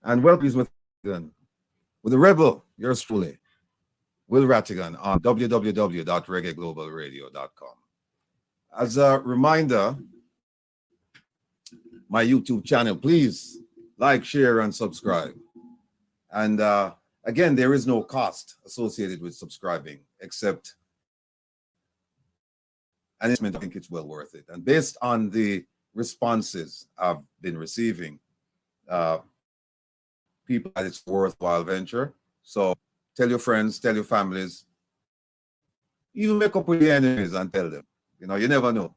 And welcome with the rebel, yours truly, Will Rattigan on www.reggaeglobalradio.com. As a reminder, my YouTube channel, please like, share, and subscribe. And again, there is no cost associated with subscribing, except an investment. I think it's well worth it. And based on the responses I've been receiving, people that it's a worthwhile venture. So tell your friends, tell your families, even make up with your enemies and tell them. You know, you never know.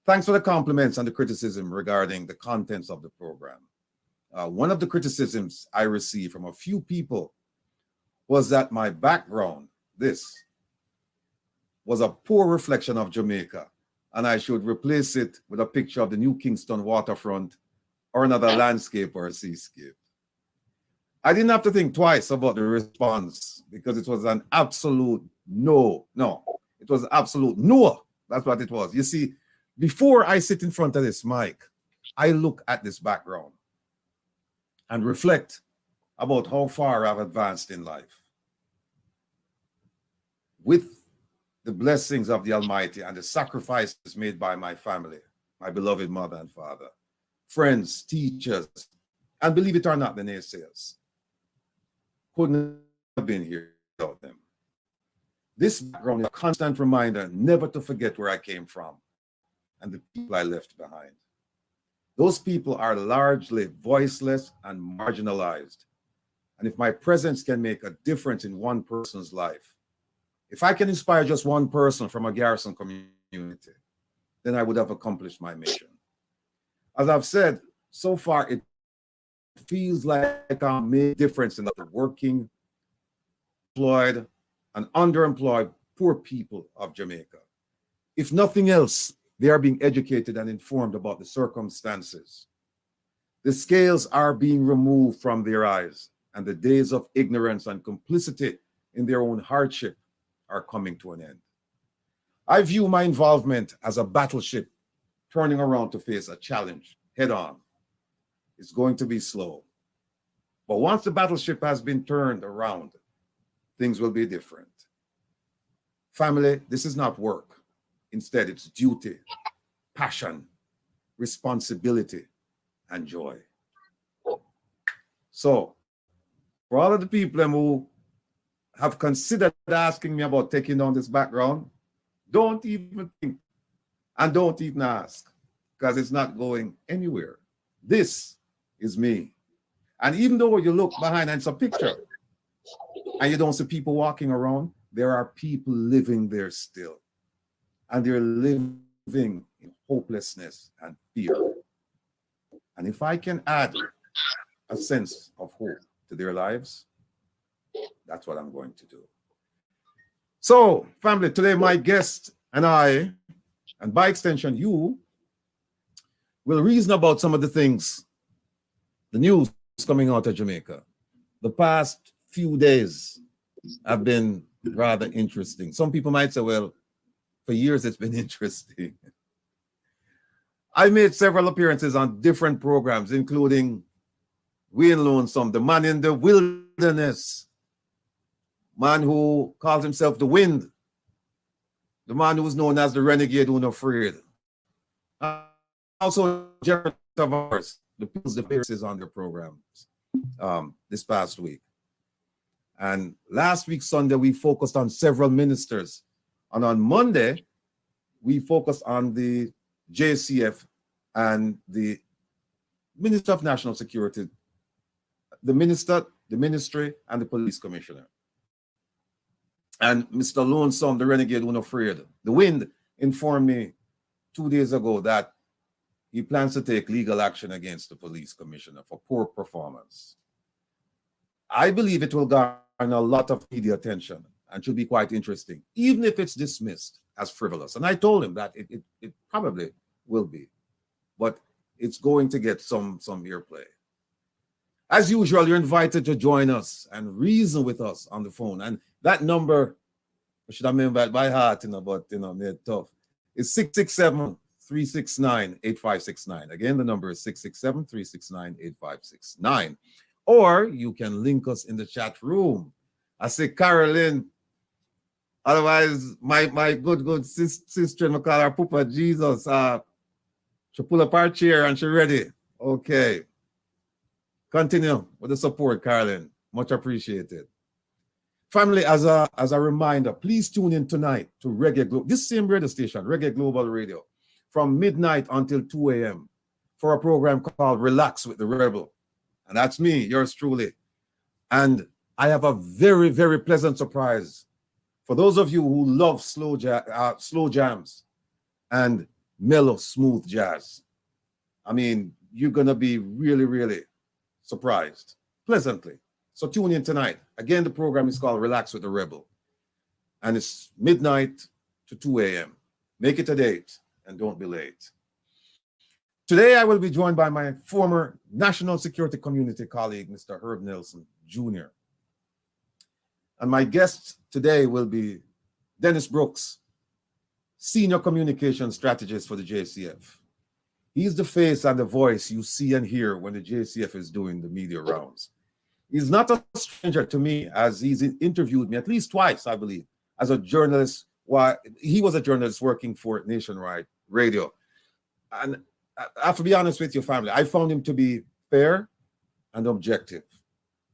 Thanks for the compliments and the criticism regarding the contents of the program. One of the criticisms I received from a few people was that my background, this, was a poor reflection of Jamaica, and I should replace it with a picture of the New Kingston waterfront or another landscape or a seascape. I didn't have to think twice about the response because it was an absolute no. No, it was absolute no. That's what it was. You see, before I sit in front of this mic, I look at this background and reflect about how far I've advanced in life. With the blessings of the Almighty and the sacrifices made by my family, my beloved mother and father, friends, teachers, and believe it or not, the naysayers couldn't have been here without them. This background is a constant reminder never to forget where I came from and the people I left behind. Those people are largely voiceless and marginalized. And if my presence can make a difference in one person's life, if I can inspire just one person from a garrison community, then I would have accomplished my mission. As I've said, so far it feels like I made a difference in the working, employed, and underemployed poor people of Jamaica. If nothing else, they are being educated and informed about the circumstances. The scales are being removed from their eyes, and the days of ignorance and complicity in their own hardship are coming to an end. I view my involvement as a battleship turning around to face a challenge head on. It's going to be slow. But once the battleship has been turned around, things will be different. Family, this is not work. Instead, it's duty, passion, responsibility, and joy. So, for all of the people who have considered asking me about taking down this background, don't even think and don't even ask, because it's not going anywhere. This is me. And even though you look behind and it's a picture and you don't see people walking around, there are people living there still. And they're living in hopelessness and fear. And if I can add a sense of hope to their lives, that's what I'm going to do. So, family, today my guest and I, and by extension you, will reason about some of the things, the news coming out of Jamaica. The past few days have been rather interesting. Some people might say, well, for years it's been interesting. I made several appearances on different programs, including Wayne Lonesome, the man in the wilderness, man who calls himself the wind, the man who was known as the renegade unafraid. Also, Jerry Tavares, the people's appearances on their programs this past week. And last week, Sunday, we focused on several ministers. And on Monday, we focused on the JCF and the Minister of National Security, the minister, the ministry, and the police commissioner. And Mr. Lonesome, the renegade unafraid, the wind, informed me 2 days ago that he plans to take legal action against the police commissioner for poor performance. I believe it will garner a lot of media attention and should be quite interesting, even if it's dismissed as frivolous. And I told him that it probably will be, but it's going to get some airplay. As usual, you're invited to join us and reason with us on the phone. And that number, I should have remembered by heart, but made tough. It's 667-369-8569. Again, the number is 667-369-8569. Or you can link us in the chat room. I say, Carolyn, otherwise, my good sister, I call her Papa Jesus. She pull up her chair and she ready. Okay. Continue with the support, Carolyn. Much appreciated. Family, as a reminder, please tune in tonight to Reggae Global, this same radio station, Reggae Global Radio, from midnight until 2 a.m. for a program called Relax with the Rebel. And that's me, yours truly. And I have a very, very pleasant surprise for those of you who love slow jams and mellow, smooth jazz. I mean, you're going to be really, really surprised, pleasantly. So tune in tonight. Again, the program is called Relax with the Rebel. And it's midnight to 2 a.m. Make it a date and don't be late. Today, I will be joined by my former national security community colleague, Mr. Herb Nelson, Jr. And my guest today will be Dennis Brooks, Senior Communication Strategist for the JCF. He's the face and the voice you see and hear when the JCF is doing the media rounds. He's not a stranger to me, as he's interviewed me at least twice, I believe, as a journalist. He was a journalist working for Nationwide Radio. And I have to be honest with your family, I found him to be fair and objective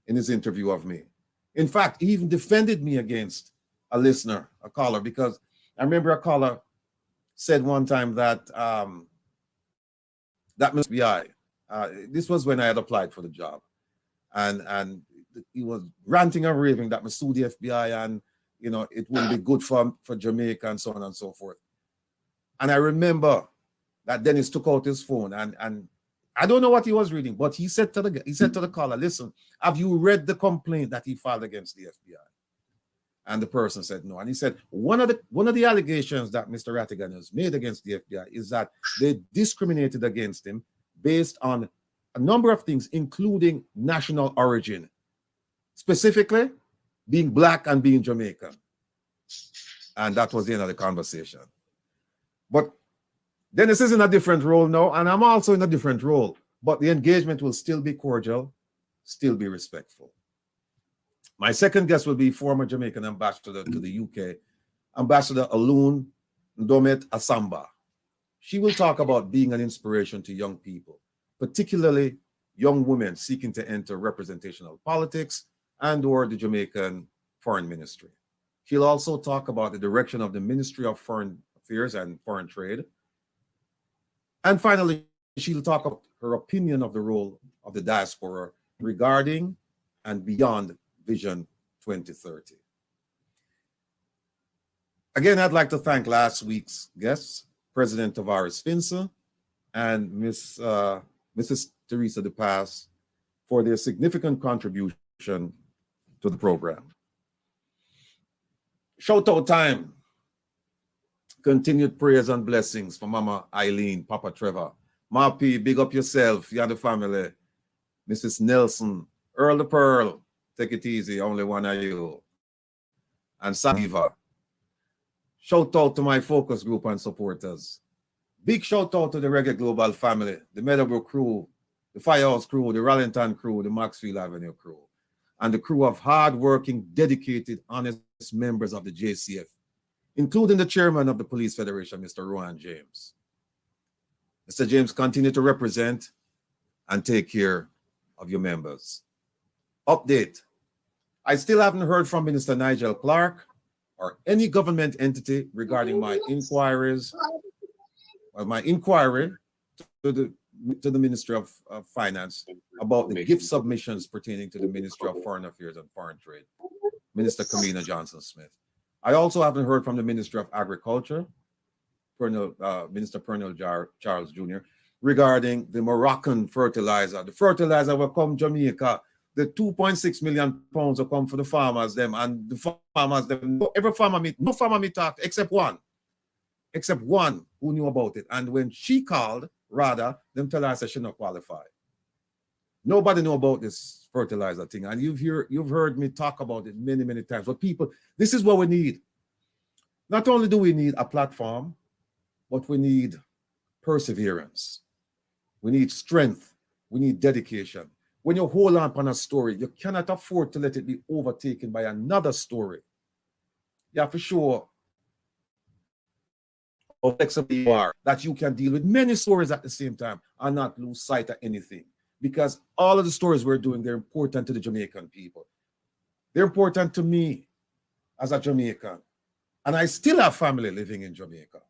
in his interview of me. In fact, he even defended me against a listener, a caller, because I remember a caller said one time that that must be I. This was when I had applied for the job. And he was ranting and raving that must sue the FBI and, you know, it wouldn't be good for Jamaica and so on and so forth. And I remember that Dennis took out his phone and I don't know what he was reading, but he said to the caller, listen, have you read the complaint that he filed against the FBI? And the person said no. And he said, one of the allegations that Mr. Rattigan has made against the FBI is that they discriminated against him based on a number of things, including national origin, specifically being Black and being Jamaican. And that was the end of the conversation. But Dennis is in a different role now, and I'm also in a different role. But the engagement will still be cordial, still be respectful. My second guest will be former Jamaican ambassador to the UK, Ambassador Aloun NDOMET-ASSAMBA. She will talk about being an inspiration to young people, particularly young women seeking to enter representational politics and or the Jamaican Foreign Ministry. She'll also talk about the direction of the Ministry of Foreign Affairs and Foreign Trade. And finally, she'll talk about her opinion of the role of the diaspora regarding and beyond Vision 2030. Again, I'd like to thank last week's guests, President Tavares Finsa and Mrs. Teresa De Paz, for their significant contribution to the program. Shout out time. Continued prayers and blessings for Mama Eileen, Papa Trevor. Ma P, big up yourself, you and the family. Mrs. Nelson, Earl the Pearl, take it easy, only one of you. And Saniva. Shout out to my focus group and supporters. Big shout out to the Reggae Global family, the Meadowbrook crew, the Firehouse crew, the Rallington crew, the Maxfield Avenue crew, and the crew of hard-working, dedicated, honest members of the JCF, including the chairman of the Police Federation, Mr. Rowan James. Mr. James, continue to represent and take care of your members. Update. I still haven't heard from Minister Nigel Clark or any government entity regarding my inquiries, or my inquiry to the Ministry of Finance about the gift submissions pertaining to the Ministry of Foreign Affairs and Foreign Trade, Minister Kamina Johnson-Smith. I also haven't heard from the Ministry of Agriculture, Minister Pernell Charles Jr., regarding the Moroccan fertilizer. The fertilizer will come Jamaica. The 2.6 million pounds will come for the farmers, them, and the farmers, them. No farmer me talked except one who knew about it. And when she called, rather, them tell her she not qualified. Nobody know about this fertilizer thing. And you've heard me talk about it many, many times. But people, this is what we need. Not only do we need a platform, but we need perseverance. We need strength. We need dedication. When you hold on a story, you cannot afford to let it be overtaken by another story. You have to show how flexible you are, that you can deal with many stories at the same time and not lose sight of anything. Because all of the stories we're doing, they're important to the Jamaican people. They're important to me as a Jamaican. And I still have family living in Jamaica.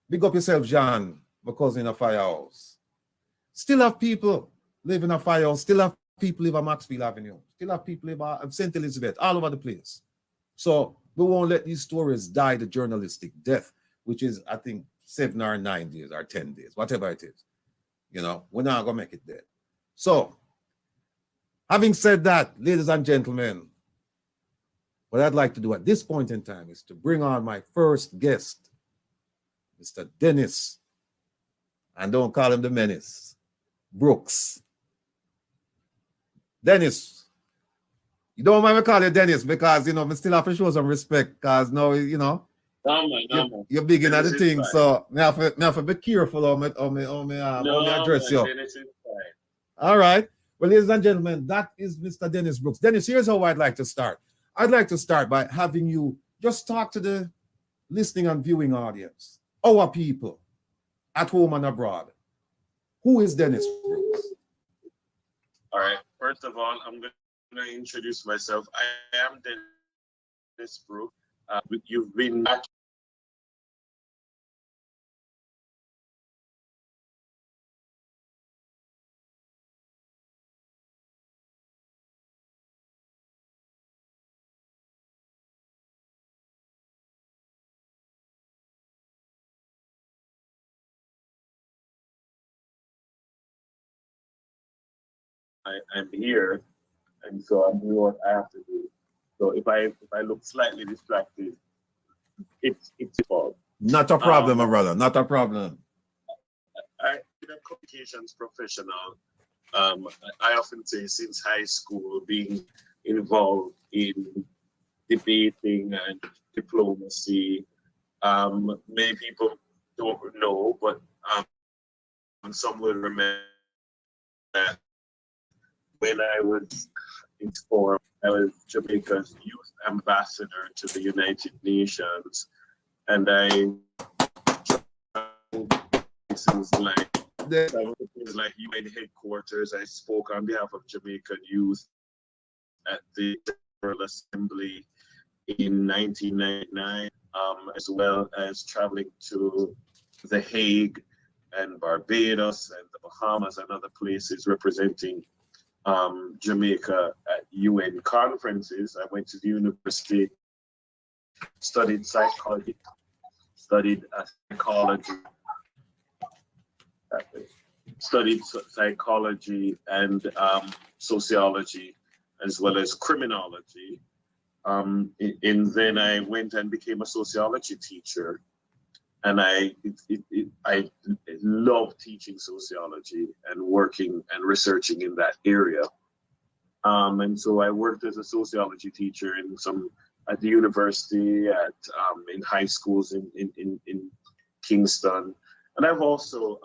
Big up yourself, John, my cousin in a firehouse. Still have people live in a firehouse. Still have people live on Maxfield Avenue. Still have people live at St. Elizabeth, all over the place. So we won't let these stories die the journalistic death, which is, I think, 7 or 9 days or 10 days, whatever it is. You know, we're not going to make it dead. So, having said that, ladies and gentlemen, what I'd like to do at this point in time is to bring on my first guest, Mr. Dennis, and don't call him the Menace, Brooks. Dennis, you don't mind me call you Dennis because, you know, I still have to show some respect because now, you know, you're big in the thing, so I have to be careful how I address you. All right. Well, ladies and gentlemen, that is Mr. Dennis Brooks. Dennis, here's how I'd like to start. I'd like to start by having you just talk to the listening and viewing audience, our people at home and abroad. Who is Dennis Brooks? All right. First of all, I'm going to introduce myself. I am Dennis Brooks. You've been back. I'm here, and so I'm doing what I have to do. So if I look slightly distracted, it's fault. Not a problem, my brother. Not a problem. I'm a communications professional. I often say since high school, being involved in debating and diplomacy. Many people don't know, but some will remember that when I was informed, I was Jamaica's youth ambassador to the United Nations, and I things like UN headquarters. I spoke on behalf of Jamaican youth at the General Assembly in 1999, as well as traveling to The Hague and Barbados and the Bahamas and other places representing Jamaica at UN conferences. I went to the university, studied psychology, studied and sociology, as well as criminology. And then I went and became a sociology teacher. And I love teaching sociology and working and researching in that area. And so I worked as a sociology teacher at the university, in high schools in Kingston. And I've also,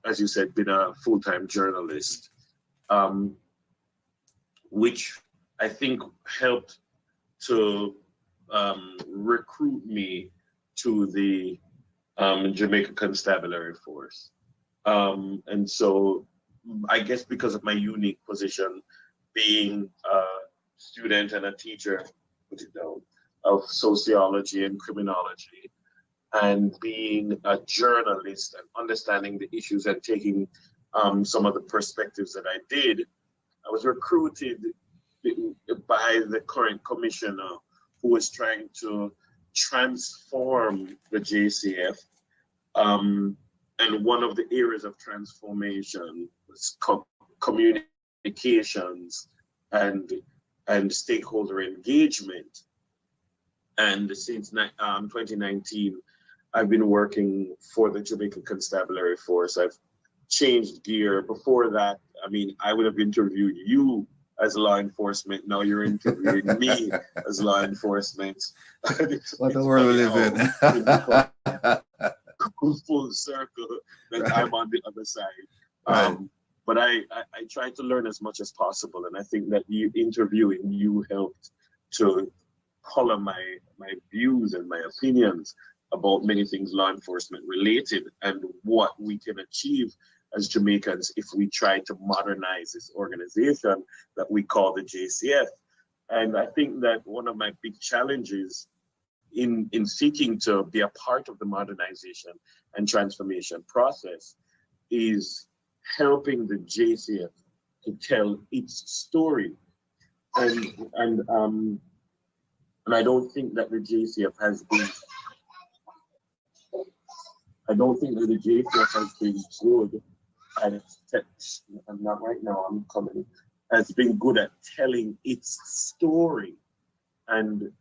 as you said, been a full-time journalist, which I think helped to recruit me to the Jamaica Constabulary Force. And so I guess because of my unique position, being a student and a teacher, put it down, of sociology and criminology, and being a journalist and understanding the issues and taking some of the perspectives that I did, I was recruited by the current commissioner who was trying to transform the JCF. And one of the areas of transformation was communications and stakeholder engagement. And since 2019, I've been working for the Jamaican Constabulary Force. I've changed gear. Before that, I mean, I would have interviewed you as law enforcement. Now you're interviewing me as law enforcement. What the world we live in. full circle that I'm on the other side. Right. But I try to learn as much as possible, and I think that you interviewing you helped to color my views and my opinions about many things law enforcement related and what we can achieve as Jamaicans if we try to modernize this organization that we call the JCF. And I think that one of my big challenges in seeking to be a part of the modernization and transformation process is helping the JCF to tell its story. And I don't think that the JCF has been good I'm not right now, I'm coming, has been good at telling its story. And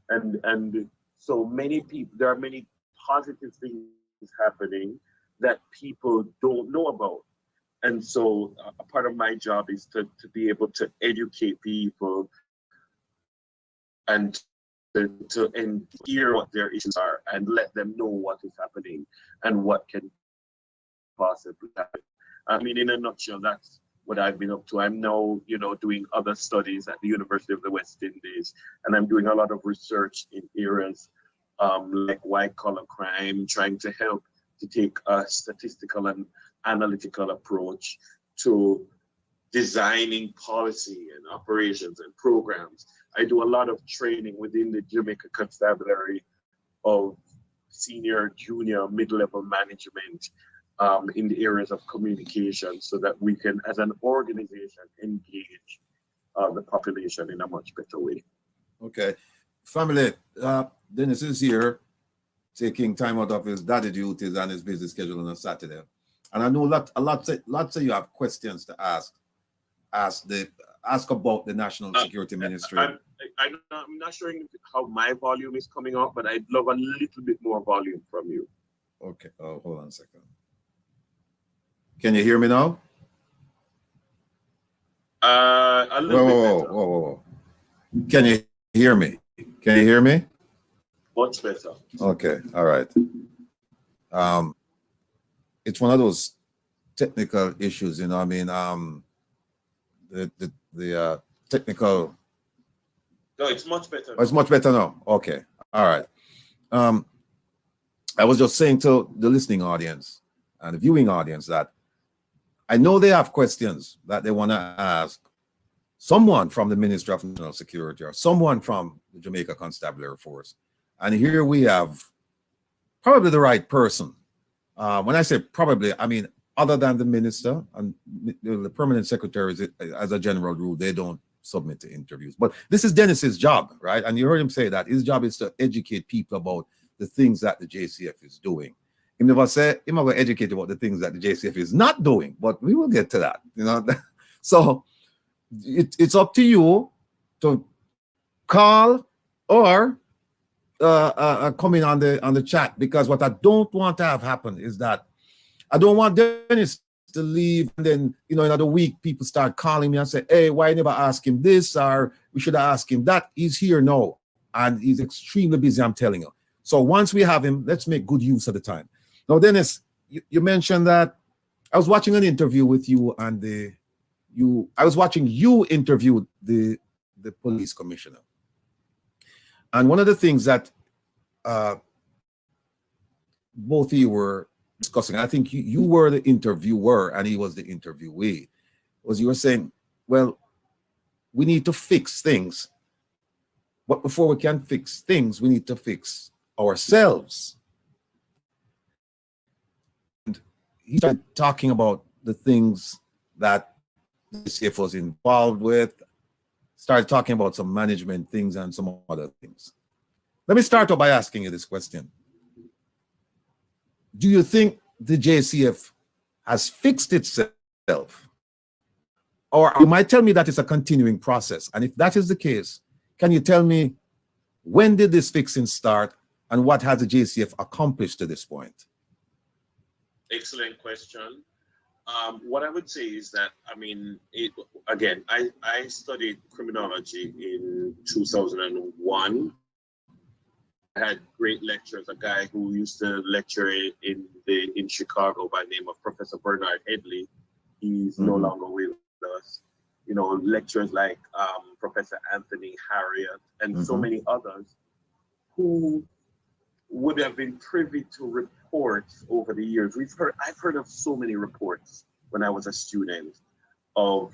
so many people, there are many positive things happening that people don't know about. And so a part of my job is to be able to educate people and to hear what their issues are and let them know what is happening and what can possibly happen. I mean, in a nutshell, that's what I've been up to. I'm now, doing other studies at the University of the West Indies, and I'm doing a lot of research in areas like white collar crime, trying to help to take a statistical and analytical approach to designing policy and operations and programs. I do a lot of training within the Jamaica Constabulary of senior, junior, mid-level management in the areas of communication so that we can, as an organization, engage the population in a much better way. Okay. Family, Dennis is here taking time out of his daddy duties and his busy schedule on a Saturday. And I know lots of you have questions to ask about the National Security Ministry. I'm not sure how my volume is coming up, but I'd love a little bit more volume from you. Okay. Oh, hold on a second. Can you hear me now? A little bit better. Whoa. Can you hear me? Can you hear me? Much better. Okay. All right. It's one of those technical issues, I mean, the technical. No, it's much better. Oh, it's much better now. Okay. All right. I was just saying to the listening audience and the viewing audience that I know they have questions that they want to ask someone from the Ministry of National Security or someone from the Jamaica Constabulary Force. And here we have probably the right person. When I say probably, I mean, other than the minister and the permanent secretaries, as a general rule, they don't submit to interviews. But this is Dennis's job, right? And you heard him say that his job is to educate people about the things that the JCF is doing. He never say he never educate about the things that the JCF is not doing, but we will get to that, So it's up to you to call or come in on the chat, because what I don't want to have happen is that I don't want Dennis to leave and then another week people start calling me and say, hey, why you never ask him this, or we should have asked him that. He's here now and he's extremely busy, I'm telling you. So once we have him, let's make good use of the time. Now, Dennis, you mentioned that I was watching an interview with you and I was watching you interview the police commissioner. And one of the things that both of you were discussing, I think you were the interviewer and he was the interviewee, was you were saying, well, we need to fix things. But before we can fix things, we need to fix ourselves. And he started talking about the things that the CF was involved with, started talking about some management things and some other things. Let me start off by asking you this question. Do you think the JCF has fixed itself? Or you might tell me that it's a continuing process. And if that is the case, can you tell me when did this fixing start and what has the JCF accomplished to this point? Excellent question. What I would say is that, I mean, I studied criminology in 2001. had great lecturers. A guy who used to lecture in Chicago by the name of Professor Bernard Headley. He's no longer with us. You know, lecturers like Professor Anthony Harriet and so many others who would have been privy to reports over the years. I've heard of so many reports when I was a student of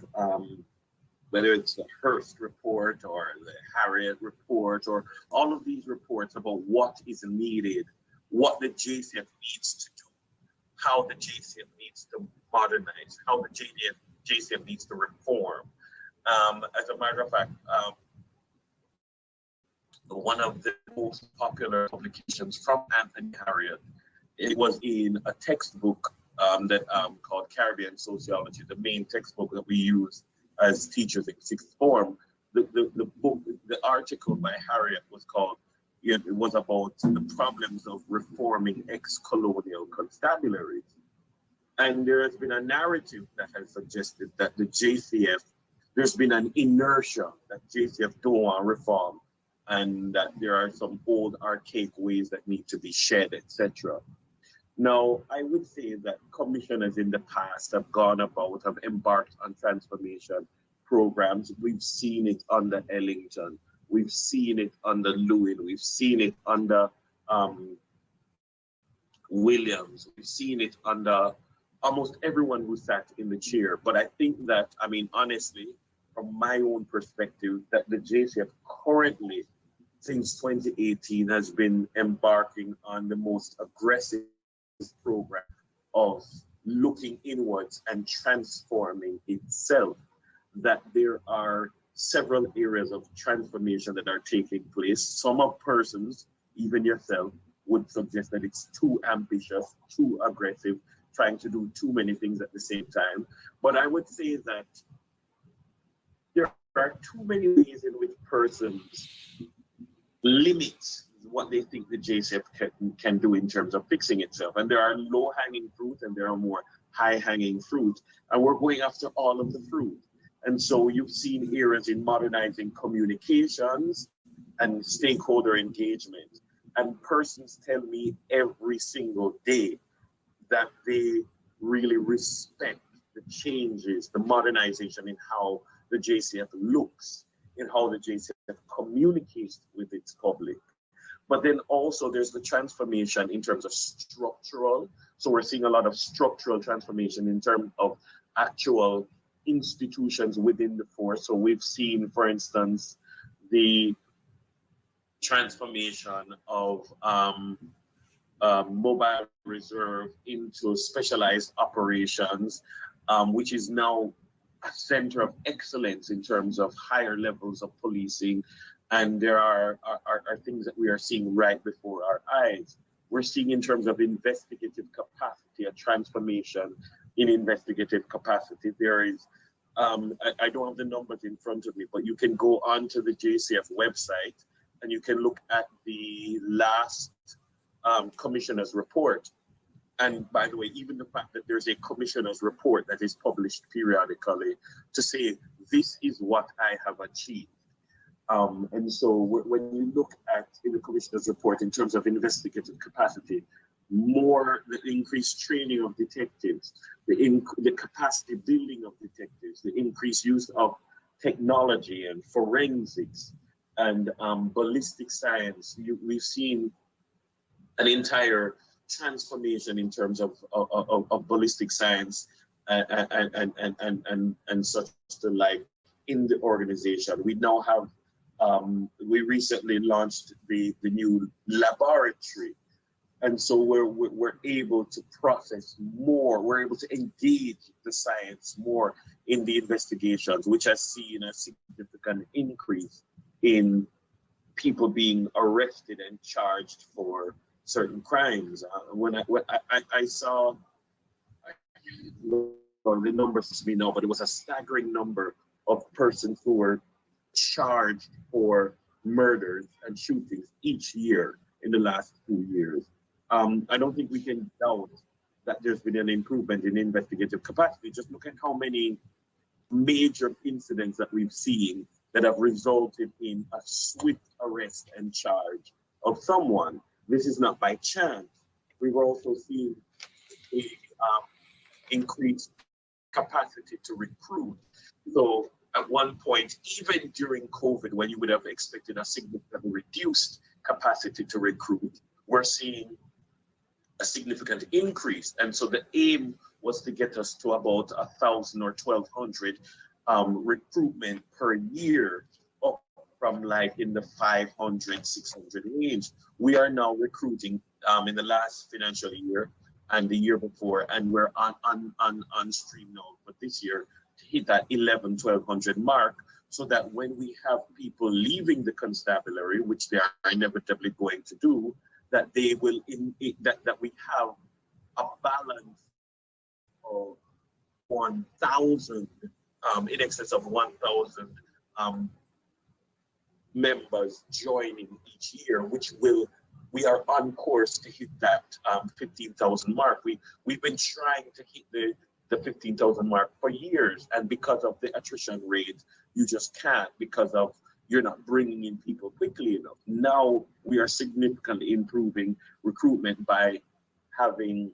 whether it's the Hearst report or the Harriet report or all of these reports about what is needed, what the JCF needs to do, how the JCF needs to modernize, how the JCF needs to reform. As a matter of fact, one of the most popular publications from Anthony Harriet, it was in a textbook that called Caribbean Sociology, the main textbook that we use as teachers in sixth form. The book, the article by Harriet was called, it was about the problems of reforming ex-colonial constabularies. And there has been a narrative that has suggested that the JCF, there's been an inertia that JCF don't want reform, and that there are some old archaic ways that need to be shed, etc. Now, I would say that commissioners in the past have gone about, have embarked on transformation programs. We've seen it under Ellington. We've seen it under Lewin. We've seen it under Williams. We've seen it under almost everyone who sat in the chair. But I think that, I mean, honestly, from my own perspective, that the JCF currently, since 2018, has been embarking on the most aggressive program of looking inwards and transforming itself. That there are several areas of transformation that are taking place. Some of persons, even yourself, would suggest that it's too ambitious, too aggressive, trying to do too many things at the same time. But I would say that there are too many ways in which persons limit what they think the JCF can do in terms of fixing itself. And there are low-hanging fruit and there are more high-hanging fruit. And we're going after all of the fruit. And so you've seen areas in modernizing communications and stakeholder engagement. And persons tell me every single day that they really respect the changes, the modernization in how the JCF looks, in how the JCF communicates with its public. But then also there's the transformation in terms of structural. So we're seeing a lot of structural transformation in terms of actual institutions within the force. So we've seen, for instance, the transformation of mobile reserve into specialized operations, which is now a center of excellence in terms of higher levels of policing. And there are things that we are seeing right before our eyes. We're seeing in terms of investigative capacity, a transformation in investigative capacity. There is, I don't have the numbers in front of me, but you can go onto the JCF website and you can look at the last commissioner's report. And by the way, even the fact that there's a commissioner's report that is published periodically to say, this is what I have achieved. And so when you look at in the commissioner's report in terms of investigative capacity, more the increased training of detectives, the capacity building of detectives, the increased use of technology and forensics and ballistic science. We've seen an entire transformation in terms of ballistic science and such the like in the organization. We now have we recently launched the new laboratory, and so we're able to process more. We're able to engage the science more in the investigations, which has seen a significant increase in people being arrested and charged for certain crimes. When I saw, well, the numbers to me now, but it was a staggering number of persons who were charged for murders and shootings each year in the last 2 years. I don't think we can doubt that there's been an improvement in investigative capacity. Just look at how many major incidents that we've seen that have resulted in a swift arrest and charge of someone. This is not by chance. We've also seen a increased capacity to recruit. So at one point, even during COVID, when you would have expected a significantly reduced capacity to recruit, we're seeing a significant increase. And so the aim was to get us to about 1,000 or 1,200 recruitment per year, up from like in the 500, 600 range. We are now recruiting in the last financial year and the year before, and we're on stream now for this year to hit that 1,100-1,200 mark, so that when we have people leaving the constabulary, which they are inevitably going to do, that they will that we have a balance of 1,000, in excess of 1,000 members joining each year, which we are on course to hit that 15,000 mark. We've been trying to hit the 15,000 mark for years, and because of the attrition rate, you just can't, because of you're not bringing in people quickly enough. Now we are significantly improving recruitment by having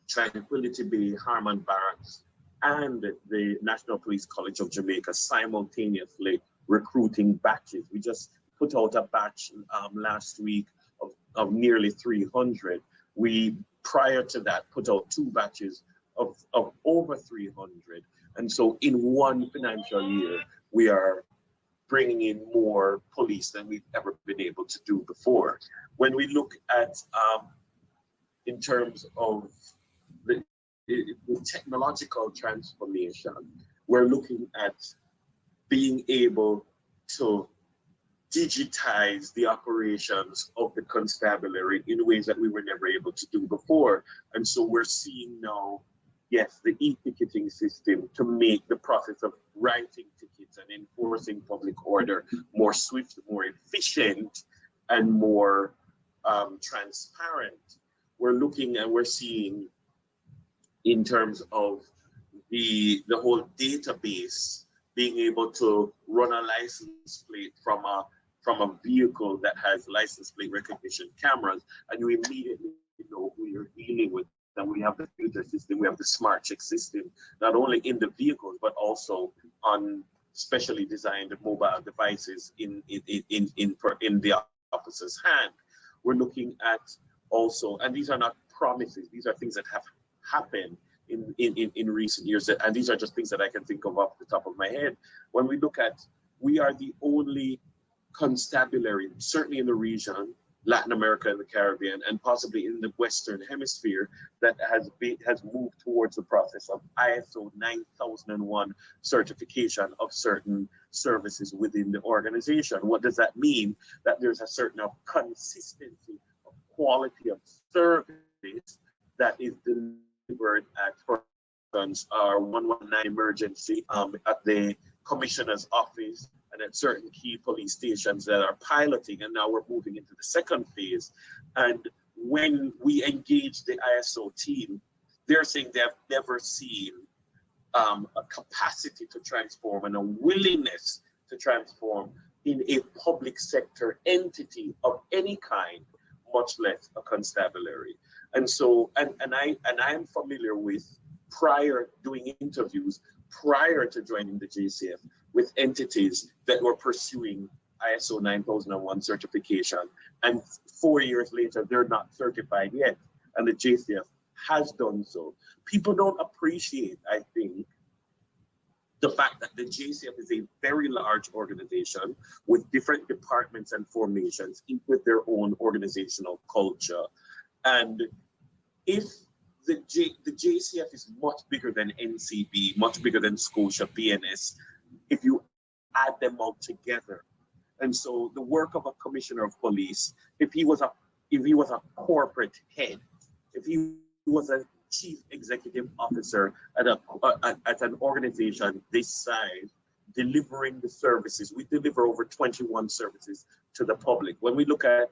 Tranquility Bay, Harmon Barracks, and the National Police College of Jamaica simultaneously recruiting batches. We just put out a batch last week of nearly 300. We, prior to that, put out 2 batches of over 300. And so in one financial year, we are bringing in more police than we've ever been able to do before. When we look at, in terms of the technological transformation, we're looking at being able to digitize the operations of the constabulary in ways that we were never able to do before. And so we're seeing now, yes, the e-ticketing system to make the process of writing tickets and enforcing public order more swift, more efficient, and more transparent. We're looking and we're seeing, in terms of the whole database, being able to run a license plate from a vehicle that has license plate recognition cameras, and you immediately know who you're dealing with. And we have the filter system, we have the smart check system, not only in the vehicles, but also on specially designed mobile devices in the officer's hand. We're looking at also, and these are not promises, these are things that have happened in recent years, and these are just things that I can think of off the top of my head. When we look at, we are the only constabulary, certainly in the region, Latin America and the Caribbean, and possibly in the Western Hemisphere, that has moved towards the process of ISO 9001 certification of certain services within the organization. What does that mean? That there's a certain consistency of quality of service that is delivered at, for instance, our 119 emergency at the commissioner's office, and at certain key police stations that are piloting, and now we're moving into the second phase. And when we engage the ISO team, they're saying they have never seen a capacity to transform and a willingness to transform in a public sector entity of any kind, much less a constabulary. And so, and I'm familiar with, prior doing interviews, prior to joining the JCF, with entities that were pursuing ISO 9001 certification, and 4 years later, they're not certified yet, and the JCF has done so. People don't appreciate, I think, the fact that the JCF is a very large organization with different departments and formations, each with their own organizational culture. And if the JCF is much bigger than NCB, much bigger than Scotia, BNS, if you add them all together. And so the work of a commissioner of police, if he was a corporate head, if he was a chief executive officer at an organization this size, delivering the services, we deliver over 21 services to the public. When we look at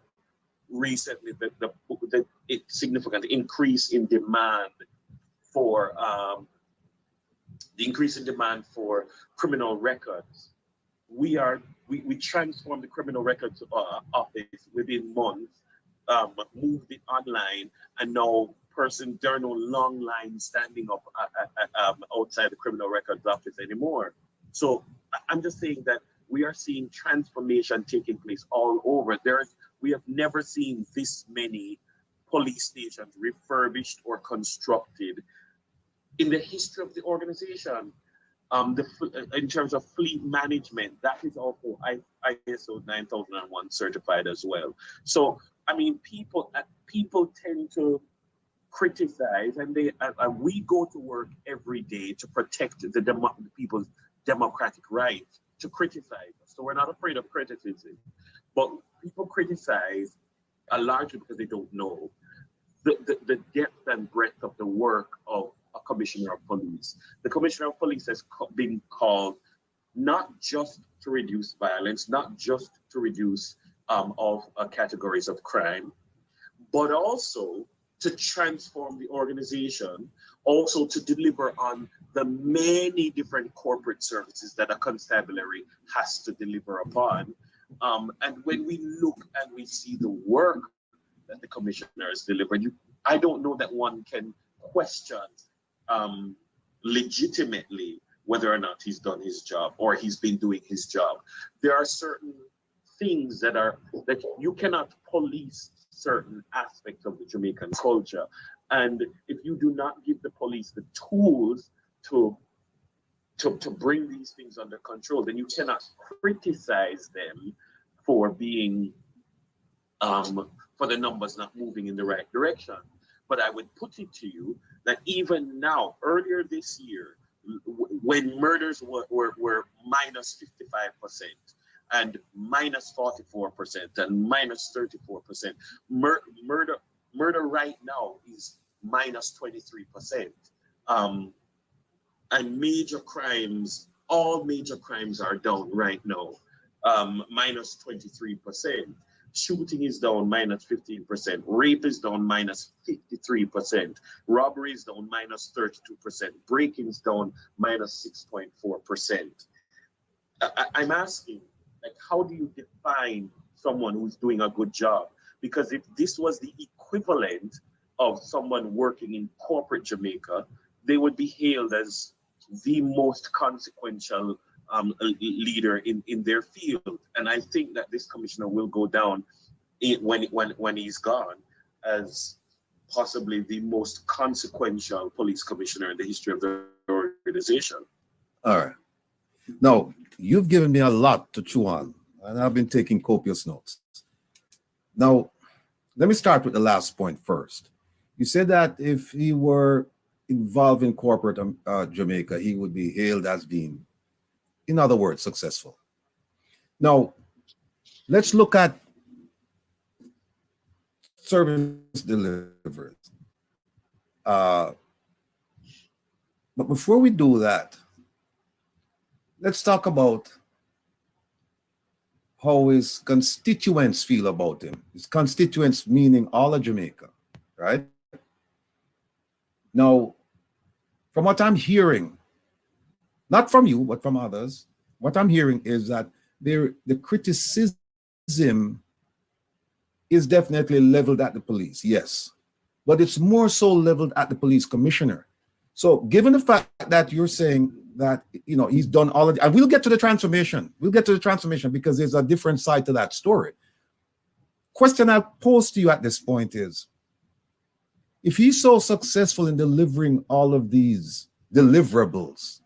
recently the significant increase in demand for criminal records, we are we transformed the criminal records office within months, moved it online, and now there are no long lines standing up outside the criminal records office anymore. So I'm just saying that we are seeing transformation taking place all over. We have never seen this many police stations refurbished or constructed in the history of the organization. In terms of fleet management, that is also ISO 9001 certified as well. So, I mean, people tend to criticize, and we go to work every day to protect the people's democratic right to criticize. So we're not afraid of criticism, but people criticize largely because they don't know the depth and breadth of the work of a commissioner of police. The commissioner of police has been called not just to reduce violence, not just to reduce all categories of crime, but also to transform the organization, also to deliver on the many different corporate services that a constabulary has to deliver upon. And when we look and we see the work that the commissioner has delivered, I don't know that one can question legitimately whether or not he's done his job or he's been doing his job. There are certain things that you cannot police certain aspects of the Jamaican culture. And if you do not give the police the tools to bring these things under control, then you cannot criticize them for being for the numbers not moving in the right direction. But I would put it to you that even now, earlier this year, when murders were minus 55% and minus 44% and minus 34%, murder right now is minus 23%. And major crimes, all major crimes are down right now, minus 23%. Shooting is down minus 15%. Rape is down minus 53%. Robbery is down minus 32%. Breaking is down minus 6.4%. I'm asking, like, how do you define someone who's doing a good job? Because if this was the equivalent of someone working in corporate Jamaica, they would be hailed as the most consequential leader in their field. And I think that this commissioner will go down when he's gone as possibly the most consequential police commissioner in the history of the organization. All right. Now, you've given me a lot to chew on, and I've been taking copious notes. Now, let me start with the last point first. You said that if he were involved in corporate Jamaica, he would be hailed as being, in other words, successful. Now, let's look at service delivery. But before we do that, let's talk about how his constituents feel about him. His constituents meaning all of Jamaica, right? Now, from what I'm hearing, not from you, but from others, what I'm hearing is that the criticism is definitely leveled at the police, yes. But it's more so leveled at the police commissioner. So given the fact that you're saying that, you know, he's done all of it, and we'll get to the transformation. We'll get to the transformation because there's a different side to that story. Question I pose to you at this point is, if he's so successful in delivering all of these deliverables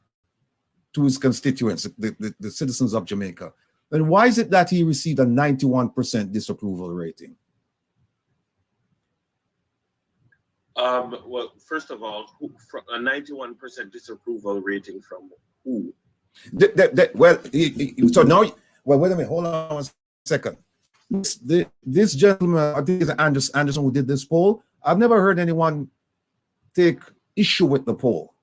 to his constituents, the citizens of Jamaica, then why is it that he received a 91% disapproval rating? Well, first of all, a 91% disapproval rating from who? So now, well, wait a minute, hold on one second. This gentleman, I think it's Anderson who did this poll. I've never heard anyone take issue with the poll.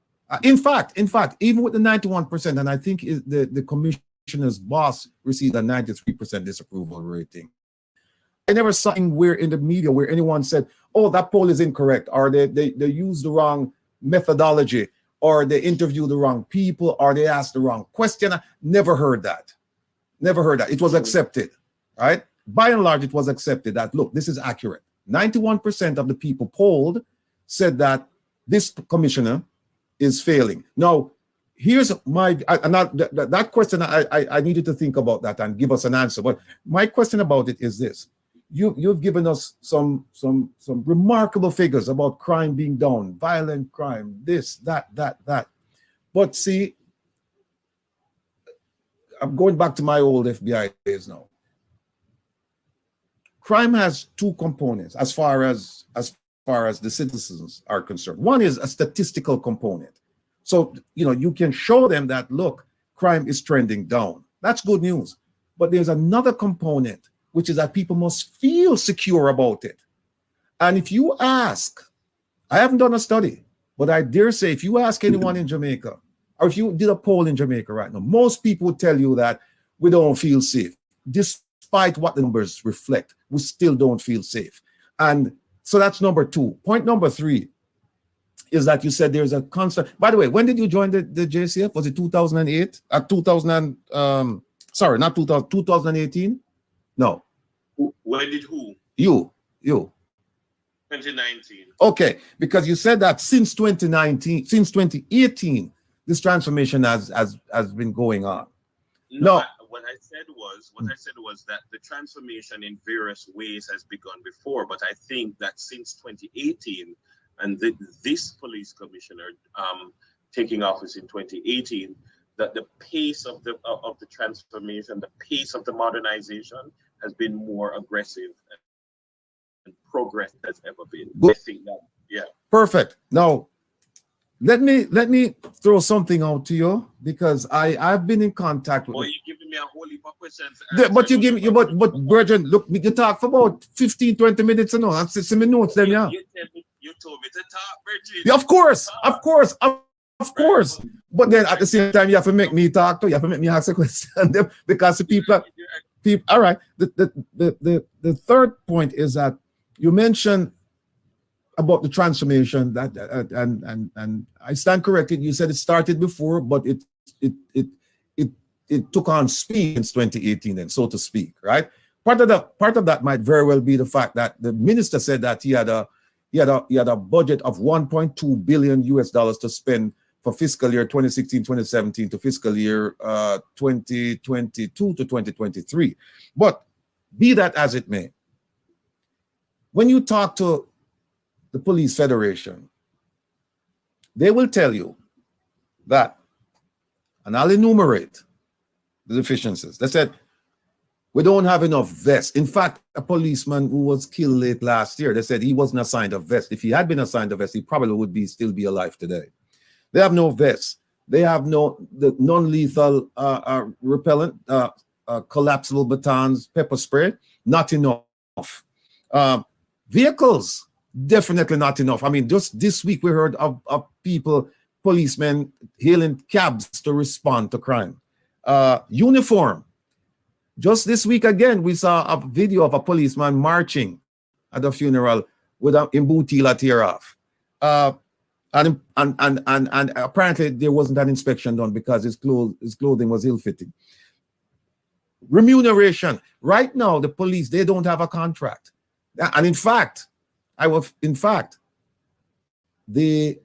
In fact, even with the 91%, and I think the commissioner's boss received a 93% disapproval rating. I never saw anywhere in the media where anyone said, oh, that poll is incorrect, or they used the wrong methodology, or they interviewed the wrong people, or they asked the wrong question. I never heard that. Never heard that. It was accepted, right? By and large, it was accepted that, look, this is accurate. 91% of the people polled said that this commissioner is failing. Now, here's that question, I needed to think about that and give us an answer. But my question about it is this. You've given us some remarkable figures about crime being down, violent crime, this, that. But see, I'm going back to my old FBI days now. Crime has two components as far as the citizens are concerned. One is a statistical component. So, you can show them that, look, crime is trending down. That's good news. But there's another component, which is that people must feel secure about it. And if you ask, I haven't done a study, but I dare say if you ask anyone in Jamaica, or if you did a poll in Jamaica right now, most people would tell you that we don't feel safe. Despite what the numbers reflect, we still don't feel safe. And so that's number two. Point number three is that you said there's a constant. By the way, when did you join the JCF? Was it 2008? 2018? No. When did who? You. 2019. Okay, because you said that since 2018, this transformation has been going on. No. What I said was that the transformation in various ways has begun before, but I think that since 2018 and this police commissioner taking office in 2018, that the pace of the transformation, the pace of the modernization has been more aggressive and progress has ever been. Good. I think that, yeah. Perfect. Now, let me throw something out to you because I've been in contact with. Boy, you're giving me a whole heap of questions. But you give me, but Virgin, look, you talk for about 15-20 minutes and all. I'm sending me notes then, yeah. You told me to talk, Virgin. Yeah, of course. But then at the same time, you have to make me talk too. You have to make me ask a question because the people. All right. The third point is that you mentioned about the transformation that and I stand corrected. You said it started before, but it took on speed since 2018, then, so to speak, right? Part of that might very well be the fact that the minister said that he had a budget of $1.2 billion to spend for fiscal year 2016-2017 to fiscal year 2022 to 2023. But be that as it may, when you talk to the Police Federation, they will tell you that, and I'll enumerate the deficiencies. They said, we don't have enough vests. In fact, a policeman who was killed late last year, they said he wasn't assigned a vest. If he had been assigned a vest, he probably would still be alive today. They have no vests. They have the non-lethal repellent, collapsible batons, pepper spray, not enough. Vehicles, definitely not enough. I mean, just this week we heard of people, policemen hailing cabs to respond to crime. Uniform. Just this week again, we saw a video of a policeman marching at a funeral with a imbutila tear off. And apparently there wasn't an inspection done because his clothing was ill-fitting. Remuneration. Right now, the police, they don't have a contract. And in fact, the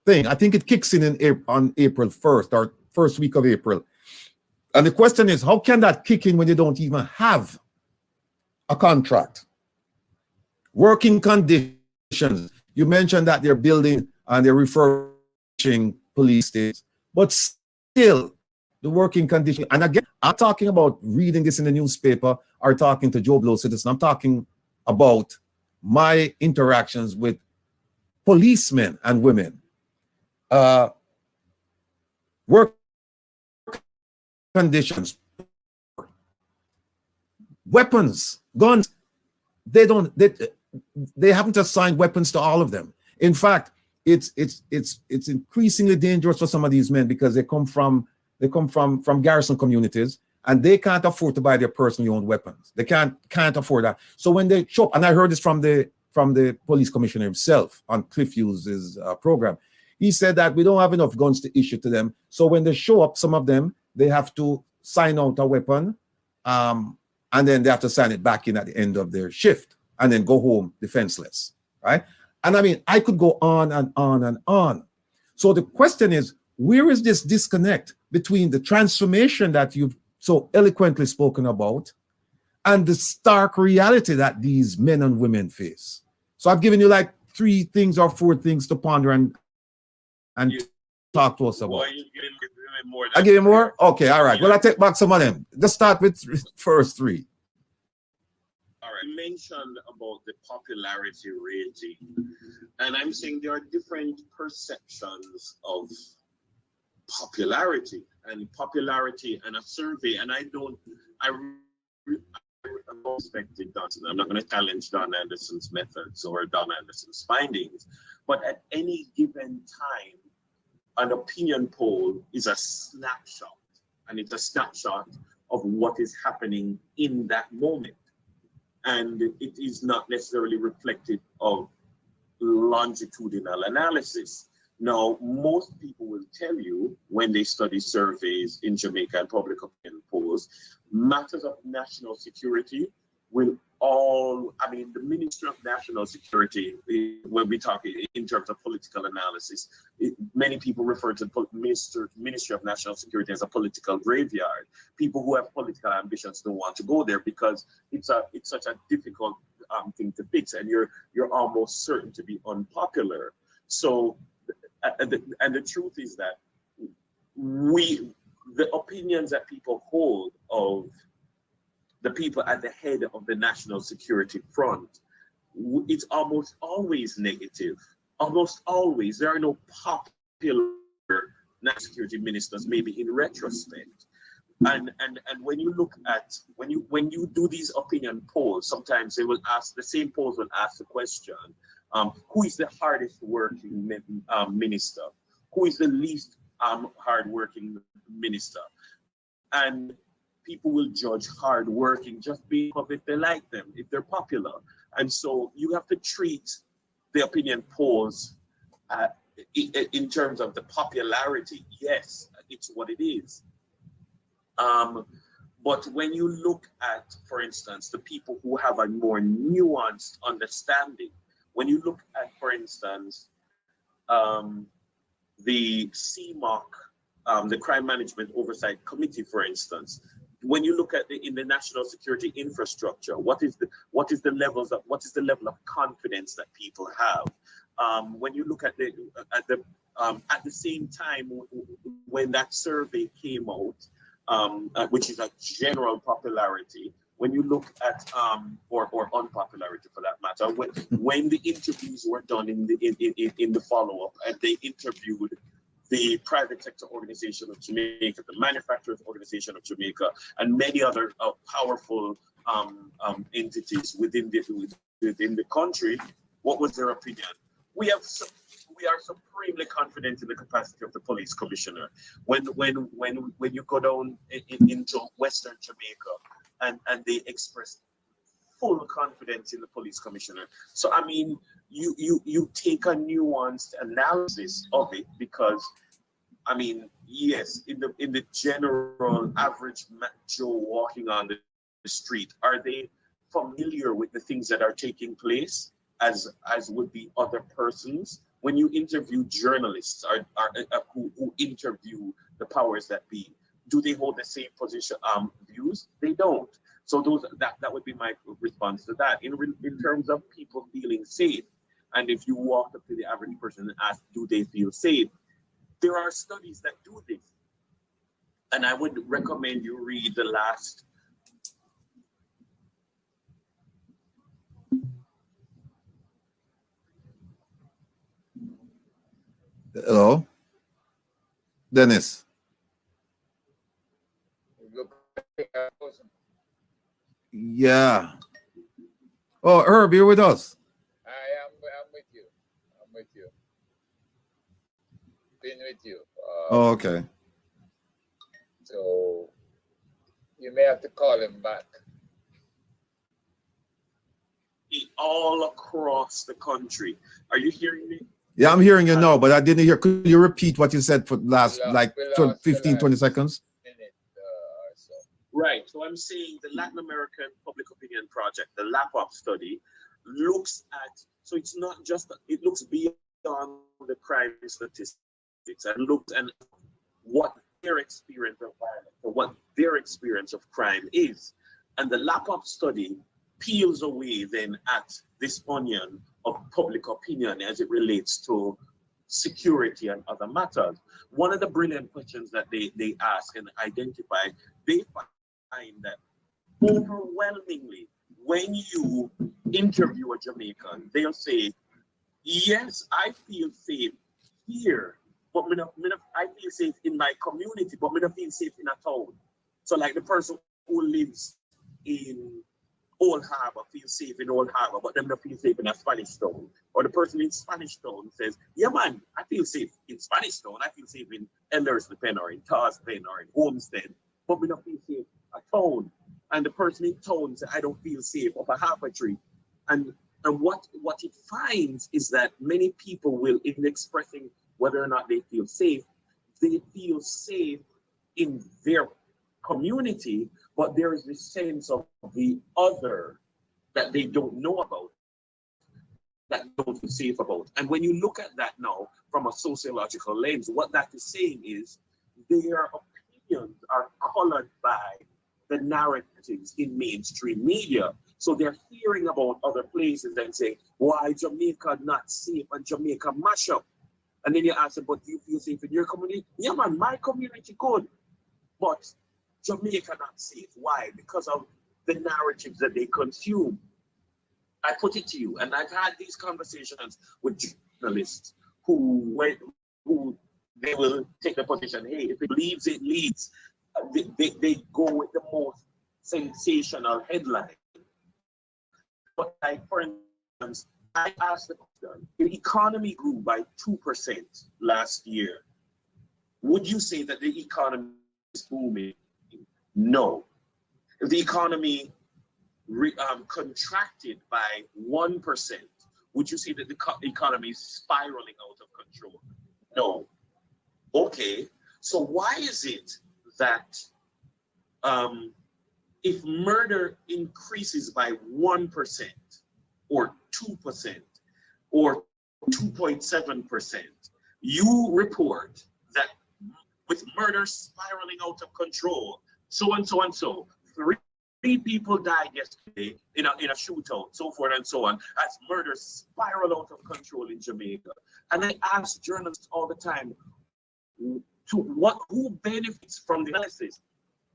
thing, I think it kicks in on April 1st or first week of April. And the question is, how can that kick in when you don't even have a contract? Working conditions. You mentioned that they're building and they're refurbishing police stations, but still the working condition. And again, I'm talking about reading this in the newspaper or talking to Joe Blow citizen. I'm talking about my interactions with policemen and women. Work conditions, weapons, guns. They haven't assigned weapons to all of them. In fact, it's increasingly dangerous for some of these men because they come from garrison communities and they can't afford to buy their personally owned weapons. They can't afford that. So when they show up, and I heard this from the police commissioner himself on Cliff Hughes' program, He said that we don't have enough guns to issue to them. So when they show up, some of them, they have to sign out a weapon, and then they have to sign it back in at the end of their shift and then go home defenseless, right? And I mean, I could go on and on and on. So the question is, where is this disconnect between the transformation that you've so eloquently spoken about and the stark reality that these men and women face? So I've given you like 3 things or 4 things to ponder and talk to us about. I give you more? Okay, all right. Well, I take back some of them. Let's start with first 3. All right. You mentioned about the popularity rating, and I'm saying there are different perceptions of popularity and a survey, and I respected Johnson. I'm not going to challenge Don Anderson's methods or Don Anderson's findings, but at any given time, an opinion poll is a snapshot, and it's a snapshot of what is happening in that moment. And it is not necessarily reflective of longitudinal analysis. Now, most people will tell you when they study surveys in Jamaica and public opinion polls, matters of national security will the Ministry of National Security, when we talk in terms of political analysis, many people refer to the Ministry of National Security as a political graveyard. People who have political ambitions don't want to go there because it's such a difficult thing to fix, and you're almost certain to be unpopular. So, and the truth is that the opinions that people hold of the people at the head of the national security front, it's almost always negative. Almost always. There are no popular national security ministers, maybe in retrospect. And when you look at, when you do these opinion polls, sometimes they will ask, the same polls will ask the question, who is the hardest working minister? Who is the least hardworking minister? And people will judge hardworking just because if they like them, if they're popular. And so you have to treat the opinion polls in terms of the popularity. Yes, it's what it is. But when you look at, for instance, the people who have a more nuanced understanding, when you look at, for instance, the CMOC, the Crime Management Oversight Committee, for instance, when you look at in the national security infrastructure, what is the level of confidence that people have? When you look at the same time when that survey came out, which is a general popularity, when you look at or unpopularity for that matter, when the interviews were done in the follow-up, and they interviewed the private sector organization of Jamaica, the manufacturers organization of Jamaica, and many other powerful entities within the country, what was their opinion? We are supremely confident in the capacity of the police commissioner. When you go down into Western Jamaica, and they express full confidence in the police commissioner. So I mean, you take a nuanced analysis of it, because I mean, yes, in the general average Joe walking on the street, are they familiar with the things that are taking place as would be other persons? When you interview journalists who interview the powers that be, do they hold the same position views? They don't. So that would be my response to that. In terms of people feeling safe, and if you walk up to the average person and ask, do they feel safe? There are studies that do this. And I would recommend you read the last. Hello? Dennis. Yeah. Oh, Herb, you're with us. I'm with you. I'm with you. Been with you. Oh, okay. So you may have to call him back. All across the country. Are you hearing me? Yeah, I'm hearing you now, but I didn't hear. Could you repeat what you said for last, We like, lost 15, 20 seconds? minute or so. Right. So I'm saying the Latin American Public Opinion Project, the LAPOP study, looks at, so it's not just, it looks beyond the crime statistics and looks at what their experience of violence or what their experience of crime is. And the LAPOP study peels away then at this onion of public opinion as it relates to security and other matters. One of the brilliant questions that they ask and identify, they find that overwhelmingly, when you interview a Jamaican, they'll say, yes, I feel safe here, but I feel safe in my community, but I don't feel safe in a town. So like the person who lives in Old Harbor feels safe in Old Harbor, but them don't feel safe in a Spanish town. Or the person in Spanish town says, yeah man, I feel safe in Spanish town, I feel safe in Ellerslie Pen or in Tars Pen or in Homestead, but we don't feel safe a town. And the person in town says, I don't feel safe up a half a tree. And what it finds is that many people will, in expressing whether or not they feel safe in their community, but there is this sense of the other that they don't know about, that they don't feel safe about. And when you look at that now from a sociological lens, what that is saying is their opinions are colored by the narratives in mainstream media. So they're hearing about other places and saying, why Jamaica not safe and Jamaica mash up? And then you ask them, but do you feel safe in your community? Yeah man, my community good, but Jamaica not safe. Why? Because of the narratives that they consume. I put it to you, and I've had these conversations with journalists who they will take the position, hey, if it leaves, it leads. They go with the most sensational headline. But like, for instance, I asked the question, the economy grew by 2% last year. Would you say that the economy is booming? No. If the economy contracted by 1%, would you say that the economy is spiraling out of control? No. Okay, so why is it that if murder increases by 1% or 2% or 2.7%, you report that with murder spiraling out of control, so and so and so, three people died yesterday in a shootout, so forth and so on, as murder spiral out of control in Jamaica. And I ask journalists all the time, who benefits from the analysis?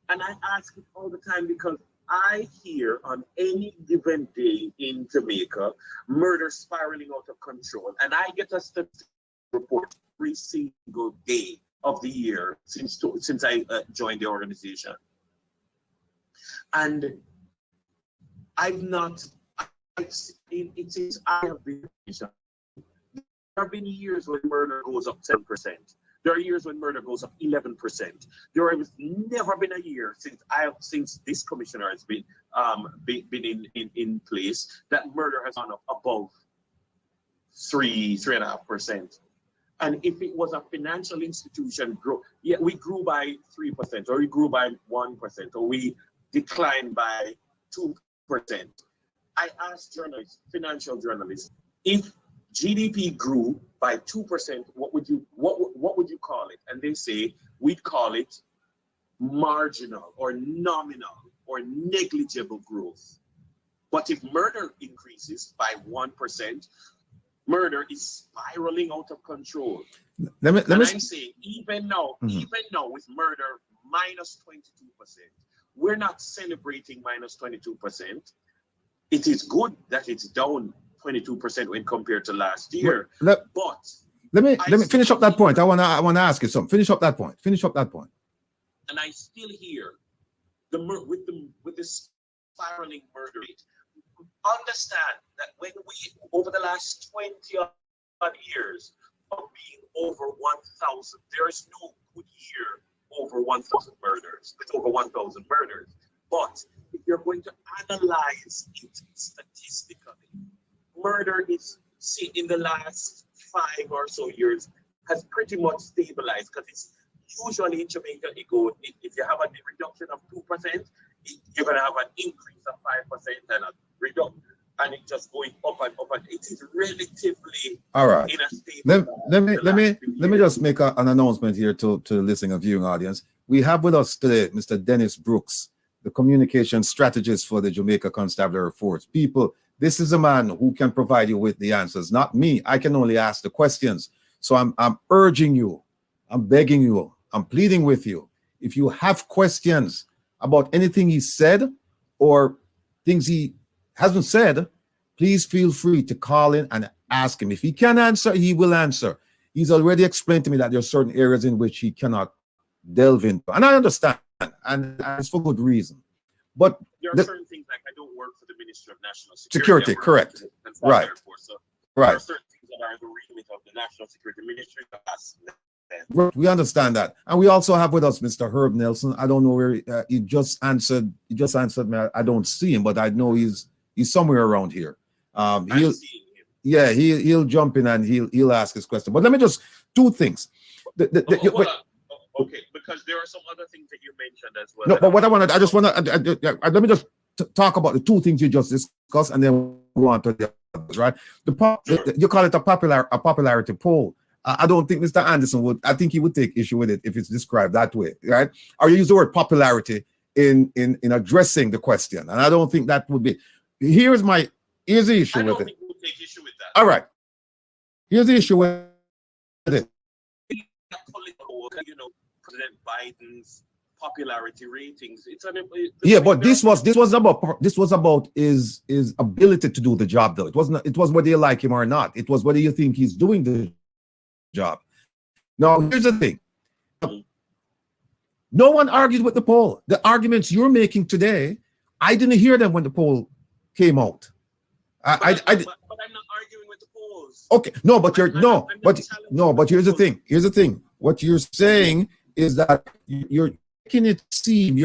And I ask it all the time because I hear on any given day in Jamaica, murder spiraling out of control. And I get a statistic report every single day of the year since I joined the organization. And it seems I have been, there have been years when murder goes up 10%. There are years when murder goes up 11%. There has never been a year since this commissioner has been in place that murder has gone up above 3.5%. And if it was a financial institution, we grew by 3%, or we grew by 1%, or we declined by 2%. I asked journalists, financial journalists, if GDP grew by 2%, what would you call it? And they say we'd call it marginal or nominal or negligible growth. But if murder increases by 1%, murder is spiraling out of control. I'm saying even now with murder minus 22%, we're not celebrating minus 22%. It is good that it's down 22% when compared to last year. But let me finish up that point. I wanna ask you something. Finish up that point. And I still hear with the spiraling murder rate. Understand that when we, over the last 20 odd years of being over 1,000, there is no good year over 1,000 murders, with over 1,000 murders. But if you're going to analyze it statistically, murder is see in the last 5 or so years has pretty much stabilized, because it's usually in Jamaica, if you have a reduction of 2%, you're going to have an increase of 5% and a reduction, and it just going up and up, and it is relatively all right. in a stable. Let me just make an announcement here to the listening and viewing audience. We have with us today Mr. Dennis Brooks, the communication strategist for the Jamaica Constabulary Force. People, this is a man who can provide you with the answers, not me. I can only ask the questions. So I'm urging you, I'm begging you, I'm pleading with you. If you have questions about anything he said or things he hasn't said, please feel free to call in and ask him. If he can answer, he will answer. He's already explained to me that there are certain areas in which he cannot delve into. And I understand, and it's for good reason. But there are certain things, like I don't work for the Ministry of National Security, correct. Right. So right. There are certain things that are in the remit of the National Security Ministry. We understand that. And we also have with us Mr. Herb Nelson. I don't know where he just answered. He just answered me. I don't see him, but I know he's somewhere around here. He'll jump in and he'll ask his question. But let me just two things. Okay, because there are some other things that you mentioned as well. No, but what let me just talk about the two things you just discussed, and then go on to the others, right? You call it a popularity poll. I don't think Mr. Anderson would. I think he would take issue with it if it's described that way, right? Or you use the word popularity in addressing the question, and I don't think that would be. Here's the issue with it. Think we'll take issue with that. All right. Here's the issue with it. You know, President Biden's popularity ratings. But this was about his ability to do the job, though. It was whether you like him or not. It was whether you think he's doing the job. Now, here's the thing. No one argued with the poll. The arguments you're making today, I didn't hear them when the poll came out. But I'm not arguing with the polls. Okay, but here's the thing. Here's the thing. What you're saying is that you're making it seem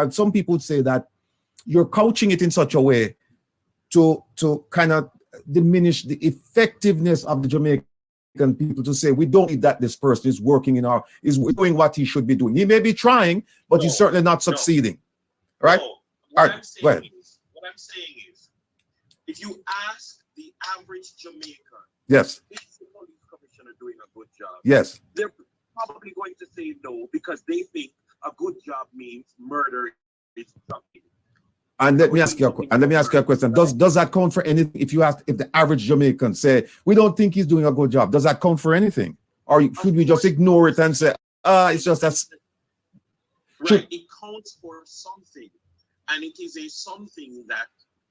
some people would say that you're couching it in such a way to kind of diminish the effectiveness of the Jamaican people, to say we don't need that this person is working is doing what he should be doing. He may be trying, but he's certainly not succeeding. Right? What I'm saying is, if you ask the average Jamaican, yes, is the police commissioner doing a good job? Yes. They're probably going to say no, because they think a good job means murder is something. And let me ask you a question. Does that count for anything? If the average Jamaican say we don't think he's doing a good job, does that count for anything? Or should we just ignore it and say, it's just that? Right, it counts for something. And it is a something that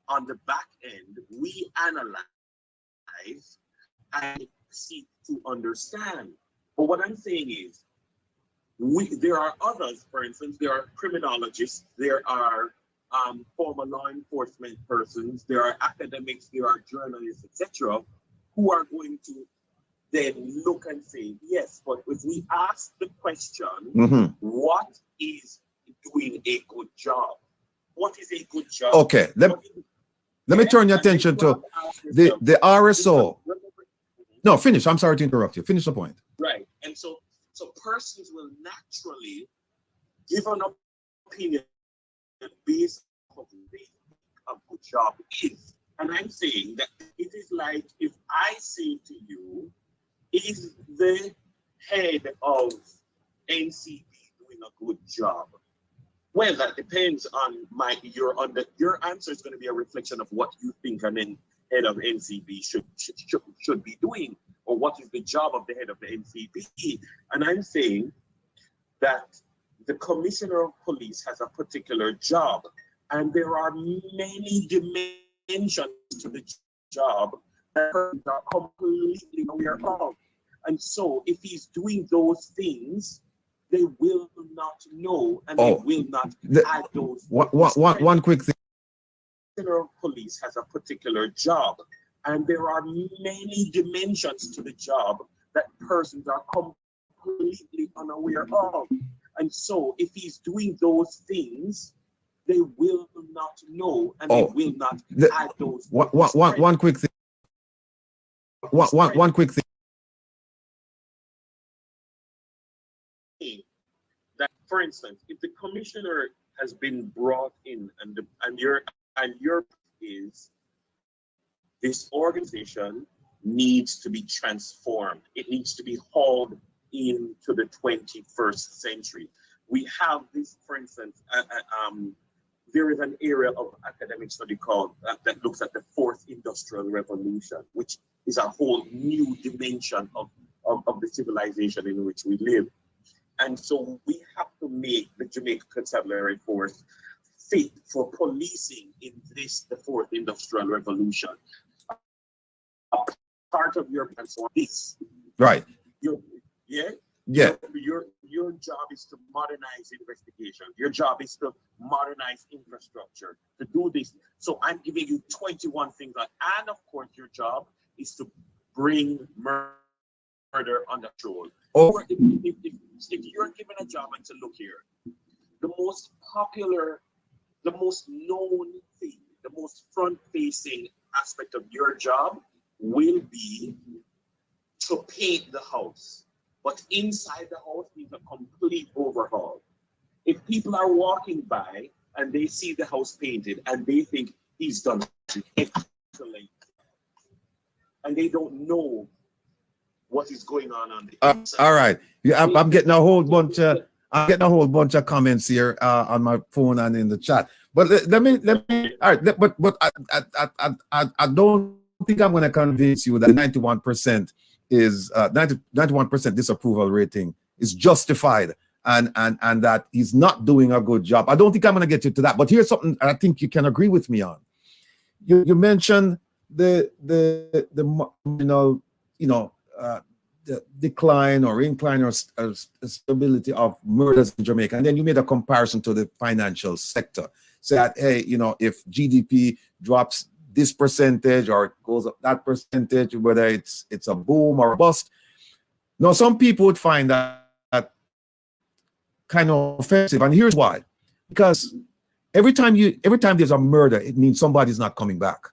on the back end we analyze and seek to understand. But what I'm saying is, there are others, for instance, there are criminologists, there are former law enforcement persons, there are academics, there are journalists, etc., who are going to then look and say, yes, but if we ask the question, what is doing a good job? What is a good job? Okay, let me turn your attention to the RSO. No, finish. I'm sorry to interrupt you. Finish the point. Right. And so persons will naturally give an opinion based on what they think a good job is. And I'm saying that it is like if I say to you, is the head of NCB doing a good job? Well, that depends on your answer is going to be a reflection of what you think an head of NCB should be doing, or what is the job of the head of the NCB. And I'm saying that the commissioner of police has a particular job, and there are many dimensions to the job that are completely aware of. And so if he's doing those things, they will not know, and they will not add those. One quick thing. The commissioner of police has a particular job, and there are many dimensions to the job that persons are completely unaware of. And so if he's doing those things, they will not know, and they will not add those. One quick thing. one quick thing. That, for instance, if the commissioner has been brought in and your is this organization needs to be transformed. It needs to be hauled into the 21st century. We have this, for instance, there is an area of academic study called that looks at the fourth industrial revolution, which is a whole new dimension of the civilization in which we live. And so we have to make the Jamaica Constabulary Force fit for policing in the fourth industrial revolution. Part of your plan on this. Right. Your job is to modernize investigation. Your job is to modernize infrastructure, to do this. So I'm giving you 21 things. And of course, your job is to bring murder under control. Or if you're given a job and to look here, the most popular, the most known thing, the most front-facing aspect of your job will be to paint the house. But inside the house needs a complete overhaul. If people are walking by and they see the house painted and they think he's done excellent, and they don't know what is going on the inside. All right. Yeah, I'm getting a whole bunch of comments here on my phone and in the chat. But let me all right, but I don't think I'm going to convince you that 91% is 91% disapproval rating is justified and that he's not doing a good job. I don't think I'm going to get you to that, but here's something I think you can agree with me on. You mentioned the decline or incline or stability of murders in Jamaica, and then you made a comparison to the financial sector. Say that, hey, if GDP drops this percentage or it goes up that percentage, whether it's a boom or a bust. Now, some people would find that kind of offensive, and here's why: because every time there's a murder, it means somebody's not coming back.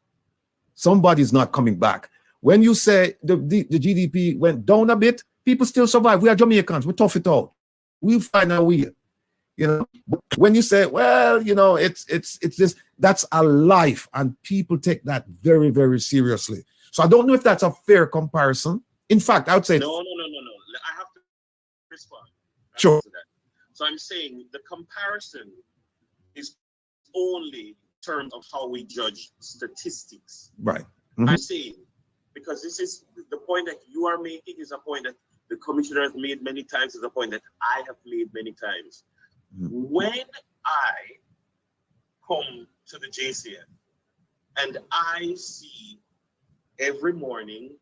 Somebody's not coming back. When you say the GDP went down a bit, people still survive. We are Jamaicans. We tough it out. We'll find our way. When you say, well, it's this, that's a life, and people take that very, very seriously. So I don't know if that's a fair comparison. In fact, I would say no. I have to respond. Sure. To that. So I'm saying the comparison is only in terms of how we judge statistics. Right. Mm-hmm. I'm saying, because this is the point that you are making is a point that the commissioner has made many times, is a point that I have made many times. Mm-hmm. When I come to the JCF and I see every morning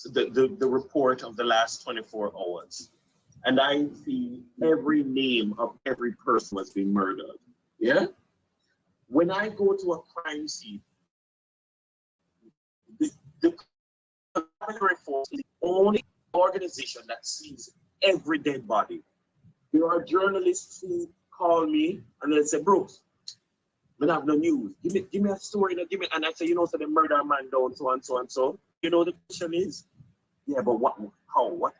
the report of the last 24 hours, and I see every name of every person who has been murdered, yeah? When I go to a crime scene, the Constabulary Force is the only organization that sees every dead body. There are journalists who call me and they say, Bruce, we don't have no news. Give me a story. And I say, so they murder a man down, so and so and so. The question is, yeah, but what, how,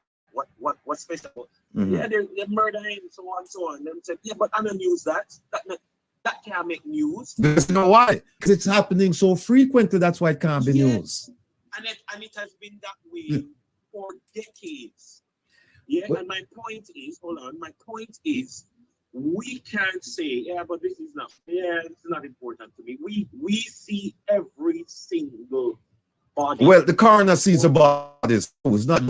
what's special? Mm-hmm. Yeah, they murder him, so on, so on. And them say, yeah, but I don't use that. That can't make news. You know why? Because it's happening so frequently. That's why it can't be news. And it has been that way for decades. Yeah, and my point is, we can't say, yeah, but this is not important to me. We see every single body. Well, the coroner sees the bodies. It's not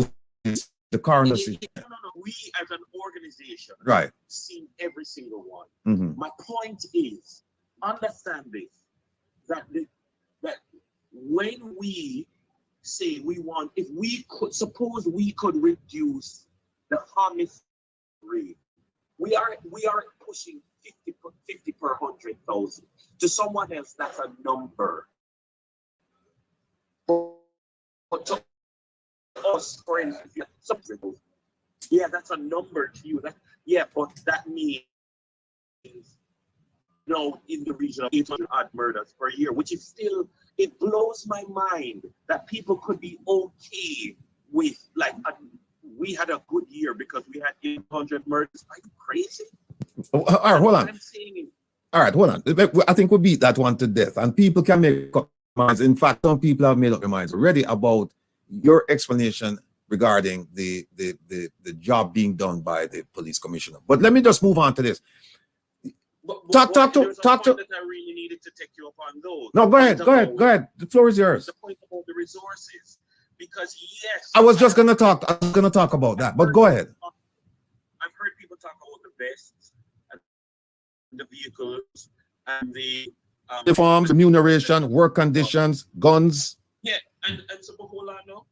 the coroner sees. No. We as an organization, right, see every single one. Mm-hmm. My point is, understand this, that when we say we want, if we could, suppose we could reduce the homicide rate, we are pushing 50 per 100,000. To someone else, that's a number. But to us, for instance, yeah, that's a number to you. But that means in the region of 800 odd murders per year, which is still it blows my mind that people could be okay with like we had a good year because we had 800 murders. Are you crazy? All right, hold on. I'm saying, All right, hold on. I think we beat that one to death, and people can make up their minds. In fact, some people have made up their minds already about your explanation regarding the job being done by the police commissioner. But let me just move on to this. Talk to. That I really needed to take you up on those. No, go ahead. The floor is yours. The point about the resources, because yes, I was gonna talk about that, but go ahead. I've heard people talk about the vests and the vehicles and the Uniforms, remuneration, work conditions, guns. Yeah, and so but hold on now.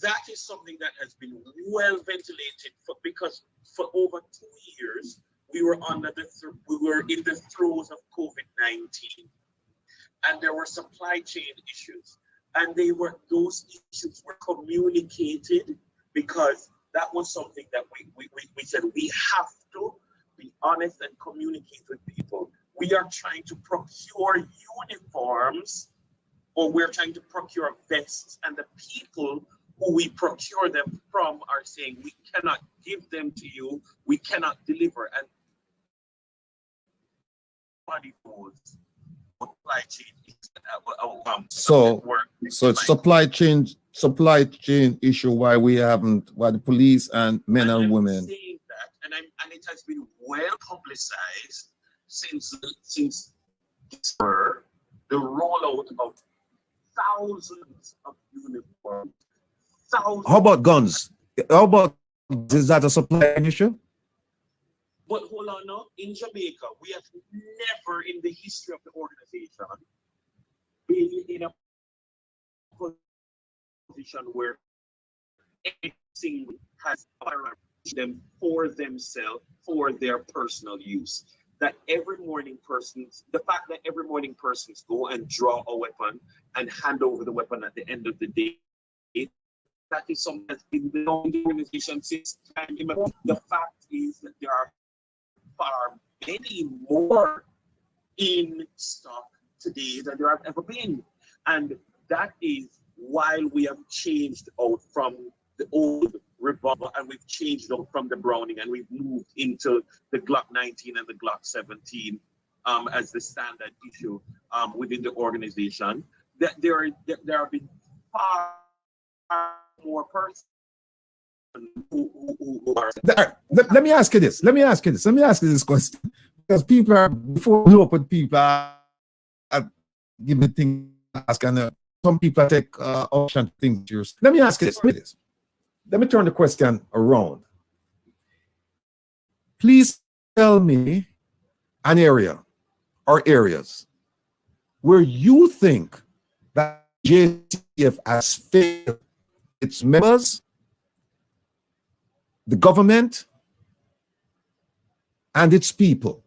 That is something that has been well ventilated because for over 2 years we were in the throes of COVID-19, and there were supply chain issues, and those issues were communicated because that was something that we said we have to be honest and communicate with people. We are trying to procure uniforms, or we're trying to procure vests, and the people who we procure them from are saying we cannot give them to you, we cannot deliver. And nobody knows what supply chain is. So it's supply chain issue why the police and men and women. Saying that, and it has been well publicized since December, the rollout of thousands of uniforms. How about guns? Is that a supply issue? But hold on now, in Jamaica, we have never in the history of the organization been in a position where anything has them for themselves, for their personal use. The fact that every morning persons go and draw a weapon and hand over the weapon at the end of the day, that is something that's been known in the organization since time immemorial. The fact is that there are far many more in stock today than there have ever been. And that is while we have changed out from the old revolver and we've changed out from the Browning and we've moved into the Glock 19 and the Glock 17 as the standard issue within the organization. That there have been far more persons who are. Let me ask you this question, because people are, before we open, people are give me things to ask, and some people take option things yours. Let me ask you this. Let me turn the question around. Please tell me an area or areas where you think that JCF has failed its members, the government, and its people,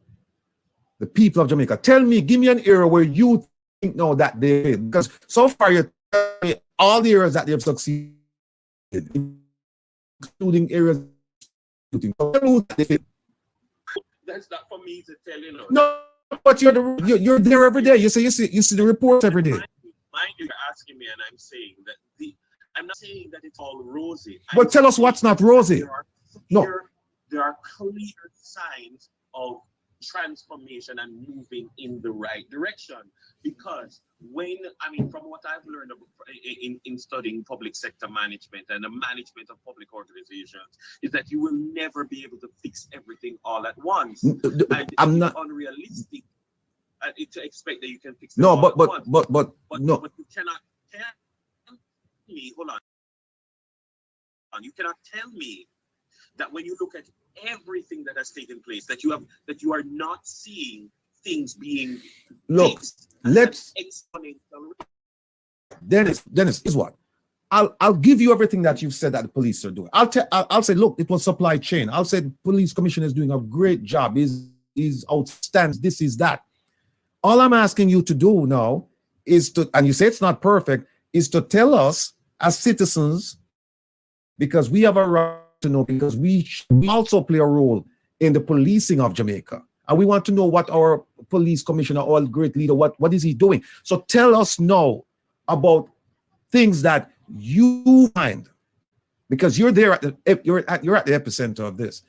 the people of Jamaica. Give me an area where you think now that they failed, because so far you're telling me all the areas that they have succeeded, including areas. That's not for me to tell you. No, but you're there every day. You see the reports every day. Mind you, you're asking me, and I'm saying that I'm not saying that it's all rosy. But tell us what's not rosy. There are clear signs of transformation and moving in the right direction. Because from what I've learned in studying public sector management and the management of public organizations, is that you will never be able to fix everything all at once. I'm not unrealistic to expect that you can fix it no, all but at once. But you cannot tell me, hold on. You cannot tell me that when you look at everything that has taken place, that you are not seeing things being fixed. Let's Dennis, is what? I'll give you everything that you've said that the police are doing. I'll say, look, it was supply chain. I'll say the police commissioner is doing a great job. He's outstanding. This is that. All I'm asking you to do now is to, and you say it's not perfect, is to tell us as citizens, because we have a right to know, because we also play a role in the policing of Jamaica. And we want to know what our police commissioner or a great leader, what is he doing? So tell us now about things that you find, because you're there you're at the epicenter of this.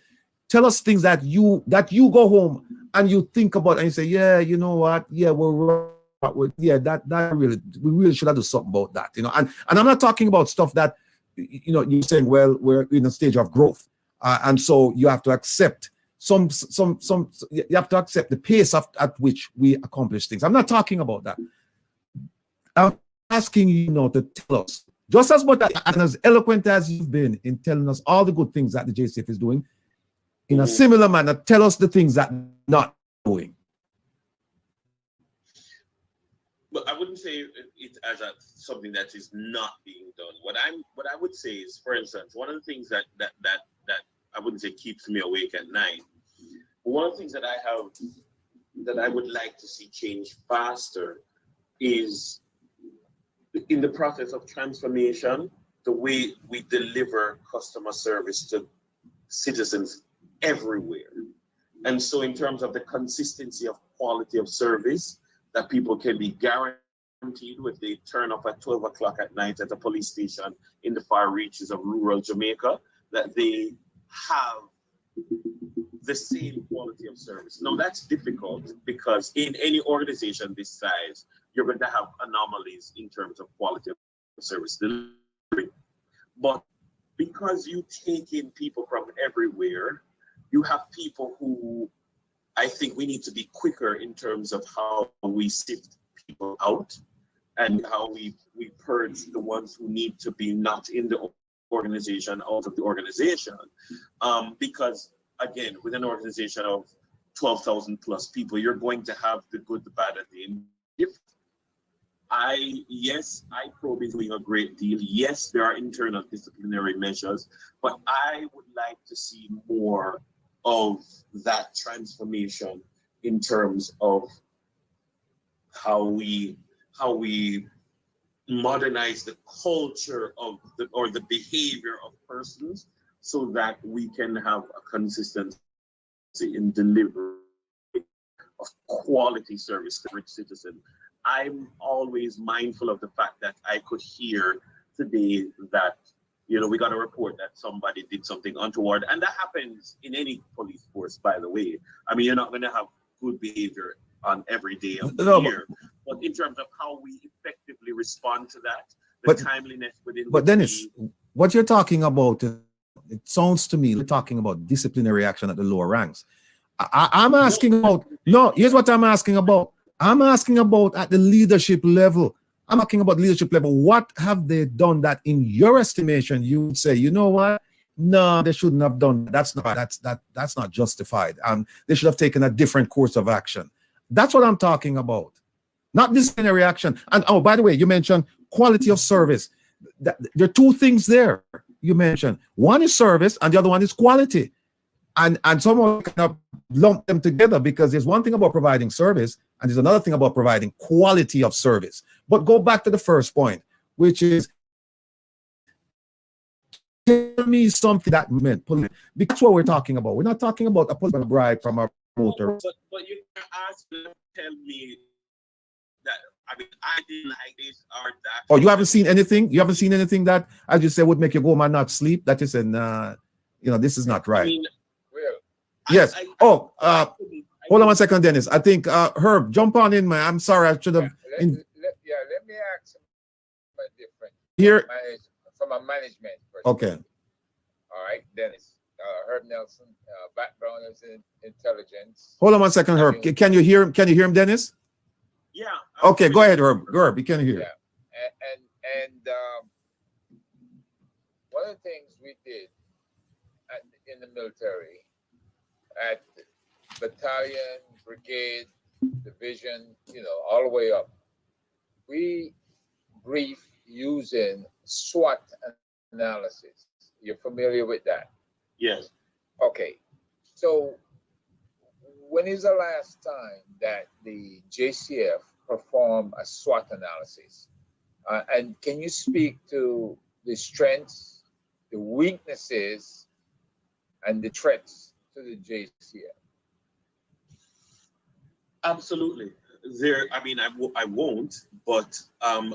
Tell us things that you go home and you think about and you say, yeah, you know what? Yeah, we really should have done something about that, you know. And I'm not talking about stuff that, you know, you're saying, well, we're in a stage of growth, and so you have to accept you have to accept the pace at which we accomplish things. I'm not talking about that. I'm asking you now to tell us, just as much and as eloquent as you've been in telling us all the good things that the JCF is doing, in a similar manner, tell us the things that they're not doing. But I wouldn't say it as something that is not being done. What I would say is, for instance, one of the things that I wouldn't say keeps me awake at night. One of the things that I would like to see change faster is in the process of transformation, the way we deliver customer service to citizens everywhere. And so in terms of the consistency of quality of service, that people can be guaranteed if they turn up at 12 o'clock at night at a police station in the far reaches of rural Jamaica, that they have the same quality of service. Now that's difficult because in any organization this size, you're going to have anomalies in terms of quality of service delivery. But because you take in people from everywhere, you have people who I think we need to be quicker in terms of how we sift people out and how we purge the ones who need to be not in the organization out of the organization. Because again, with an organization of 12,000 plus people, you're going to have the good, the bad, and the indifferent. Yes, IPROB is doing a great deal. Yes, there are internal disciplinary measures, but I would like to see more of that transformation in terms of how we modernize the culture of the behavior of persons, so that we can have a consistency in delivery of quality service to each citizen. I'm always mindful of the fact that I could hear today that, you know, we got a report that somebody did something untoward, and that happens in any police force, by the way. I mean, you're not going to have good behavior on every day of the year, but in terms of how we effectively respond to that, timeliness within. But Dennis, what you're talking about, it sounds to me you're talking about disciplinary action at the lower ranks. I'm asking about, no, here's what I'm asking about. I'm asking about at the leadership level. I'm asking about leadership level. What have they done that, in your estimation, you would say, you know what? No, they shouldn't have done that. That's not justified. They should have taken a different course of action. That's what I'm talking about. Not disciplinary action. And oh, by the way, you mentioned quality of service. There are two things there you mentioned. One is service and the other one is quality. And someone kind of lump them together, because there's one thing about providing service and there's another thing about providing quality of service. But go back to the first point, which is, tell me something that meant, because that's what we're talking about. We're not talking about a political bribe from our promoter. But you can ask them, tell me that, I mean, I didn't like this or that. Oh, you haven't seen anything? You haven't seen anything that, as you say, would make you go, man, not sleep? That you said, nah, you know, this is not right. I mean, yes. Hold on 1 second, Dennis. I think Herb, jump on in, man. I'm sorry, I should have. Let me ask something different. Here, from a management perspective. okay. All right, Dennis. Herb Nelson, background is in intelligence. Hold on 1 second, Herb. Can you hear him? Can you hear him, Dennis? Yeah. Okay, go ahead, Herb. Herb, you can hear. Yeah. And one of the things we did in the military, at battalion, brigade, division, you know, all the way up, we brief using SWOT analysis. You're familiar with that? Yes. Okay. So when is the last time that the JCF performed a SWOT analysis? And can you speak to the strengths, the weaknesses, and the threats to the JCF? Absolutely. There, I mean, I won't, but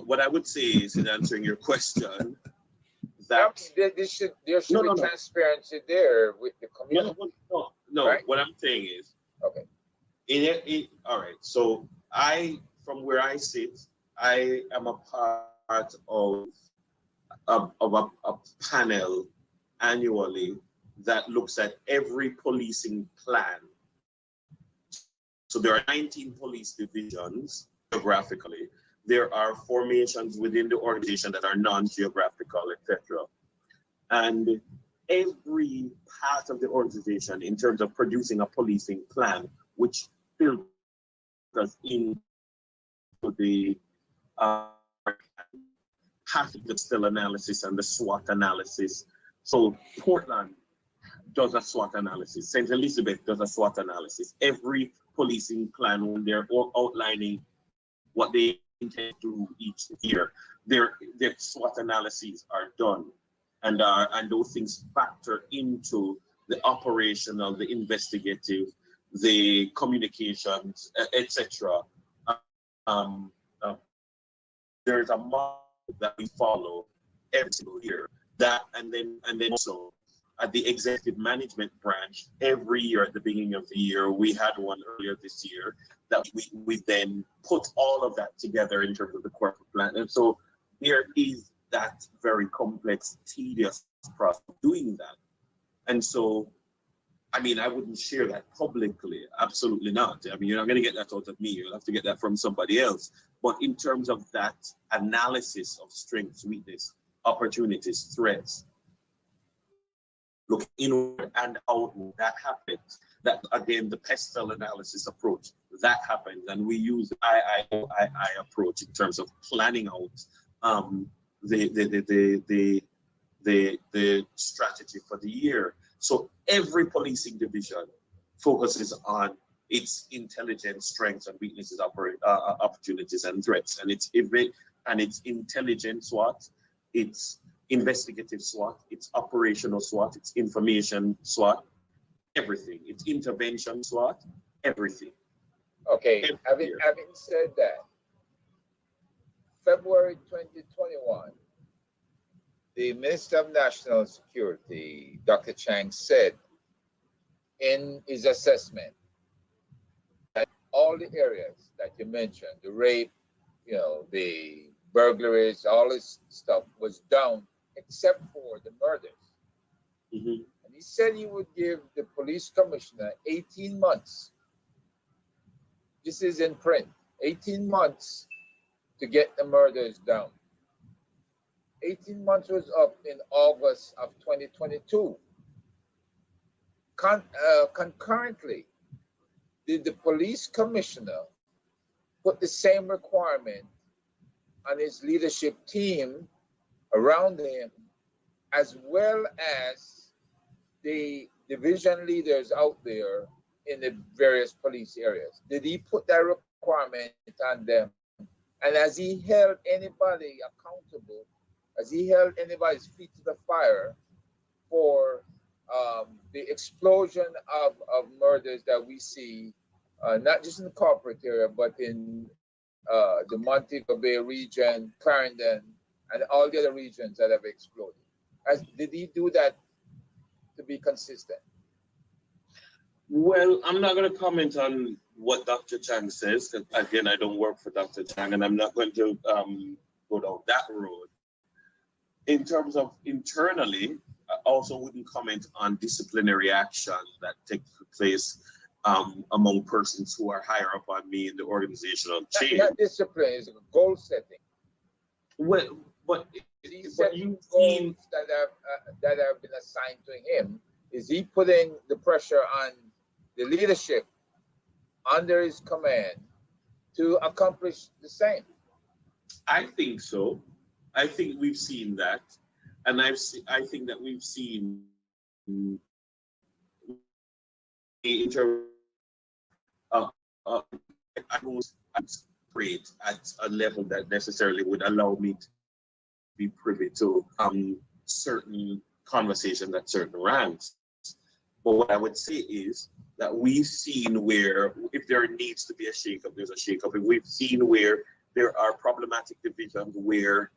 what I would say is, in answering your question, that There should be no. transparency there with the No, community. no. Right? What I'm saying is, Okay. all right. So from where I sit, I am a part of a panel annually that looks at every policing plan. So there are 19 police divisions geographically. There are formations within the organization that are non-geographical, etc. And every part of the organization, in terms of producing a policing plan, which filters into the half of the still analysis and the SWOT analysis. So Portland does a SWOT analysis. St. Elizabeth does a SWOT analysis. Every policing plan, when they're outlining what they intend to do each year, their SWOT analyses are done, and those things factor into the operational, the investigative, the communications, etc. There's a model that we follow every single year. That and then also at the executive management branch, every year at the beginning of the year, we had one earlier this year that we then put all of that together in terms of the corporate plan. And so there is that very complex, tedious process of doing that. And so, I mean, I wouldn't share that publicly. Absolutely not. I mean, you're not going to get that out of me. You'll have to get that from somebody else. But in terms of that analysis of strengths, weakness, opportunities, threats, look inward and outward, that happens. That, again, the pestle analysis approach, that happens. And we use the I approach in terms of planning out the strategy for the year. So every policing division focuses on its intelligence, strengths, and weaknesses, opportunities, and threats. And it's intelligent SWOT, it's investigative SWOT, it's operational SWOT, it's information SWOT, everything. It's intervention SWOT, everything. Okay, having said that, February 2021, the Minister of National Security, Dr. Chang, said in his assessment that all the areas that you mentioned, the rape, the burglaries, all this stuff was down except for the murders. Mm-hmm. And he said he would give the police commissioner 18 months. This is in print, 18 months to get the murders down. 18 months was up in August of 2022. Concurrently, did the police commissioner put the same requirement on his leadership team around him, as well as the division leaders out there in the various police areas? Did he put that requirement on them? And has he held anybody accountable? Has he held anybody's feet to the fire for the explosion of murders that we see, not just in the corporate area, but in the Montego Bay region, Clarendon, and all the other regions that have exploded? Did he do that to be consistent? Well, I'm not going to comment on what Dr. Chang says, because again, I don't work for Dr. Chang, and I'm not going to go down that road. In terms of internally, I also wouldn't comment on disciplinary action that takes place among persons who are higher up on me in the organizational chain. Not discipline, it's goal setting. Well, but He's what setting you've goals seen, that have been assigned to him. Is he putting the pressure on the leadership under his command to accomplish the same? I think so. I think we've seen that, and I think that we've seen in terms of I was great at a level that necessarily would allow me to be privy to certain conversations at certain ranks. But what I would say is that we've seen where if there needs to be a shakeup, there's a shakeup. And we've seen where there are problematic divisions where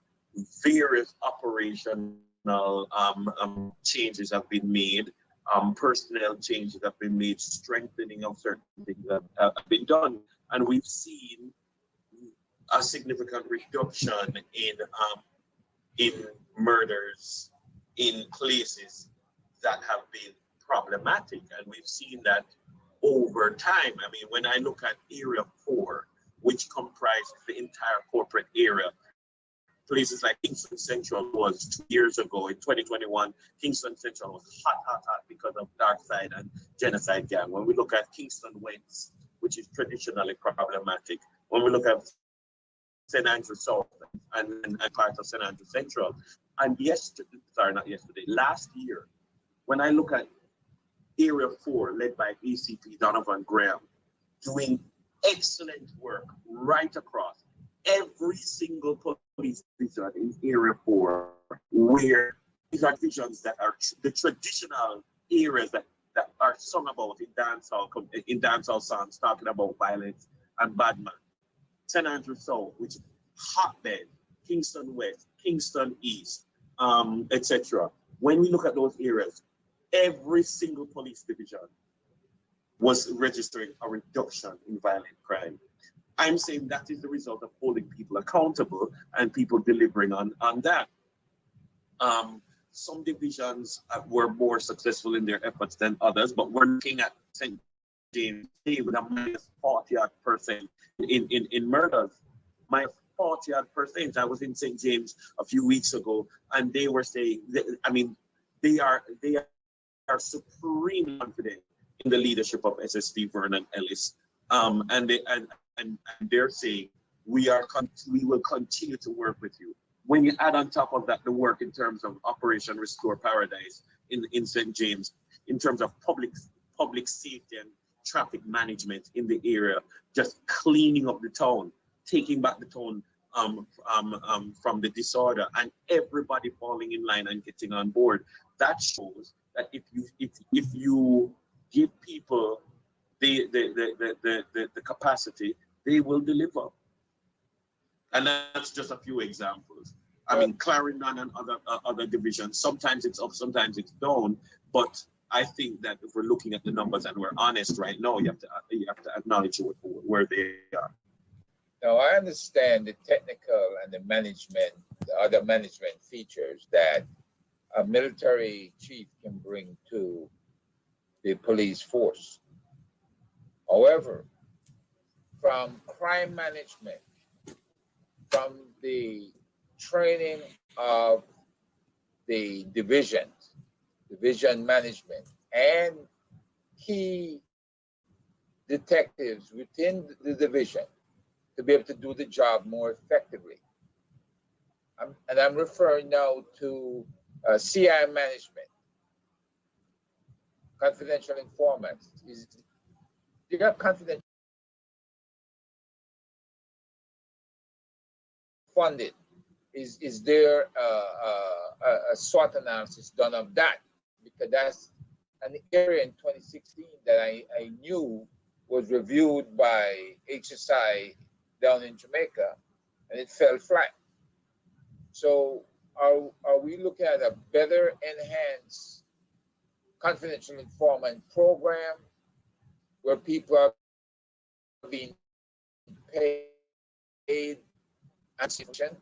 various operational changes have been made, personnel changes have been made, strengthening of certain things have been done. And we've seen a significant reduction in murders in places that have been problematic. And we've seen that over time. I mean, when I look at Area 4, which comprises the entire corporate area, places like Kingston Central was 2 years ago in 2021, Kingston Central was hot because of dark side and genocide gang. When we look at Kingston West, which is traditionally problematic, when we look at St. Andrew South and parts of St. Andrew Central, and last year, when I look at Area 4 led by ACP Donovan Graham, doing excellent work right across every single police division in Area 4, where these are divisions that are the traditional areas that are sung about in dancehall songs, talking about violence and bad man. St. Andrew South, which is hotbed, Kingston West, Kingston East, etc. When we look at those areas, every single police division was registering a reduction in violent crime. I'm saying that is the result of holding people accountable and people delivering on that. Some divisions were more successful in their efforts than others, but we're looking at St. James with a minus 40% in murders. Minus 40%. I was in St. James a few weeks ago, and they were saying, they are supremely confident in the leadership of SSP Vernon Ellis, and they're saying we will continue to work with you. When you add on top of that the work in terms of Operation Restore Paradise in St. James, in terms of public safety and traffic management in the area, just cleaning up the town, taking back the town from the disorder, and everybody falling in line and getting on board. That shows that if you give people the capacity, they will deliver. And that's just a few examples. I mean, Clarendon and other divisions, sometimes it's up, sometimes it's down, but I think that if we're looking at the numbers and we're honest right now, you have to acknowledge where they are. Now, I understand the technical and the management, the other management features that a military chief can bring to the police force. However, from crime management, from the training of the division management, and key detectives within the division to be able to do the job more effectively. I'm referring now to CI management, confidential informants. You got confidential funded. Is there a SWOT analysis done of that? Because that's an area in 2016 that I knew was reviewed by HSI down in Jamaica, and it fell flat. So are we looking at a better enhanced confidential informant program where people are being paid and sufficient?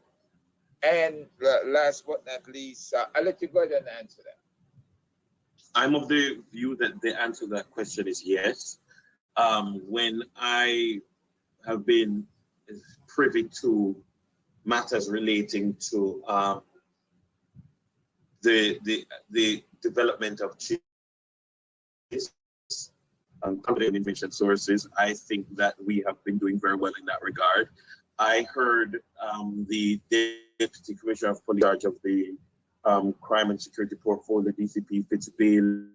And last but not least, I'll let you go ahead and answer that. I'm of the view that the answer to that question is yes. When I have been privy to matters relating to the development of chiefs and confidential information sources, I think that we have been doing very well in that regard. I heard the Deputy Commissioner of Police in charge of the Crime and Security Portfolio, DCP Fitzbailey,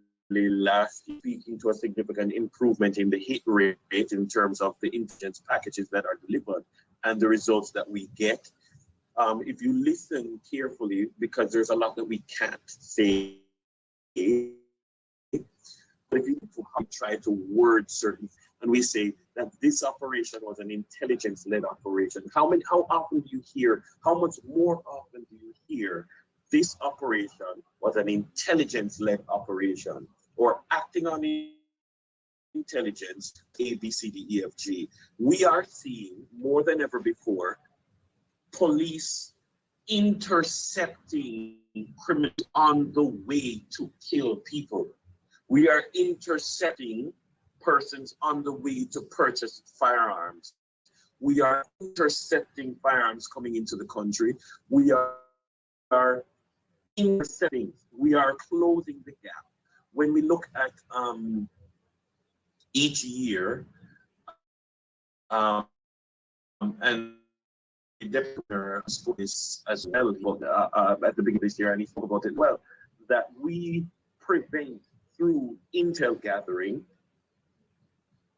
last year, speaking to a significant improvement in the hit rate in terms of the intelligence packages that are delivered and the results that we get. If you listen carefully, because there's a lot that we can't say, to try to word certain, and we say that this operation was an intelligence-led operation. How often do you hear, how much more often do you hear this operation was an intelligence-led operation, or acting on intelligence, A, B, C, D, E, F, G? We are seeing more than ever before police intercepting criminals on the way to kill people. We are intercepting persons on the way to purchase firearms. We are intercepting firearms coming into the country. We are intercepting. We are closing the gap. When we look at each year, and the deputy spoke this as well at the beginning of this year, and he spoke about it well, that we prevent through intel gathering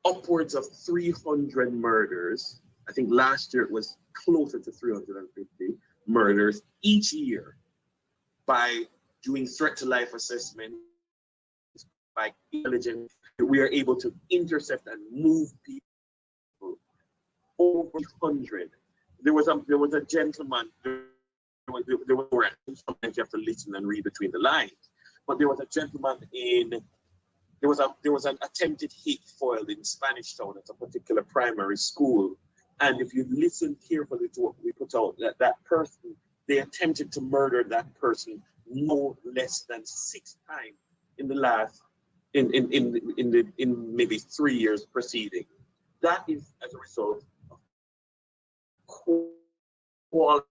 upwards of 300 murders. I think last year it was closer to 350 murders each year, by doing threat to life assessment, by intelligence. We are able to intercept and move people over 100. There was a gentleman. Sometimes you have to listen and read between the lines. But there was a gentleman there was an attempted hit foiled in Spanish Town at a particular primary school. And if you listen carefully to what we put out, that person, they attempted to murder that person no less than 6 times in the last, in maybe 3 years preceding. That is as a result of quality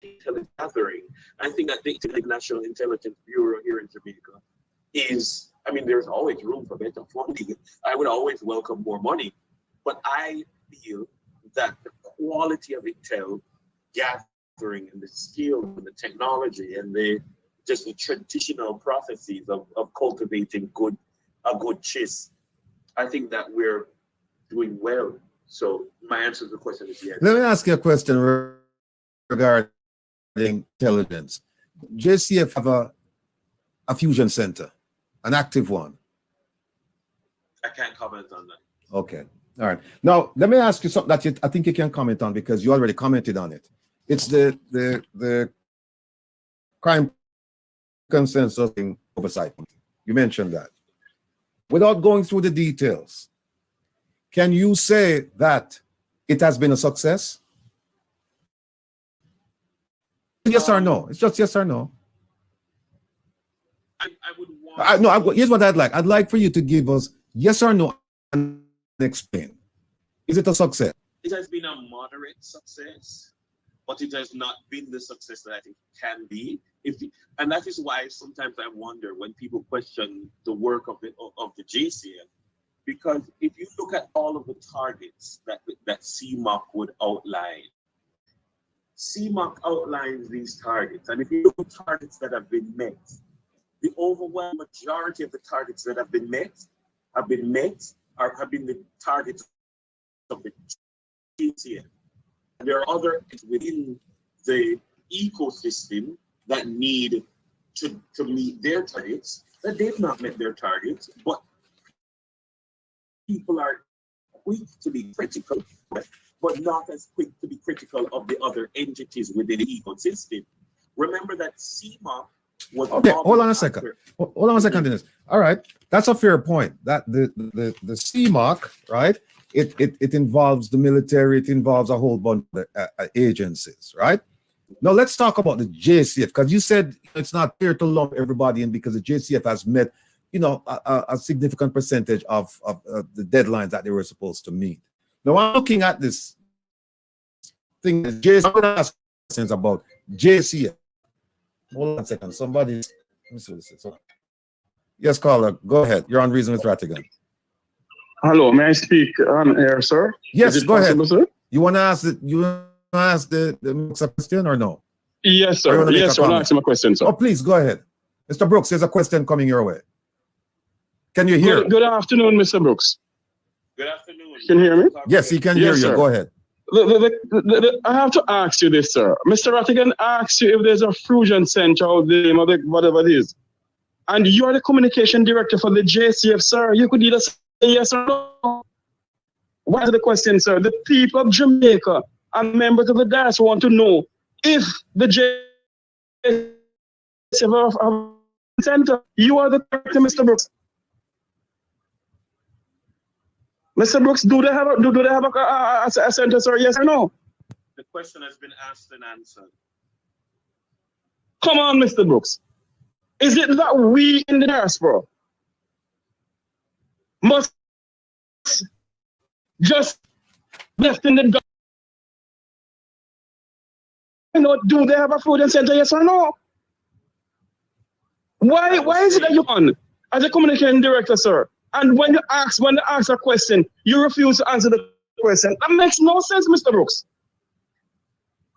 intelligence gathering. I think that the National Intelligence Bureau here in Jamaica is, I mean, there's always room for better funding. I would always welcome more money, but I feel that the quality of intel gathering and the skill and the technology and the traditional processes of cultivating a good chase, I think that we're doing well. So my answer to the question is yes. Let me ask you a question regarding intelligence. JCF have a fusion center, an active one. I can't comment on that. Okay. All right. Now, let me ask you something that I think you can comment on, because you already commented on it. It's the crime consensus oversight. You mentioned that. Without going through the details, can you say that it has been a success? Yes or no? It's just yes or no. I would want. No, here's what I'd like. I'd like for you to give us yes or no and explain. Is it a success? It has been a moderate success, but it has not been the success that I think it can be. And that is why sometimes I wonder when people question the work of the JCF, because if you look at all of the targets that CMOC would outline, CMOC outlines these targets, and if you look at targets that have been met, the overwhelming majority of the targets that have been met or have been the targets of the JCF. And there are other within the ecosystem that need to meet their targets, that they've not met their targets, but people are quick to be critical, but not as quick to be critical of the other entities within the ecosystem. Remember that CMOC was— Okay, hold on a second. Hold on a second, Dennis. All right, that's a fair point. That the CMOC, right? It involves the military. It involves a whole bunch of agencies, right? Now let's talk about the JCF, because you said it's not fair to lump everybody in because the JCF has met, a significant percentage of the deadlines that they were supposed to meet. Now I'm looking at this thing. I'm going to ask questions about JCF. Hold on a second. Somebody, let me see this. Yes, caller, go ahead. You're on Reason with Rattigan. Hello, may I speak on air, sir? Yes, go possible, ahead. Sir? You want to ask the question or no? Yes, sir. Yes, sir. I want to ask him a question, sir. Oh, please go ahead. Mr. Brooks, there's a question coming your way. Can you hear? Good afternoon, Mr. Brooks. Good afternoon. Can you hear me? Yes, he can hear you. Sir. Go ahead. I have to ask you this, sir. Mr. Rattigan asked you if there's a fusion center out there, whatever it is. and you are the communication director for the JCF, sir. You could either say yes or no. What is the question, sir? The people of Jamaica and members of the diaspora want to know if the JCF center, you are the director, Mr. Brooks. Mr. Brooks, do they have a center, sir? Yes or no? The question has been asked and answered. Come on, Mr. Brooks. Is it that we in the diaspora must just left in the dark? You know, do they have a food center? Yes or no? Why is it that you on as a communication director, sir? And when they ask a question, you refuse to answer the question. That makes no sense, Mr. Brooks.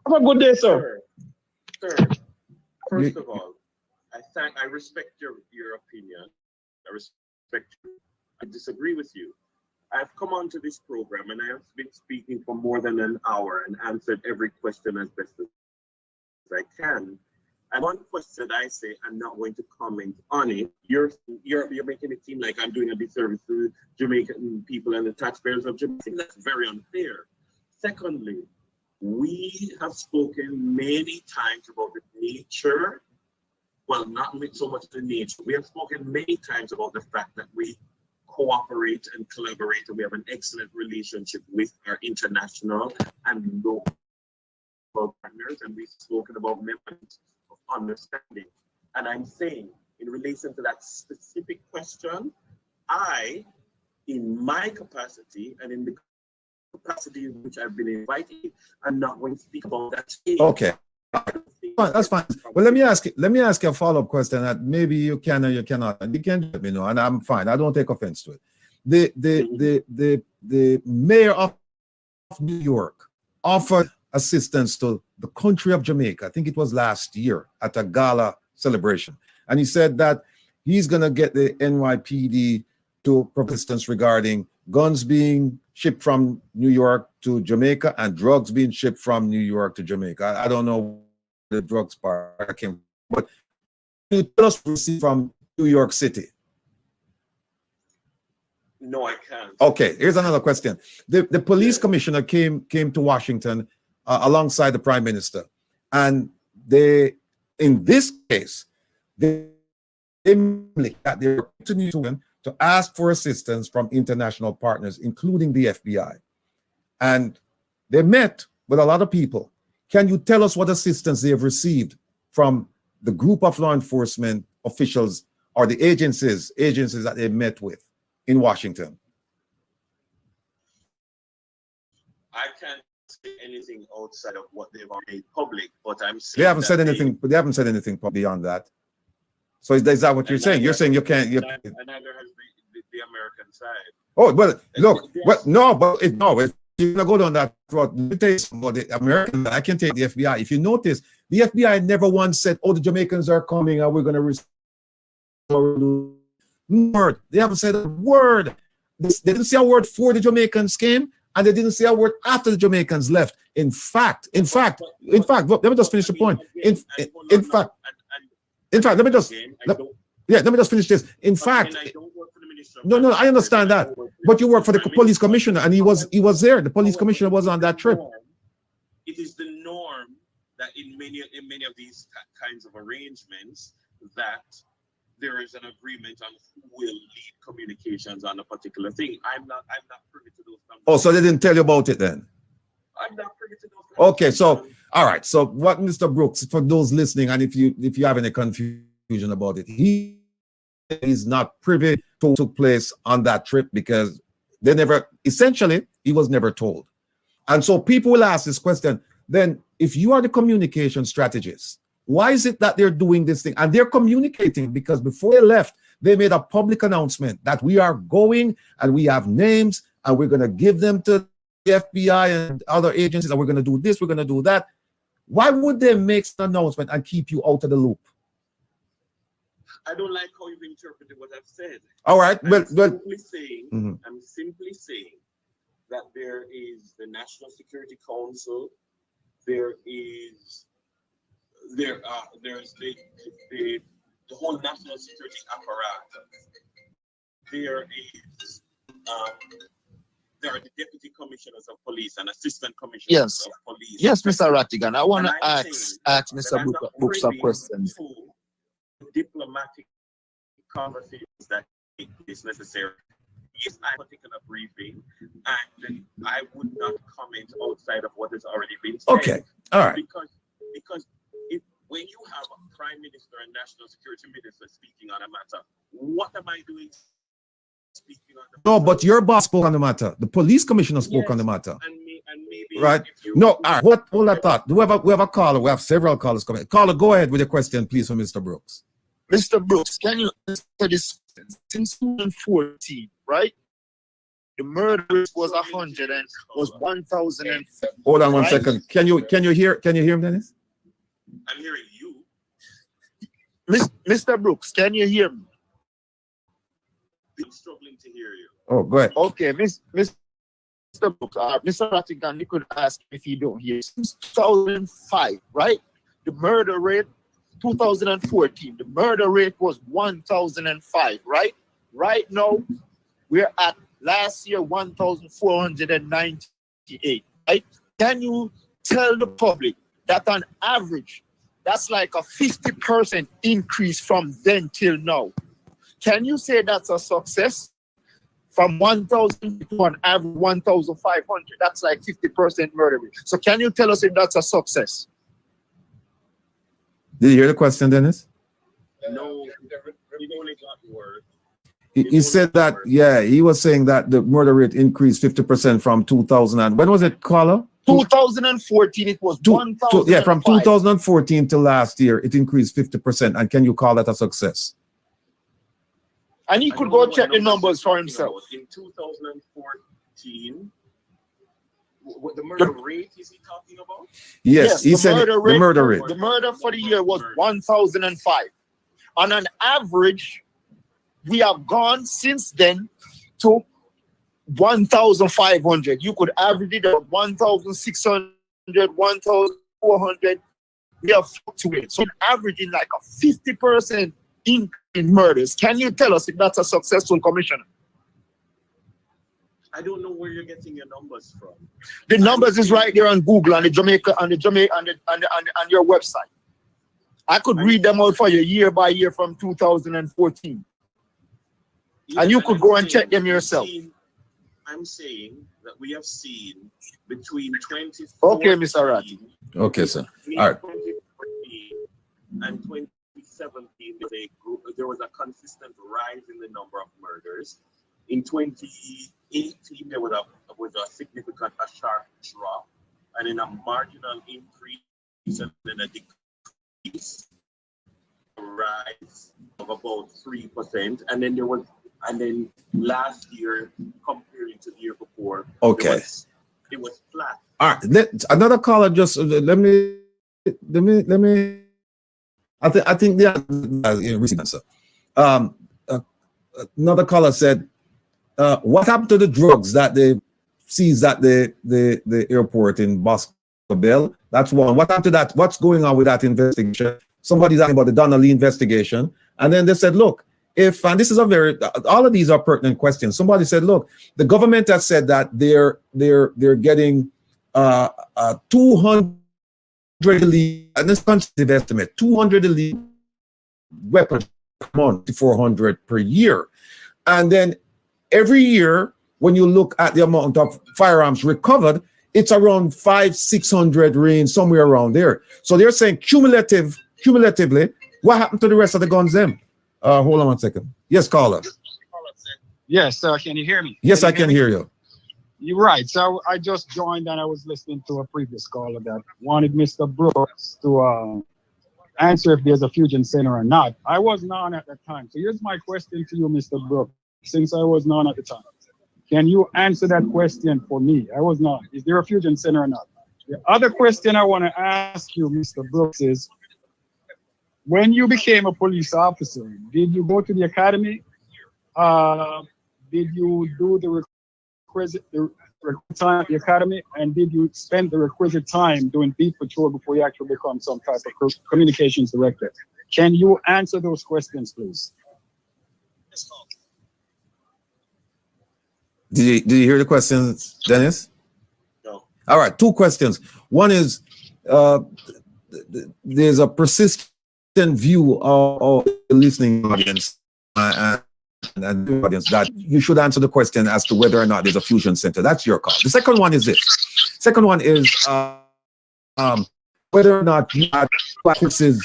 Have a good day, sir. Sir, first of all, I respect your opinion. I respect you. I disagree with you. I've come onto this program and I have been speaking for more than an hour and answered every question as best as I can. And one question I say I'm not going to comment on it. You're making it seem like I'm doing a disservice to Jamaican people and the taxpayers of Jamaica. I think that's very unfair. Secondly, we have spoken many times about the nature. Well, not so much the nature. We have spoken many times about the fact that we cooperate and collaborate, and we have an excellent relationship with our international and local partners, and we've spoken about members of understanding. And I'm saying, in relation to that specific question, I, in my capacity and in the capacity in which I've been invited, I'm not going to speak about that. Okay. That's fine. Well, let me ask you a follow-up question that maybe you can or you cannot. And you can let me know, and I'm fine. I don't take offense to it. The mayor of New York offered assistance to the country of Jamaica. I think it was last year at a gala celebration. And he said that he's going to get the NYPD to provide assistance regarding guns being shipped from New York to Jamaica and drugs being shipped from New York to Jamaica. I don't know the drugs part came, but you tell us receive from New York City. No, I can't. Okay, here's another question. The police commissioner came to Washington alongside the prime minister, and they, in this case, they continue to ask for assistance from international partners, including the FBI. And they met with a lot of people. Can you tell us what assistance they have received from the group of law enforcement officials or the agencies that they met with in Washington? I can't say anything outside of what they've already made public, but I'm saying They haven't said anything. They haven't said anything beyond that. So is that what you're saying? You're saying you can't. And neither has the American side. Oh well, look. Well, no, but if you're gonna go down that road, let me tell you something about the American. I can take the FBI. If you notice, the FBI never once said, "Oh, the Jamaicans are coming, and we're gonna restore." Word. They haven't said a word. They didn't say a word before the Jamaicans came, and they didn't say a word after the Jamaicans left. In fact, let me just finish the point. In fact, let me just finish this. In fact, no, I understand that, but you work for the police commissioner, and he was there. The police commissioner was on that trip. It is the norm that in many of these kinds of arrangements that there is an agreement on who will lead communications on a particular thing. I'm not privy to those numbers. Oh, so they didn't tell you about it then? I'm not privy to those numbers. Okay, so all right. So what Mr. Brooks, for those listening, and if you have any confusion about it, he is not privy to what took place on that trip because they never, essentially, he was never told. And so people will ask this question, then if you are the communication strategist, why is it that they're doing this thing? And they're communicating because before they left, they made a public announcement that we are going and we have names and we're going to give them to the FBI and other agencies and we're going to do this, we're going to do that. Why would they make an announcement and keep you out of the loop? I don't like how you've interpreted what I've said. All right. I'm simply saying that there is the National Security Council, there's the the whole national security apparatus, there is there are the deputy commissioners of police and assistant commissioners of police. Yes, Mr. Rattigan. I want to And I'm ask Mr. Brooks a question. Diplomatic conversations that make this necessary. Yes, I have taken a briefing, and I would not comment outside of what has already been said. Okay, all right. Because when you have a prime minister and national security minister speaking on a matter, what am I doing? Speaking on the No, but your boss spoke on the matter. The police commissioner spoke on the matter. and maybe Right? No, all right. Hold that thought. We have a caller. We have several callers coming. Caller, go ahead with your question, please, for Mr. Brooks. Mr. Brooks, can you answer this? Since 2014, right? The murder rate was 100 and was 1,000. Hold on one Right. second. Can you hear him, Dennis? I'm hearing you. Mr. Brooks, can you hear me? I'm struggling to hear you. Oh, go ahead. Okay, Mr. Brooks, Mr. Rattigan, you could ask if you don't hear. Since 2005, right? The murder rate, 2014, the murder rate was 1,005, right? Right now, we're at last year 1,498, right? Can you tell the public that on average, that's like a 50% increase from then till now? Can you say that's a success? From 1,000 to an average 1,500, that's like 50% murder rate. So can you tell us if that's a success? Did you hear the question, Dennis? No, we only got the word. He said that, yeah, he was saying that the murder rate increased 50% from 2000. And when was it, caller? 2014, it was 1,000. Yeah, from 2014 to last year, it increased 50%. And can you call that a success? And he could go check the numbers for himself. In 2014, what the murder rate is he talking about? Yes, he said the murder rate. The murder for the year was 1,005. On an average, we have gone since then to 1,500. You could average it at 1,600, 1,400. We have fluctuated. So averaging like a 50% in murders. Can you tell us if that's a successful commissioner? I don't know where you're getting your numbers from. The numbers is right there on Google and your website. I could read them out for you year by year from 2014. And you could go and check them yourself. I'm saying that we have seen between 2014 Okay, Mr. Ratti. Okay, sir. All right. 2014 and 2017, there was a consistent rise in the number of murders. In 2018, there was a significant, sharp drop, and then a marginal increase, and then a decrease, a rise of about 3%, and then last year, comparing to the year before, Okay, it was flat. all right. Another caller. Just let me. I think the recent answer. Another caller said, "What happened to the drugs that they seized at the airport in Boscobel? That's one. What happened to that? What's going on with that investigation? Somebody's asking about the Donnelly investigation, and then they said, look, and this is all of these are pertinent questions. Somebody said, look, the government has said that they're getting 200 elite, and this quantitative estimate, 200 elite weapons per month, 400 per year, and then every year when you look at the amount of firearms recovered, it's around 500-600 range, somewhere around there. So they're saying cumulatively, what happened to the rest of the guns then? Hold on one second. Yes, caller. Yes, can you hear me? Yes, I can hear you. You're right. So I just joined and I was listening to a previous caller that wanted Mr. Brooks to answer if there's a fusion center or not. I wasn't on at that time. So here's my question to you, Mr. Brooks, since I was not at the time. Can you answer that question for me? I was not. Is there a fusion center or not? The other question I want to ask you, Mr. Brooks, is when you became a police officer, did you go to the academy? Did you do the requisite time at the academy? And did you spend the requisite time doing beat patrol before you actually become some type of communications director? Can you answer those questions, please? Did you hear the questions, Dennis? No. All right, two questions. One is there's a persistent view of the listening audience and the audience that you should answer the question as to whether or not there's a fusion center. That's your call. The second one is this. Second one is whether or not you had practices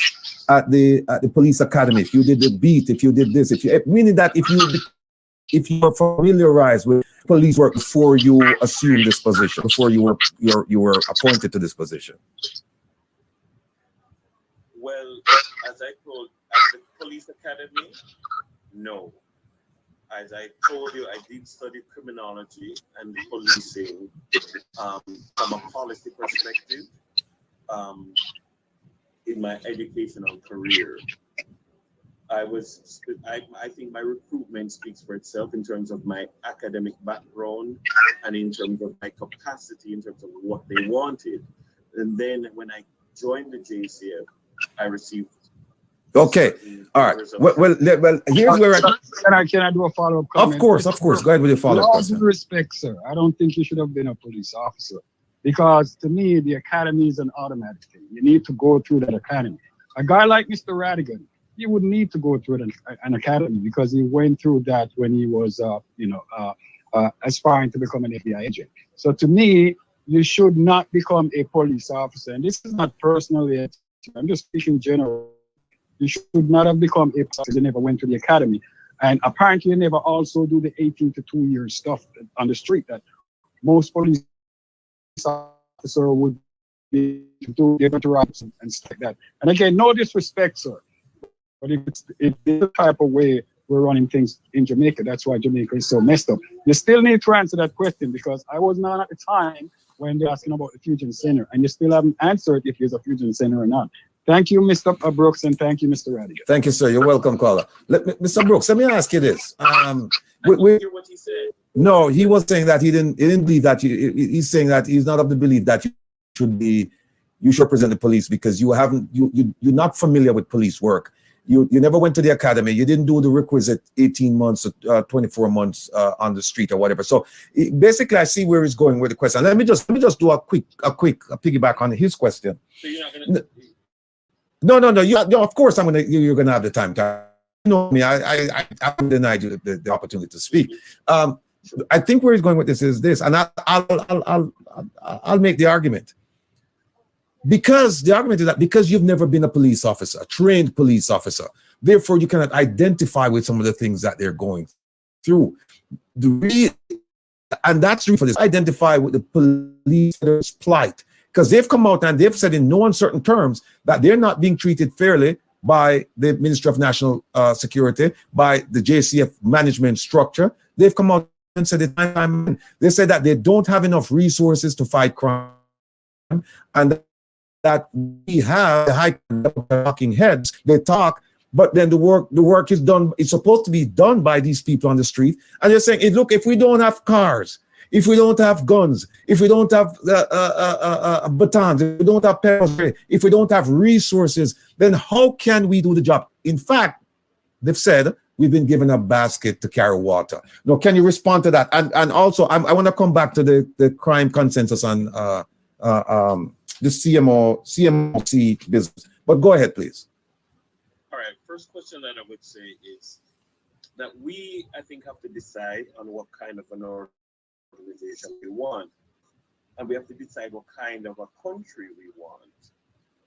at the police academy. If you did the beat, if you did this, meaning that if you were familiarized with police work before you assumed this position, before you were appointed to this position. Well, as I told, at the police academy, no. As I told you, I did study criminology and policing from a policy perspective in my educational career. I think my recruitment speaks for itself in terms of my academic background and in terms of my capacity, in terms of what they wanted. And then when I joined the JCF, I received. Okay, all right. Well, here's where can I do a follow-up comment? Of course. Go ahead with your follow-up question. With all due respect, sir, I don't think you should have been a police officer, because to me, the academy is an automatic thing. You need to go through that academy. A guy like Mr. Rattigan, he would need to go through an academy because he went through that when he was, aspiring to become an FBI agent. So to me, you should not become a police officer. And this is not personally, I'm just speaking general. You should not have become a police officer. You never went to the academy. And apparently you never also do the 18 to 2 years stuff on the street that most police officers would be doing, and stuff like that. And again, no disrespect, sir. But if it's the type of way we're running things in Jamaica, that's why Jamaica is so messed up. You still need to answer that question, because I was not at the time when they're asking about the fusion center, and you still haven't answered if there's a fusion center or not. Thank you, Mr. Brooks, and thank you, Mr. Rattigan. Thank you, sir. You're welcome, caller. Mr. Brooks, let me ask you this. I didn't hear what he said. No, he was saying that he didn't believe that he's saying that he's not of the belief that you should represent the police because you're not familiar with police work. You never went to the academy. You didn't do the requisite 18 months, 24 months on the street or whatever. So basically, I see where he's going with the question. Let me just do a quick piggyback on his question. So you're not gonna. No. Of course, you're gonna have the time to. You know me. I denied you the opportunity to speak. I think where he's going with this is this, and I'll make the argument. Because the argument is that because you've never been a police officer, a trained police officer, therefore you cannot identify with some of the things that they're going through. And that's for this, identify with the police's plight, because they've come out and they've said in no uncertain terms that they're not being treated fairly by the Ministry of National Security, by the JCF management structure. They've come out and said it time. They said that they don't have enough resources to fight crime, and that we have the high talking heads. They talk, but then the work is done. It's supposed to be done by these people on the street. And they're saying, hey, look, if we don't have cars, if we don't have guns, if we don't have batons, if we don't have pepper, if we don't have resources, then how can we do the job? In fact, they've said we've been given a basket to carry water. Now, can you respond to that? And also, I want to come back to the crime consensus on the CMOC business. But go ahead, please. All right. First question that I would say is that we, I think, have to decide on what kind of an organization we want. And we have to decide what kind of a country we want.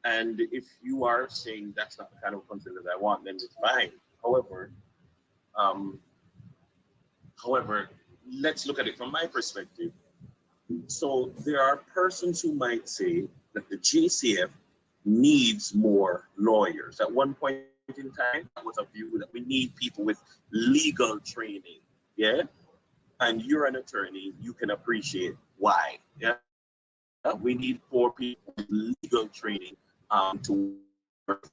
And if you are saying that's not the kind of country that I want, then it's fine. However, let's look at it from my perspective. So there are persons who might say that the JCF needs more lawyers. At one point in time, that was a view that we need people with legal training. Yeah. And you're an attorney, you can appreciate why. Yeah. We need 4 people with legal training to work,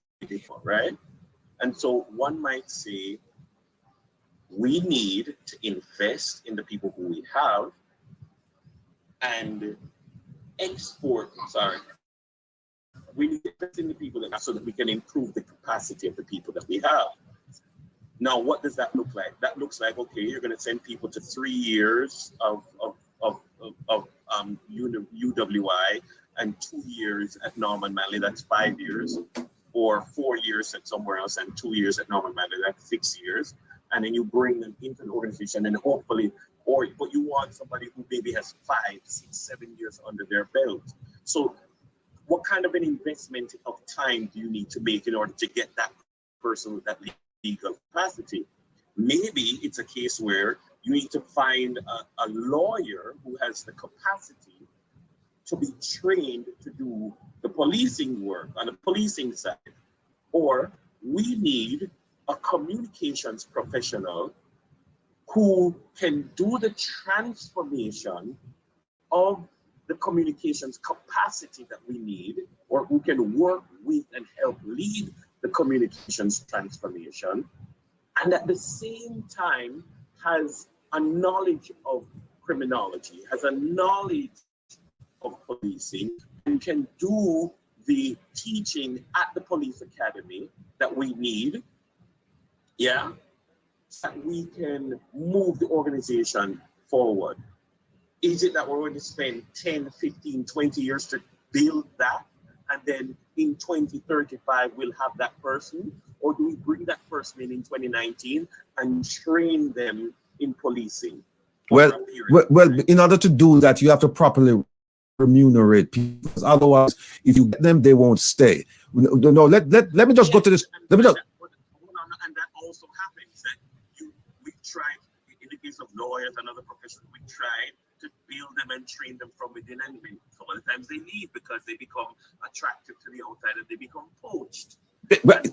right? And so one might say we need to invest in the people who we have and export we need to invest in the people that so that we can improve the capacity of the people that we have. Now, what does that look like? That looks like, okay, you're going to send people to 3 years of UWI and 2 years at Norman Manley, that's 5 years, or 4 years at somewhere else and 2 years at Norman Manley, that's 6 years. And then you bring them into an organization and hopefully, but you want somebody who maybe has 5, 6, 7 years under their belt. So what kind of an investment of time do you need to make in order to get that person with that legal capacity? Maybe it's a case where you need to find a lawyer who has the capacity to be trained to do the policing work on the policing side. Or we need a communications professional who can do the transformation of the communications capacity that we need, or who can work with and help lead the communications transformation, and at the same time has a knowledge of criminology, has a knowledge of policing, and can do the teaching at the police academy that we need, yeah, so that we can move the organization forward. Is it that we're going to spend 10, 15, 20 years to build that, and then in 2035 we'll have that person? Or do we bring that person in 2019 and train them in policing? Well, in order to do that, you have to properly remunerate people. Because otherwise, if you get them, they won't stay. No, let me just go to this. Let me just. And that also happens that we tried, in the case of lawyers and other professionals, we tried to build them and train them from within, and some of the times they leave because they become attractive to the outside and they become poached. What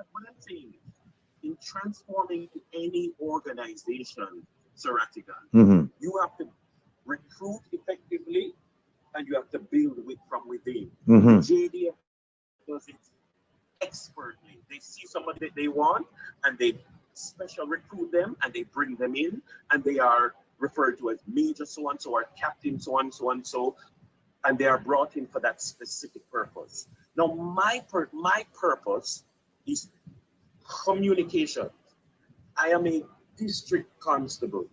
I'm saying is, in transforming any organization, Sir Rattigan, you have to recruit effectively and you have to build from within. The JDF does it expertly. They see somebody that they want and they special recruit them and they bring them in, and they are referred to as major so-and-so or captain so-and-so, and they are brought in for that specific purpose. Now, my purpose is communication. I am a district constable.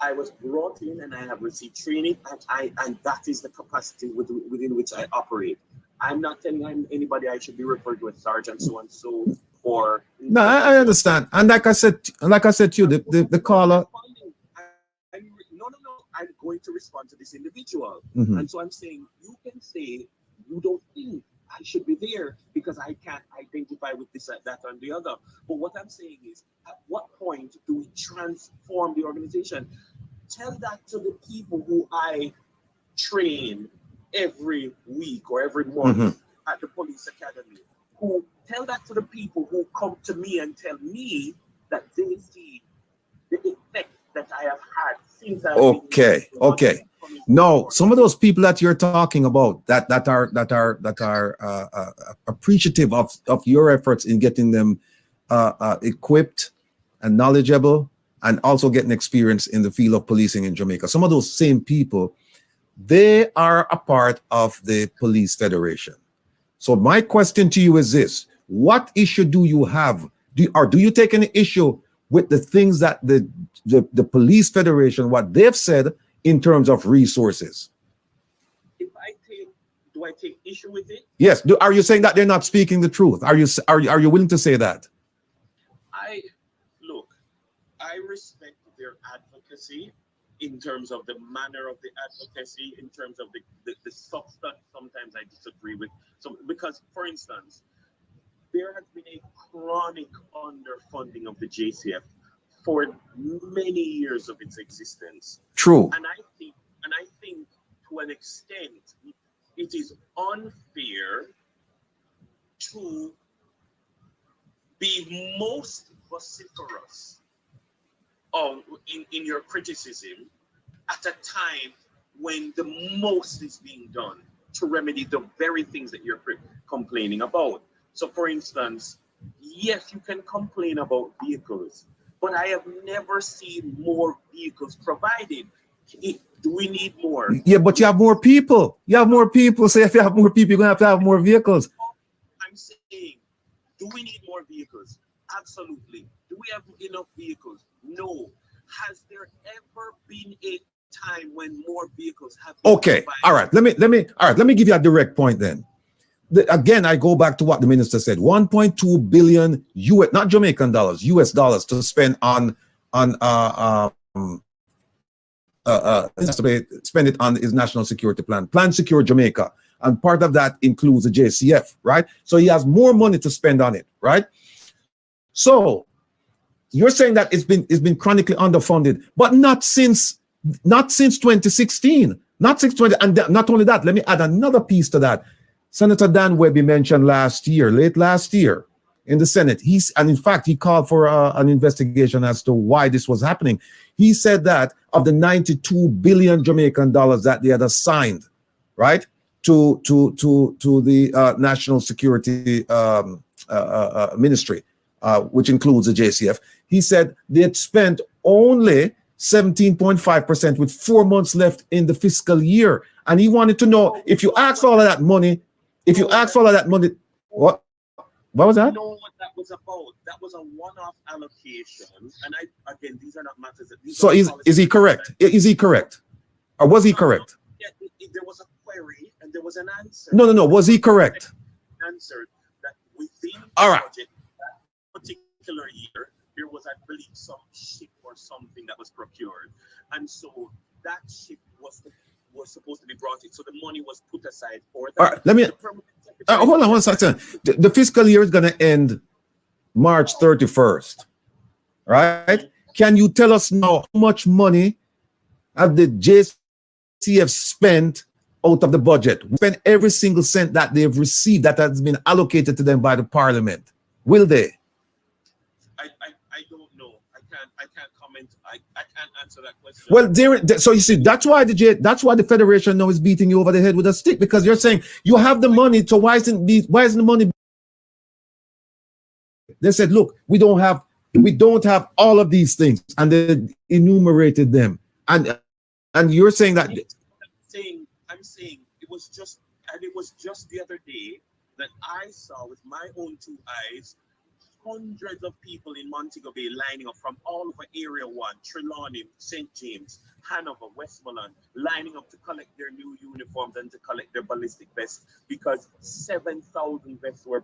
I was brought in and I have received training, and that is the capacity within which I operate. I'm not telling anybody I should be referred to as sergeant so-and-so or... No, I understand. And like I said to you, the caller... No, I'm going to respond to this individual. And so I'm saying, you can say, you don't think I should be there because I can't identify with this, that, and the other. But what I'm saying is, at what point do we transform the organization? Tell that to the people who I train every week or every month at the police academy. Who tell that to the people who come to me and tell me that they see the effect that I have had since I've been okay. No, some of those people that you're talking about that are appreciative of your efforts in getting them equipped and knowledgeable, and also getting experience in the field of policing in Jamaica. Some of those same people, they are a part of the Police Federation. So my question to you is this: what issue do you have? Do you take any issue with the things that the Police Federation, what they've said in terms of resources? Do I take issue with it? Yes. Are you saying that they're not speaking the truth? Are you willing to say that? I respect their advocacy in terms of the manner of the advocacy, in terms of the substance. Sometimes I disagree with because, for instance, there has been a chronic underfunding of the JCF for many years of its existence. True. And I think to an extent it is unfair to be most vociferous in your criticism at a time when the most is being done to remedy the very things that you're complaining about. So, for instance, yes, you can complain about vehicles, but I have never seen more vehicles provided. Do we need more? Yeah, but you have more people. You have more people. So if you have more people, you're going to have more vehicles. I'm saying, do we need more vehicles? Absolutely. Do we have enough vehicles? No. Has there ever been a time when more vehicles have been Okay. provided? All right. Let me give you a direct point then. Again, I go back to what the minister said: 1.2 billion US, not Jamaican dollars, US dollars, to spend on spend it on his national security plan Secure Jamaica, and part of that includes the JCF, right? So he has more money to spend on it, right? So you're saying that it's been chronically underfunded, but not since 2016, not since 20, and not only that. Let me add another piece to that. Senator Dan Webby mentioned late last year in the Senate. And in fact, he called for an investigation as to why this was happening. He said that of the 92 billion Jamaican dollars that they had assigned, right, to the National Security Ministry, which includes the JCF, he said they had spent only 17.5% with 4 months left in the fiscal year. And he wanted to know, if you ask for all of that money, what was that? I know what that was about. That was a one-off allocation. And again, these are not matters. So is he correct? Is he correct? Or was he correct? Yeah, there was a query and there was an answer. No. Was he correct? Answered that within All the right. budget that particular year, there was, I believe, some ship or something that was procured. And so that ship was supposed to be brought in. So the money was put aside for that. All right, let me hold on one second. The fiscal year is going to end March 31st, right? Can you tell us now how much money have the JCF spent out of the budget? We spent every single cent that they've received that has been allocated to them by the parliament. Will they? I don't know. I can't comment. I can't answer that question. Well, so you see, that's why the Federation now is beating you over the head with a stick, because you're saying you have the money, so why isn't the money? They said, look, we don't have all of these things, and they enumerated them, and you're saying that. I'm saying it was just the other day that I saw with my own two eyes hundreds of people in Montego Bay lining up from all over Area 1, Trelawney, St. James, Hanover, Westmoreland, lining up to collect their new uniforms and to collect their ballistic vests, because 7,000 vests were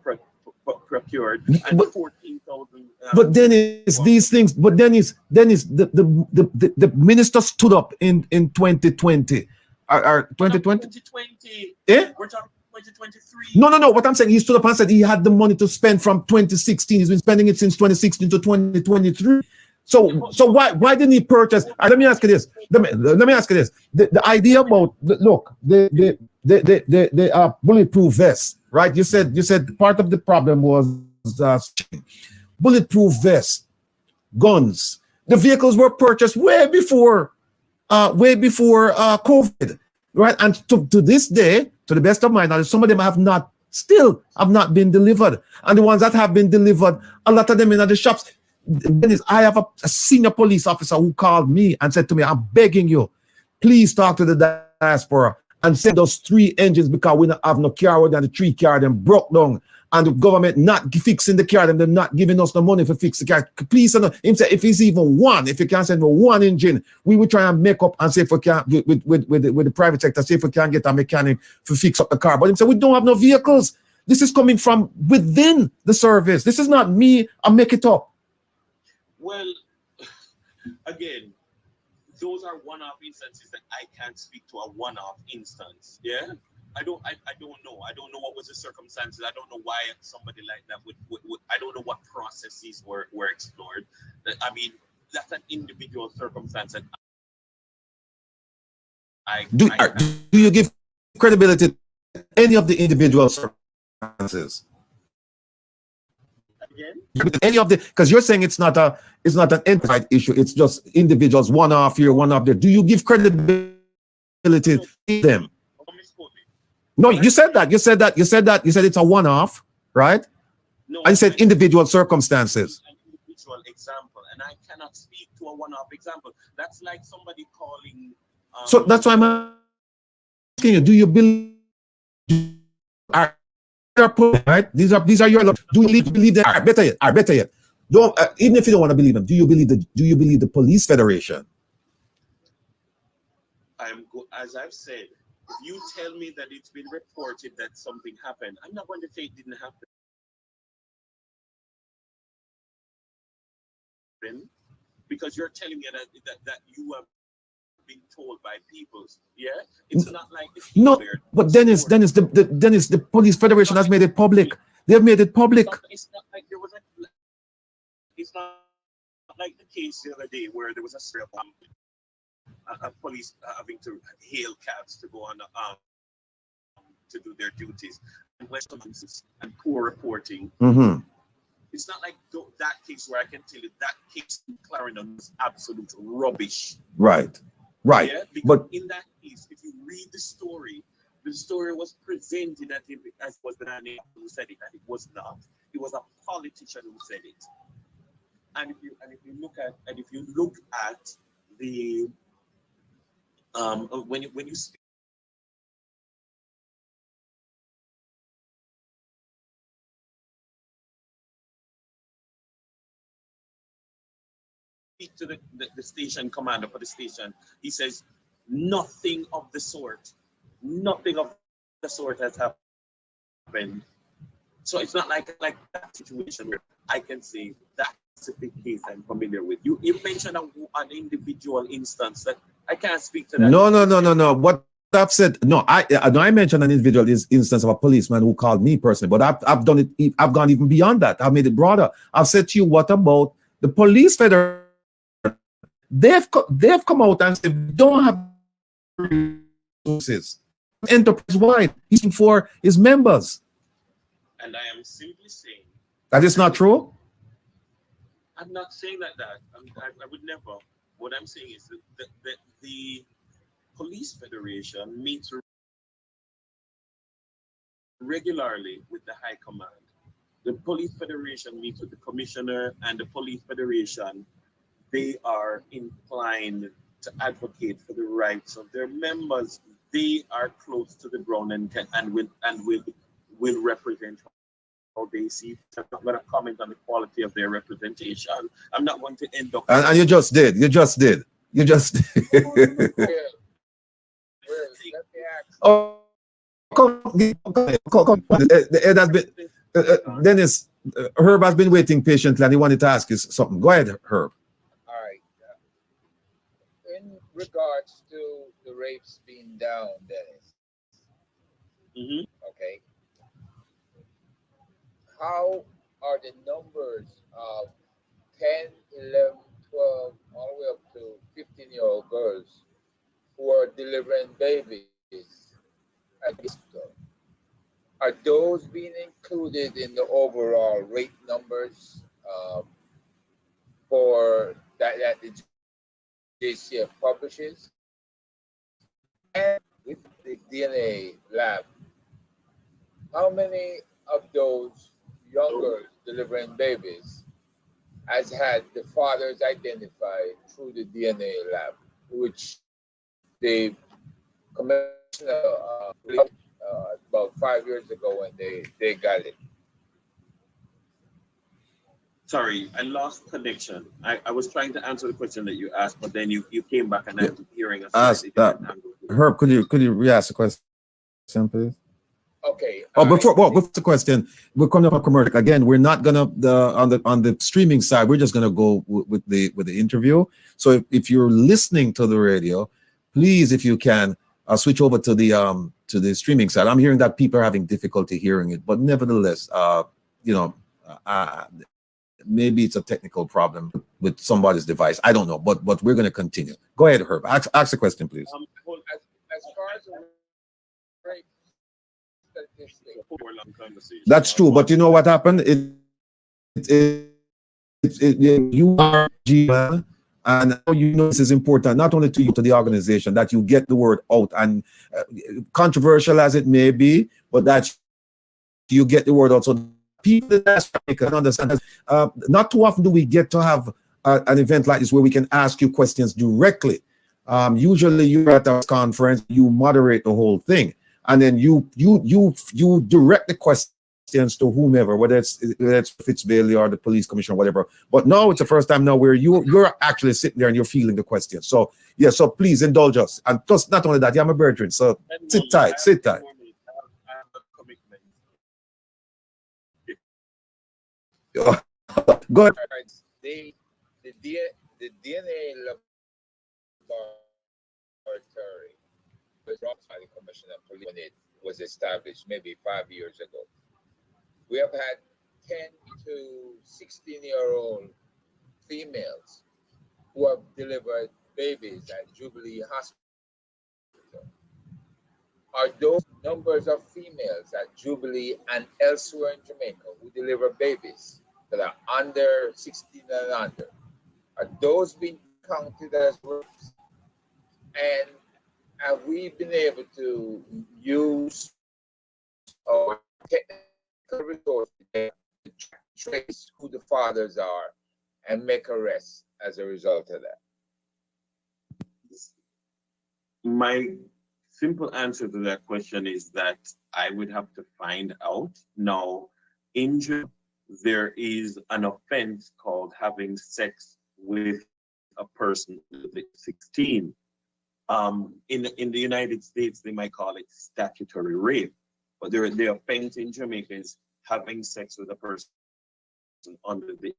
procured and 14,000. But then it's these things. But then is the minister stood up in 2020, or 2020. 2020. Eh? We're talking 2023. No. What I'm saying, he stood up and said he had the money to spend from 2016. He's been spending it since 2016 to 2023. So why didn't he purchase? Let me ask you this. Let me ask you this. The idea about the bulletproof vest, right? You said part of the problem was bulletproof vest, guns. The vehicles were purchased way before COVID, right? And to this day, to the best of my knowledge, some of them have not been delivered. And the ones that have been delivered, a lot of them in the shops. I have a senior police officer who called me and said to me, I'm begging you, please talk to the diaspora and send us 3 engines, because we don't have no car, and the 3 car them broke down. And the government not fixing the car, they're not giving us the money to fix the car. Please send us, if it's even one, if you can send me 1 engine, we will try and make up and see if we can, with the private sector, see if we can get a mechanic to fix up the car. But he said, we don't have no vehicles. This is coming from within the service. This is not me, I make it up. Well, again, those are one-off instances that I can't speak to a one-off instance. Yeah. I don't know. I don't know what was the circumstances. I don't know why somebody like that would I don't know what processes were explored. I mean, that's an individual circumstance that do you give credibility to any of the individual circumstances? Again? Any of the, because you're saying it's not an enterprise issue, it's just individuals, one off here, one off there. Do you give credibility to them? No, you said that. You said it's a one-off, right? No, I said individual circumstances. An individual example, and I cannot speak to a one-off example. That's like somebody calling So that's why I'm asking you, do you believe right? These are your do you believe that better yet. Don't even if you don't want to believe them, do you believe the police federation? As I've said, if you tell me that it's been reported that something happened, I'm not going to say it didn't happen. Because you're telling me that you have been told by people. Yeah, it's not like no. But Dennis, the police federation has made it public. They have made it public. It's not like there was it's not like the case the other day where there was a police having to hail cabs to go on to do their duties and poor reporting. Mm-hmm. It's not like that case where I can tell you that case in Clarendon was absolute rubbish. Right. Yeah? Because But in that case, if you read the story was presented as was the man who said it, and it was not. It was a politician who said it. And if you look at the when you speak to the station commander for the station, he says nothing of the sort has happened. So it's not like that situation where I can say that specific case I'm familiar with. You mentioned an individual instance that I can't speak to that. No. What I've said, I mentioned an individual instance of a policeman who called me personally, but I've done it. I've gone even beyond that. I've made it broader. I've said to you, what about the police federation? They've come out and said we don't have resources enterprise-wide. He's for his members. And I am simply saying that is not true. I'm not saying that. I would never. What I'm saying is that the police federation meets regularly with the high command. The police federation meets with the commissioner, and the police federation, they are inclined to advocate for the rights of their members. They are close to the ground and will represent how they see it. I'm not going to comment on the quality of their representation. I'm not going to end up. And you just did. Oh, come. It has been. Dennis, Herb has been waiting patiently, and he wanted to ask you something. Go ahead, Herb. All right. In regards to the rapes being down, Dennis. Mm-hmm. Okay. How are the numbers of 10, 11, 12, all the way up to 15-year-old girls who are delivering babies at this time? Are those being included in the overall rape numbers for that the JCF publishes? And with the DNA lab, how many of those young girls delivering babies has had the fathers identified through the DNA lab, which the commissioner about 5 years ago when they got it? Sorry, I lost connection. I was trying to answer the question that you asked, but then you came back and I'm hearing us. Herb, could you re-ask the question, please? Okay. Before the question, we're coming up on commercial again. We're not gonna on the streaming side. We're just gonna go with the interview. So if you're listening to the radio, please, if you can, switch over to the streaming side. I'm hearing that people are having difficulty hearing it, but nevertheless, maybe it's a technical problem with somebody's device. I don't know, but we're gonna continue. Go ahead, Herb. Ask the question, please. As far as rape statistics, that's true, but you know what happened? You are G-Man, and you know this is important not only to you, to the organization, that you get the word out, and controversial as it may be, but that you get the word out so people can understand. Not too often do we get to have an event like this where we can ask you questions directly. Usually you're at a conference, you moderate the whole thing, and then you direct the questions to whomever, whether it's Fitzbailey or the police commissioner, whatever. But now it's the first time now where you're actually sitting there and you're feeling the question. So yeah, so please indulge us. And plus, not only that, you're my brethren, so sit tight, sit tight. I have a commitment. Go ahead. The DNA laboratory was brought by the Commission of Police when it was established maybe 5 years ago. We have had 10 to 16-year-old females who have delivered babies at Jubilee Hospital. Are those numbers of females at Jubilee and elsewhere in Jamaica who deliver babies that are under 16 and under, are those being counted as rapes? And have we been able to use our technical resources to trace who the fathers are and make arrests as a result of that? My simple answer to that question is that I would have to find out. Now, in Jamaica, there is an offense called having sex with a person under 16. In the United States, they might call it statutory rape, but the offense in Jamaica is having sex with a person under the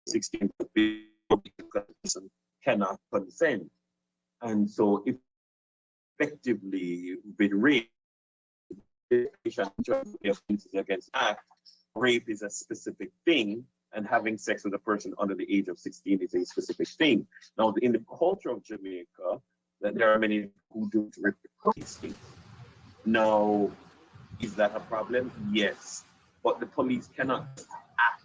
16 because cannot consent. And so effectively with rape, the offenses against act, rape is a specific thing, and having sex with a person under the age of 16 is a specific thing. Now, in the culture of Jamaica, that there are many who do rape these things. Now, is that a problem? Yes, but the police cannot act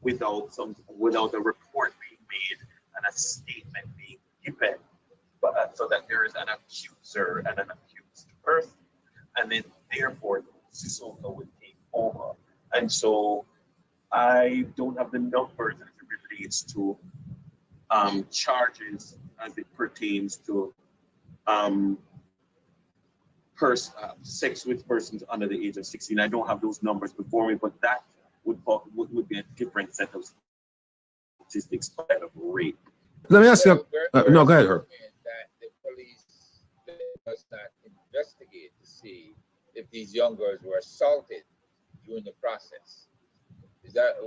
without a report being made and a statement being given, but so that there is an accuser and an accused person, and then therefore Sissoka would take over. And so I don't have the numbers as it relates to charges as it pertains to sex with persons under the age of 16. I don't have those numbers before me, but that would be a different set of statistics instead of rape. Let me ask you. No, go ahead, Herb. That the police does not investigate to see if these young girls were assaulted during the process. Is that's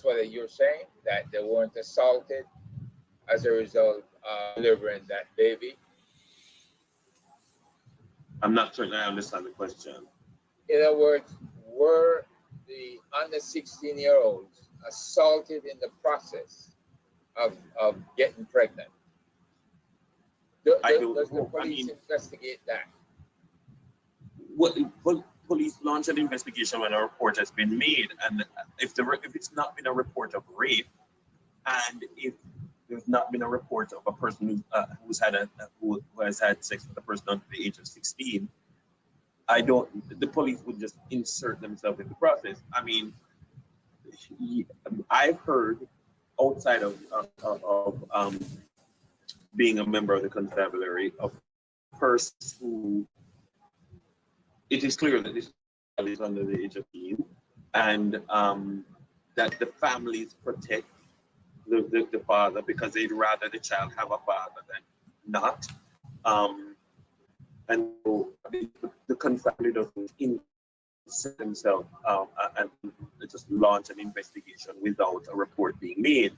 what you're saying, that they weren't assaulted as a result of delivering that baby? I'm not certain I understand the question. In other words, were the under 16-year-olds assaulted in the process of getting pregnant? Does the police investigate that? Police launch an investigation when a report has been made, and if it's not been a report of rape, and if there's not been a report of a person who has had sex with a person under the age of 16, the police would just insert themselves in the process. I mean, I've heard outside of being a member of the constabulary of persons who it is clear that this child is under the age of 18, and that the families protect the father because they'd rather the child have a father than not. And so the constabulary doesn't insert themselves and just launch an investigation without a report being made.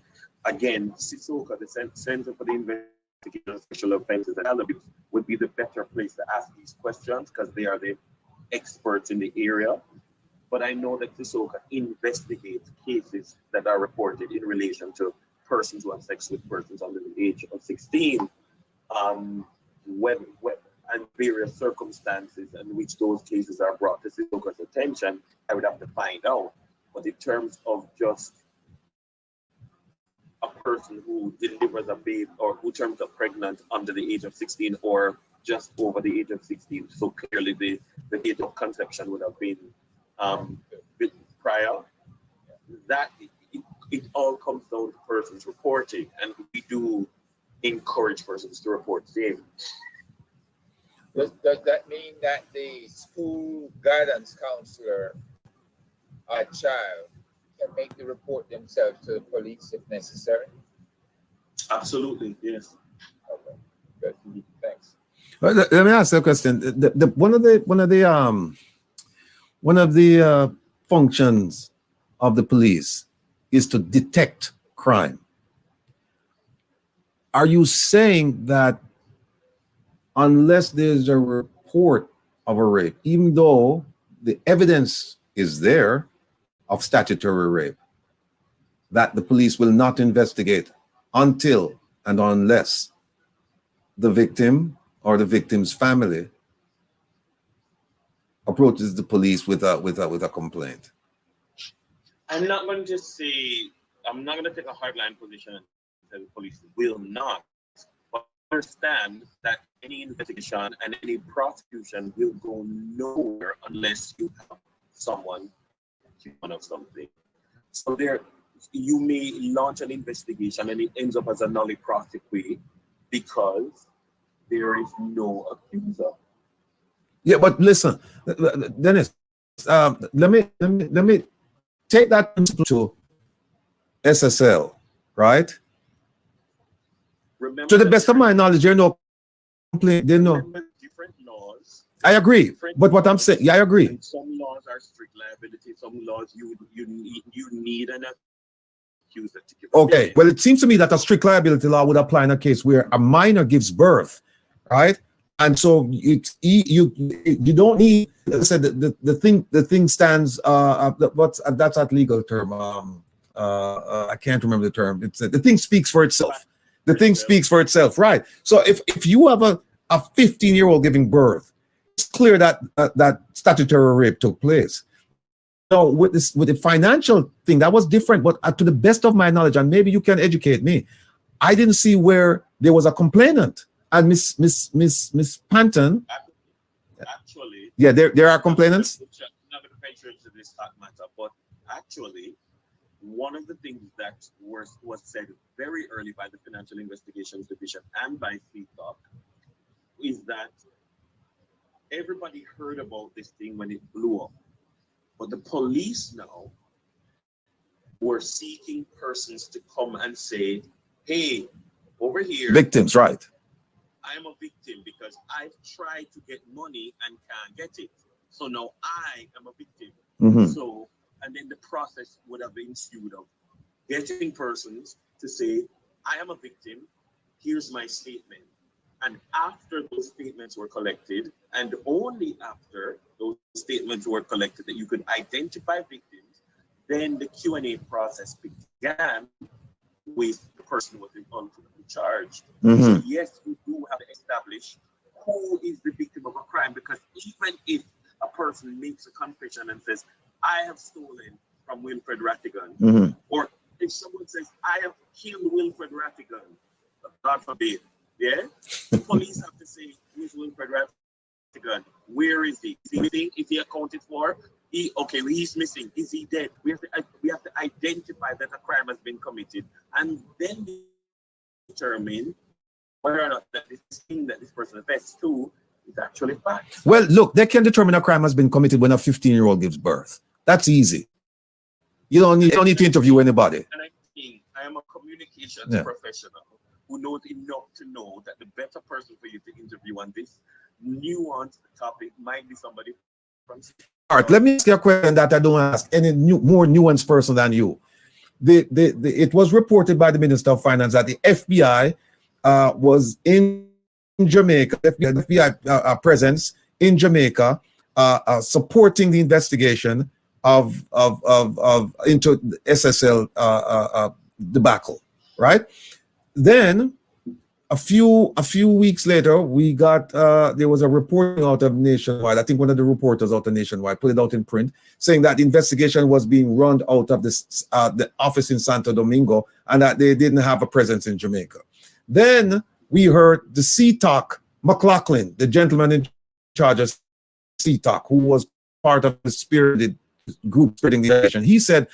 Again, Sissoka, the Center for the Investigation of Sexual Offences and Abuse, would be the better place to ask these questions because they are the experts in the area. But I know that Sissoka investigates cases that are reported in relation to persons who have sex with persons under the age of 16, when and various circumstances in which those cases are brought to Sissoka's attention, I would have to find out. But in terms of just a person who delivers a baby or who turns up pregnant under the age of 16 or just over the age of 16, so clearly the date of conception would have been prior, that it all comes down to persons reporting, and we do encourage persons to report same. Does that mean that the school guidance counselor or child can make the report themselves to the police if necessary? Absolutely, yes. Okay, good. Thanks. Let me ask you a question. One of the functions of the police is to detect crime. Are you saying that unless there's a report of a rape, even though the evidence is there of statutory rape, that the police will not investigate until and unless the victim or the victim's family approaches the police with a complaint? I'm not going to say, I'm not going to take a hardline position that the police will not, but understand that any investigation and any prosecution will go nowhere unless you have someone accused of something. So there, you may launch an investigation and it ends up as a null prosecute because there is no accuser. Yeah, but listen, Dennis, let me take that to SSL, right? Remember, To the best of my knowledge, there's no complaint. There's no. different laws. I agree, but what I'm saying, yeah, I agree. And some laws are strict liability. Some laws you need an accuser to give. Okay, well, it seems to me that a strict liability law would apply in a case where a minor gives birth, right? And so you don't need. Like I said, the thing stands. That's that legal term. I can't remember the term. It's the thing speaks for itself. The thing speaks for itself, right? So if you have a 15-year-old giving birth, it's clear that that statutory rape took place. So with the financial thing, that was different. But to the best of my knowledge, and maybe you can educate me, I didn't see where there was a complainant. And Miss Panton. Actually, yeah, there are complainants. I'm not going to venture into this matter, but actually, one of the things that was said very early by the Financial Investigations Division and by CTOC is that everybody heard about this thing when it blew up, but the police now were seeking persons to come and say, "Hey, over here, Victims, right? I'm a victim because I've tried to get money and can't get it. So now I am a victim." Mm-hmm. So, and then the process would have ensued of getting persons to say, "I am a victim, here's my statement." And after those statements were collected, and only after those statements were collected that you could identify victims, then the Q&A process began with the person who was ultimately charged. Mm-hmm. So yes, we do have to establish who is the victim of a crime, because even if a person makes a confession and says, "I have stolen from Wilfred Rattigan," Mm-hmm. or if someone says, "I have killed Wilfred Rattigan," God forbid, yeah, the police have to say, "Who's Wilfred Rattigan? Where is he? Is he missing? Is he accounted for? He's missing. Is he dead?" We have to identify that a crime has been committed, and then determine whether or not that this thing that this person attests to is actually fact. Well, look, they can determine a crime has been committed when a 15-year-old gives birth. That's easy. You don't need to interview anybody. And I think I am a communications Yeah. professional who knows enough to know that the better person for you to interview on this nuanced topic might be somebody from. All right, let me ask you a question that I don't ask any more nuanced person than you. It was reported by the Minister of Finance that the FBI was in Jamaica, the FBI presence in Jamaica, supporting the investigation of into the SSL debacle, right? Then a few weeks later, we got there was a reporting out of Nationwide. I think one of the reporters out of Nationwide put it out in print, saying that the investigation was being run out of this the office in Santo Domingo, and that they didn't have a presence in Jamaica. Then we heard the CTOC McLaughlin, the gentleman in charge of CTOC, who was part of the spirited group spreading the information. He said,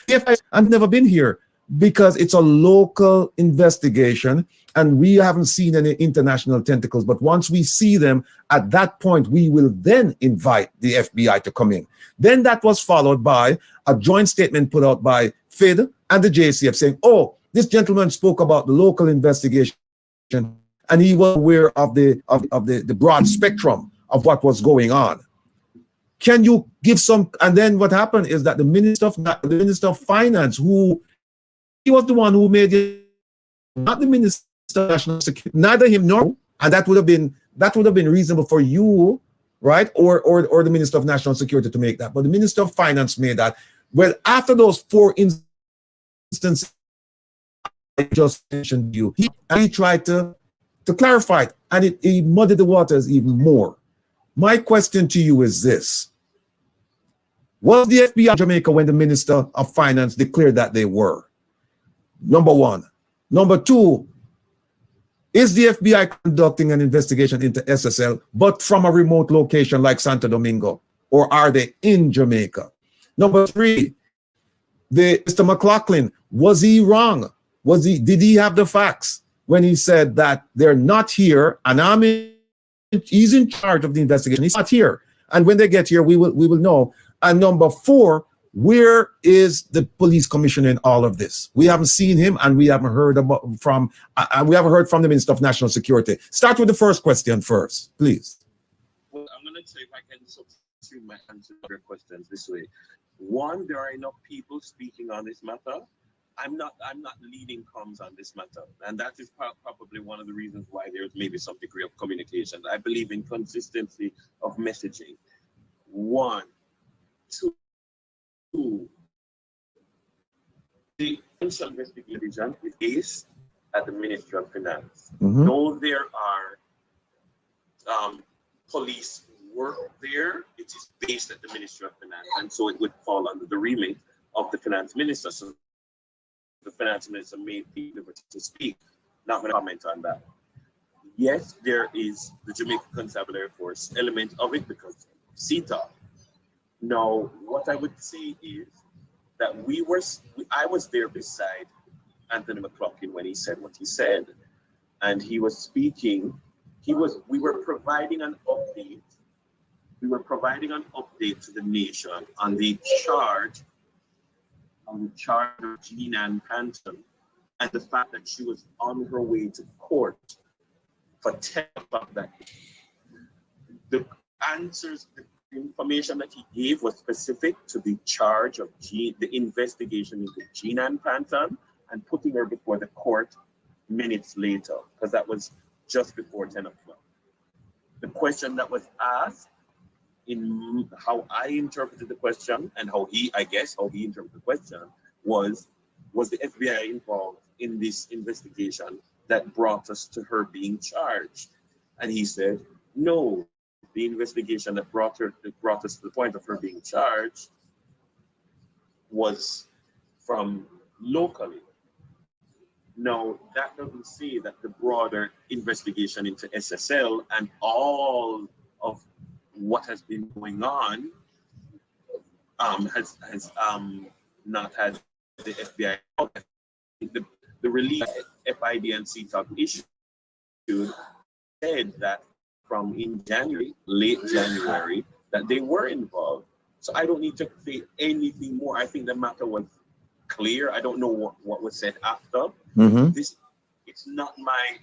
"I've never been here because it's a local investigation and we haven't seen any international tentacles. But once we see them, at that point, we will then invite the FBI to come in. Then that was followed by a joint statement put out by FID and the JCF saying, oh, this gentleman spoke about the local investigation and he was aware of the broad spectrum of what was going on. Can you give some? And then what happened is that the Minister of Finance, who he was the one who made it, not the Minister of National Security, neither him nor, and that would have been reasonable for you, right, or the Minister of National Security to make that. But the Minister of Finance made that. Well, after those 4 instances I just mentioned to you, he tried to clarify it, and he muddied the waters even more. My question to you is this. Was the FBI in Jamaica when the Minister of Finance declared that they were? Number one. Number two, is the FBI conducting an investigation into SSL, but from a remote location like Santo Domingo? Or are they in Jamaica? Number three, Mr. McLaughlin, was he wrong? Did he have the facts when he said that they're not here and he's in charge of the investigation? He's not here. And when they get here, we will know. And number four, where is the police commissioner in all of this? We haven't seen him, and we haven't heard from the Minister of National Security. Start with the first question first, please. Well, I'm going to say if I can substitute my answer to your questions this way. One, there are enough people speaking on this matter. I'm not leading comms on this matter, and that is probably one of the reasons why there's maybe some degree of communication. I believe in consistency of messaging. One, two, the financial investigation is based at the Ministry of Finance. Though there are police work there, it is based at the Ministry of Finance, and so it would fall under the remit of the Finance Minister. So the Finance Minister may be able to speak. Not going to comment on that. Yes, there is the Jamaica Constabulary Force element of it because CETA. Now, what I would say is that I was there beside Anthony McLaughlin when he said what he said, and he was speaking. We were providing an update. We were providing an update to the nation on the charge of Jean Panton and the fact that she was on her way to court for 10 o'clock that day. The answers, the information that he gave was specific to the charge of the investigation into Jean Panton and putting her before the court minutes later, because that was just before 10 o'clock. The question that was asked, in how I interpreted the question and how he interpreted the question was the FBI involved in this investigation that brought us to her being charged? And he said, no, the investigation that brought us to the point of her being charged was from locally. Now, that doesn't say that the broader investigation into SSL and all of what has been going on has not had the FBI. The release FID and CTOC issued said that from in January, late January, that they were involved. So I don't need to say anything more. I think the matter was clear. I don't know what was said after. It's not my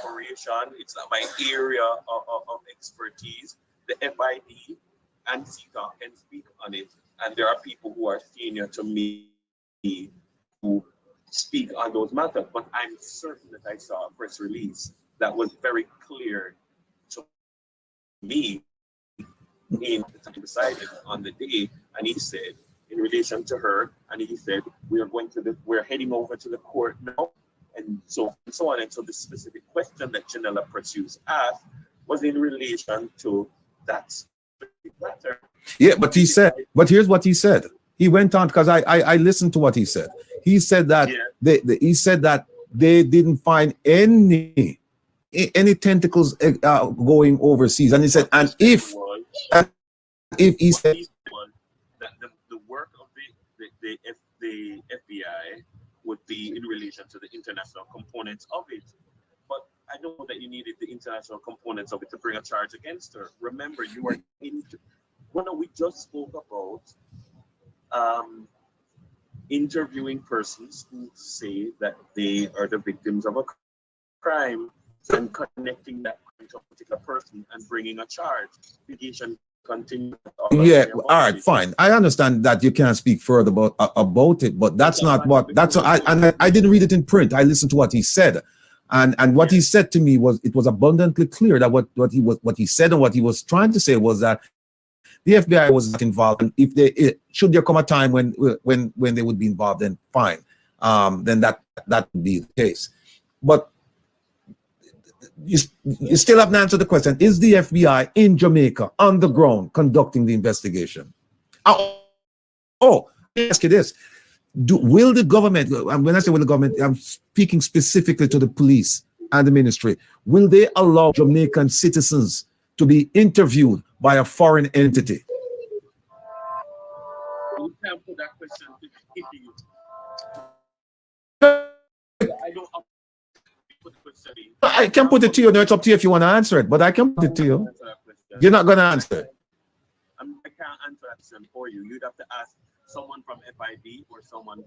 operation. It's not my area of expertise. The FID and CTOC can speak on it, and there are people who are senior to me who speak on those matters. But I'm certain that I saw a press release that was very clear to me in the time decided on the day, and he said in relation to her, and he said we're heading over to the court now. And so on. And so the specific question that Janella Pursues asked was in relation to that specific matter. Yeah, but here's what he said. He went on, because I listened to what he said. He said that they didn't find any tentacles going overseas. And he said, and if he said that the work of the the FBI would be in relation to the international components of it. But I don't know that you needed the international components of it to bring a charge against her. Remember, you were we just spoke about interviewing persons who say that they are the victims of a crime and connecting that crime to a particular person and bringing a charge. Litigation continues. Yeah, all right, fine. I understand that you can't speak further about it, but that's not what I didn't read it in print. I listened to what he said. And what he said to me was, it was abundantly clear that what he said and what he was trying to say was that the FBI was not involved, and if should there come a time when they would be involved, then fine, then that would be the case. But you still haven't answered the question: is the FBI in Jamaica on the ground conducting the investigation? Oh, let me ask you this: will the government? When I say will the government, I'm speaking specifically to the police and the ministry. Will they allow Jamaican citizens to be interviewed by a foreign entity? You can't put that question to you. I don't put the question in. I can put it to you. No, it's up to you if you want to answer it, but I can put it to you. You're not going to answer it. I can't answer that question for you. You'd have to ask someone from FIB or someone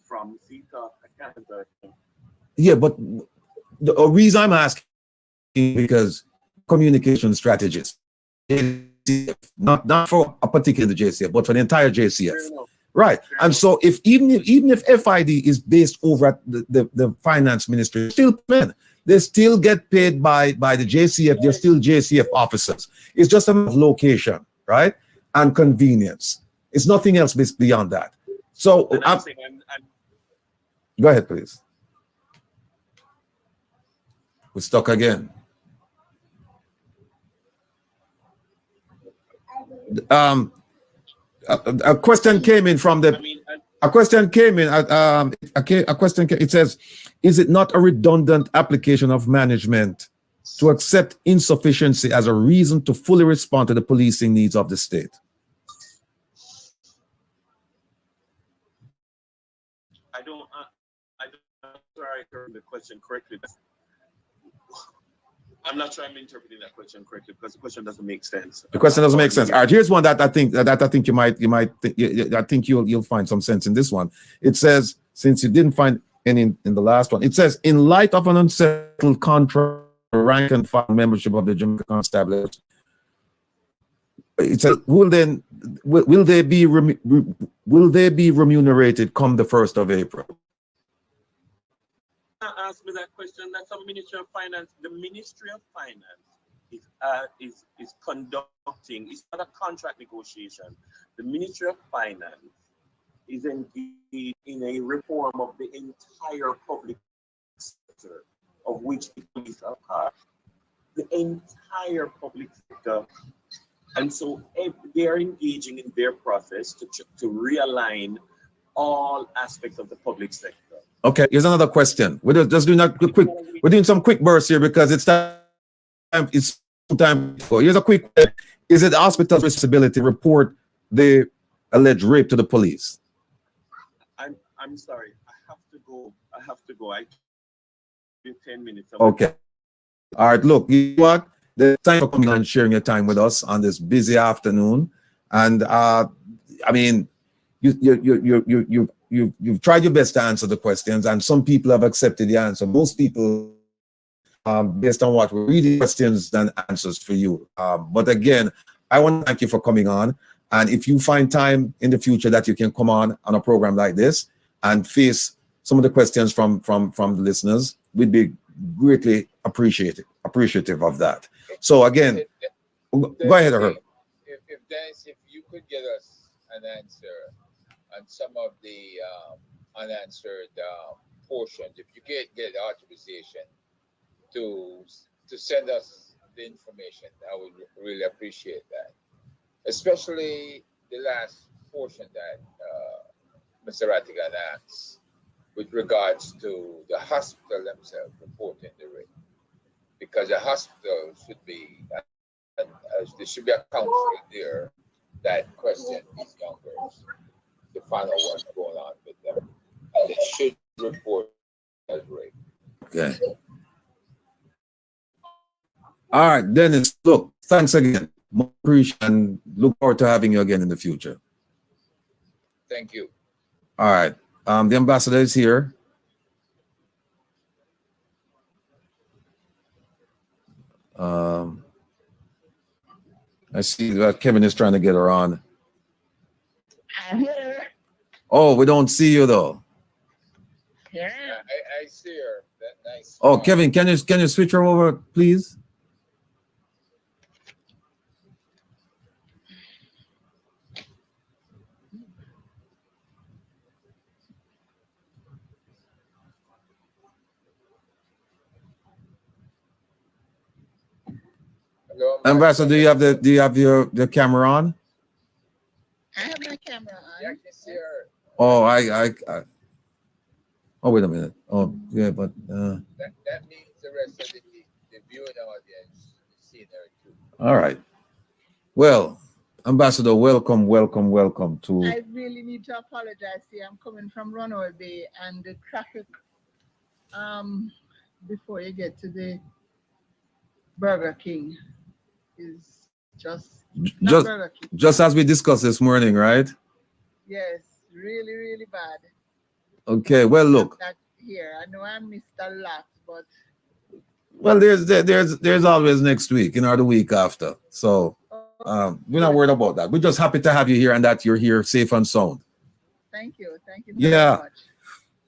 from CETA. I can't answer that. Yeah, but the reason I'm asking is because communication strategists, not for a particular JCF, but for the entire JCF, right? And so even if FID is based over at the finance ministry, they still get paid by the JCF. They're still JCF officers. It's just a location, right, and convenience. It's nothing else beyond that. So go ahead, please. We're stuck again. A question came in from the. A question came in. A question. It says, "Is it not a redundant application of management to accept insufficiency as a reason to fully respond to the policing needs of the state?" I'm sorry I heard the question correctly. I'm not sure I'm interpreting that question correctly because the question doesn't make sense. The question doesn't make sense. All right, here's one that I think you'll find some sense in this one. It says, since you didn't find any in the last one, it says, in light of an unsettled contract rank and file membership of the Jamaica Constabulary, it says, will they be remunerated come the 1st of April? Ask me that question. That's a Ministry of Finance. The Ministry of Finance is conducting. It's not a contract negotiation. The Ministry of Finance is engaged in a reform of the entire public sector, of which the police are part. The entire public sector, and so they are engaging in their process to realign all aspects of the public sector. Okay, here's another question. We're just doing that quick. We're doing some quick bursts here because it's time. It's time. Here's a quick. Is it the hospital's responsibility to report the alleged rape to the police? I'm sorry. I have to go. I give 10 minutes. Okay. All right. Look, you know what? The time for coming and sharing your time with us on this busy afternoon, and I mean, you've tried your best to answer the questions, and some people have accepted the answer. Most people, based on what we're reading, questions than answers for you. But again, I want to thank you for coming on. And if you find time in the future that you can come on a program like this and face some of the questions from the listeners, we'd be greatly appreciative of that. So again, go ahead, Herb. If you could get us an answer on some of the unanswered portions, if you get authorization to send us the information, I would really appreciate that. Especially the last portion that Mr. Rattigan asked with regards to the hospital themselves reporting the rape. Because the hospital should be, there should be a counselor there that question these young girls. to find out what's going on with them. And they should report as rape. Okay. All right, Dennis, look, thanks again. Much appreciate and look forward to having you again in the future. Thank you. All right. The ambassador is here. I see that Kevin is trying to get her on. I'm here. Oh, we don't see you though. Yeah. I see her. That nice. Oh, Kevin, can you switch her over, please? Hello, Ambassador, do you have your camera on? I have my camera on. Yeah, I can see her. Oh, I oh, wait a minute. Oh, yeah, but That means the rest of the viewing audience is seeing her too. all right. Well, Ambassador, welcome to. I really need to apologize. See, I'm coming from Runaway Bay and the traffic before you get to the Burger King is not Burger King. Just as we discussed this morning, right? Yes, really bad. Okay, well, look. That here, I know I missed a lot, but Well, there's always next week, or the week after. So we're not worried about that. We're just happy to have you here and that you're here safe and sound. thank you very Yeah. much.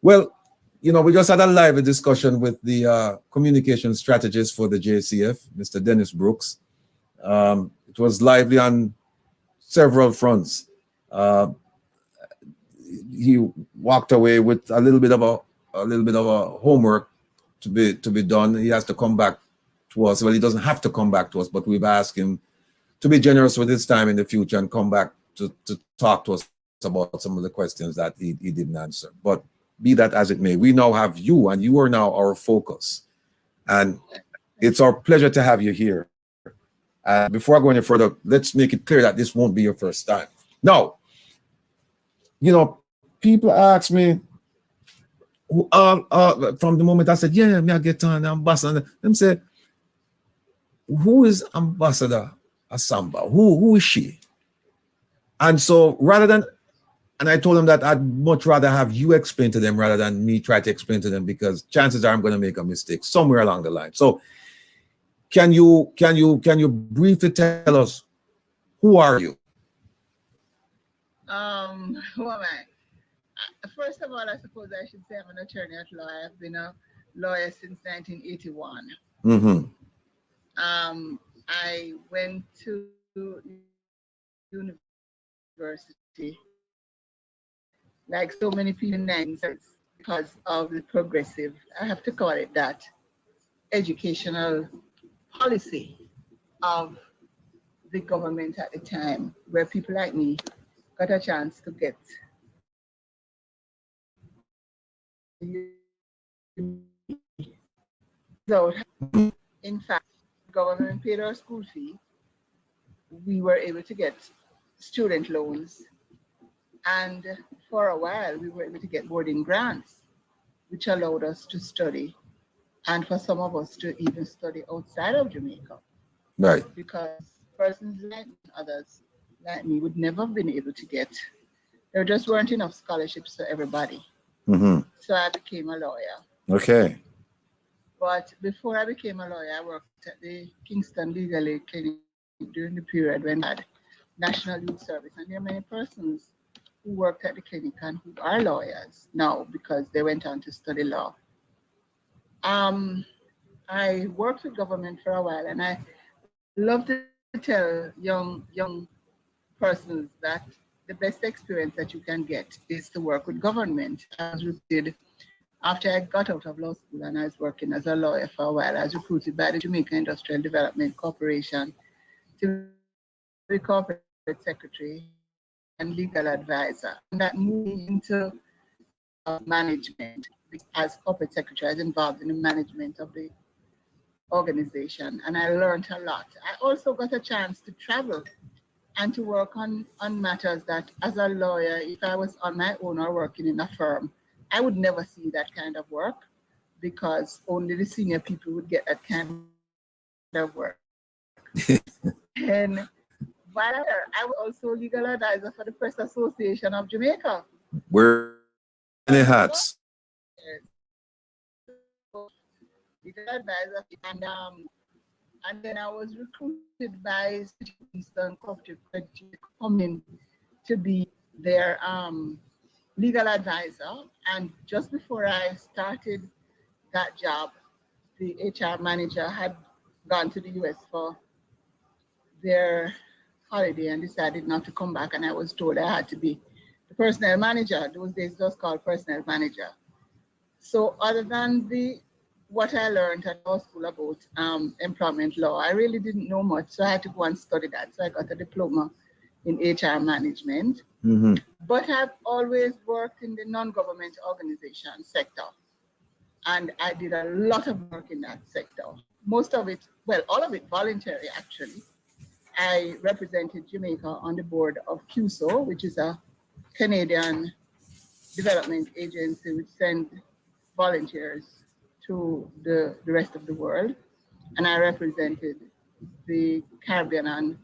Well, we just had a live discussion with the communication strategist for the JCF, Mr. Dennis Brooks. It was lively on several fronts. He walked away with a little bit of a homework to be done. He has to come back to us. Well, he doesn't have to come back to us, but we've asked him to be generous with his time in the future and come back to talk to us about some of the questions that he didn't answer. But be that as it may, we now have you, and you are now our focus. And it's our pleasure to have you here. Before I go any further, let's make it clear that this won't be your first time. Now, people ask me, from the moment I said, yeah, me I get on ambassador, them say, who is Ambassador Assamba? Who is she? And so and I told them that I'd much rather have you explain to them rather than me try to explain to them, because chances are I'm going to make a mistake somewhere along the line. So can you briefly tell us, who are you? Who am I? First of all, I suppose I should say I'm an attorney at law. I've been a lawyer since 1981. Mm-hmm. I went to university, like so many people in the 90s, because of the progressive, I have to call it that, educational policy of the government at the time, where people like me got a chance to get so in fact, government paid our school fee. We were able to get student loans, and for a while we were able to get boarding grants, which allowed us to study, and for some of us to even study outside of Jamaica. Right. Because persons like me, others like me, would never have been able to get. There just weren't enough scholarships for everybody. Mm-hmm. So I became a lawyer. Okay. But before I became a lawyer, I worked at the Kingston Legal Aid Clinic during the period when I had National Youth Service. And there are many persons who worked at the clinic and who are lawyers now because they went on to study law. I worked with government for a while, and I love to tell young persons that the best experience that you can get is to work with government. As we did after I got out of law school and I was working as a lawyer for a while, I was recruited by the Jamaica Industrial Development Corporation to be corporate secretary and legal advisor. And that moved into management. As corporate secretary, I was involved in the management of the organization, and I learned a lot. I also got a chance to travel and to work on matters that, as a lawyer, if I was on my own or working in a firm, I would never see that kind of work, because only the senior people would get that kind of work. And while I was also legal advisor for the Press Association of Jamaica. Wear many hats. Legal advisor, and then I was recruited by Eastern Cooperative Credit to come in to be their legal advisor. And just before I started that job, the HR manager had gone to the US for their holiday and decided not to come back. And I was told I had to be the personnel manager. Those days it was called personnel manager. So other than what I learned at law school about employment law, I really didn't know much. So I had to go and study that. So I got a diploma in HR management. Mm-hmm. But I've always worked in the non-government organization sector. And I did a lot of work in that sector. Most of it, well, all of it voluntary, actually. I represented Jamaica on the board of CUSO, which is a Canadian development agency which sends volunteers to the rest of the world. And I represented the Caribbean and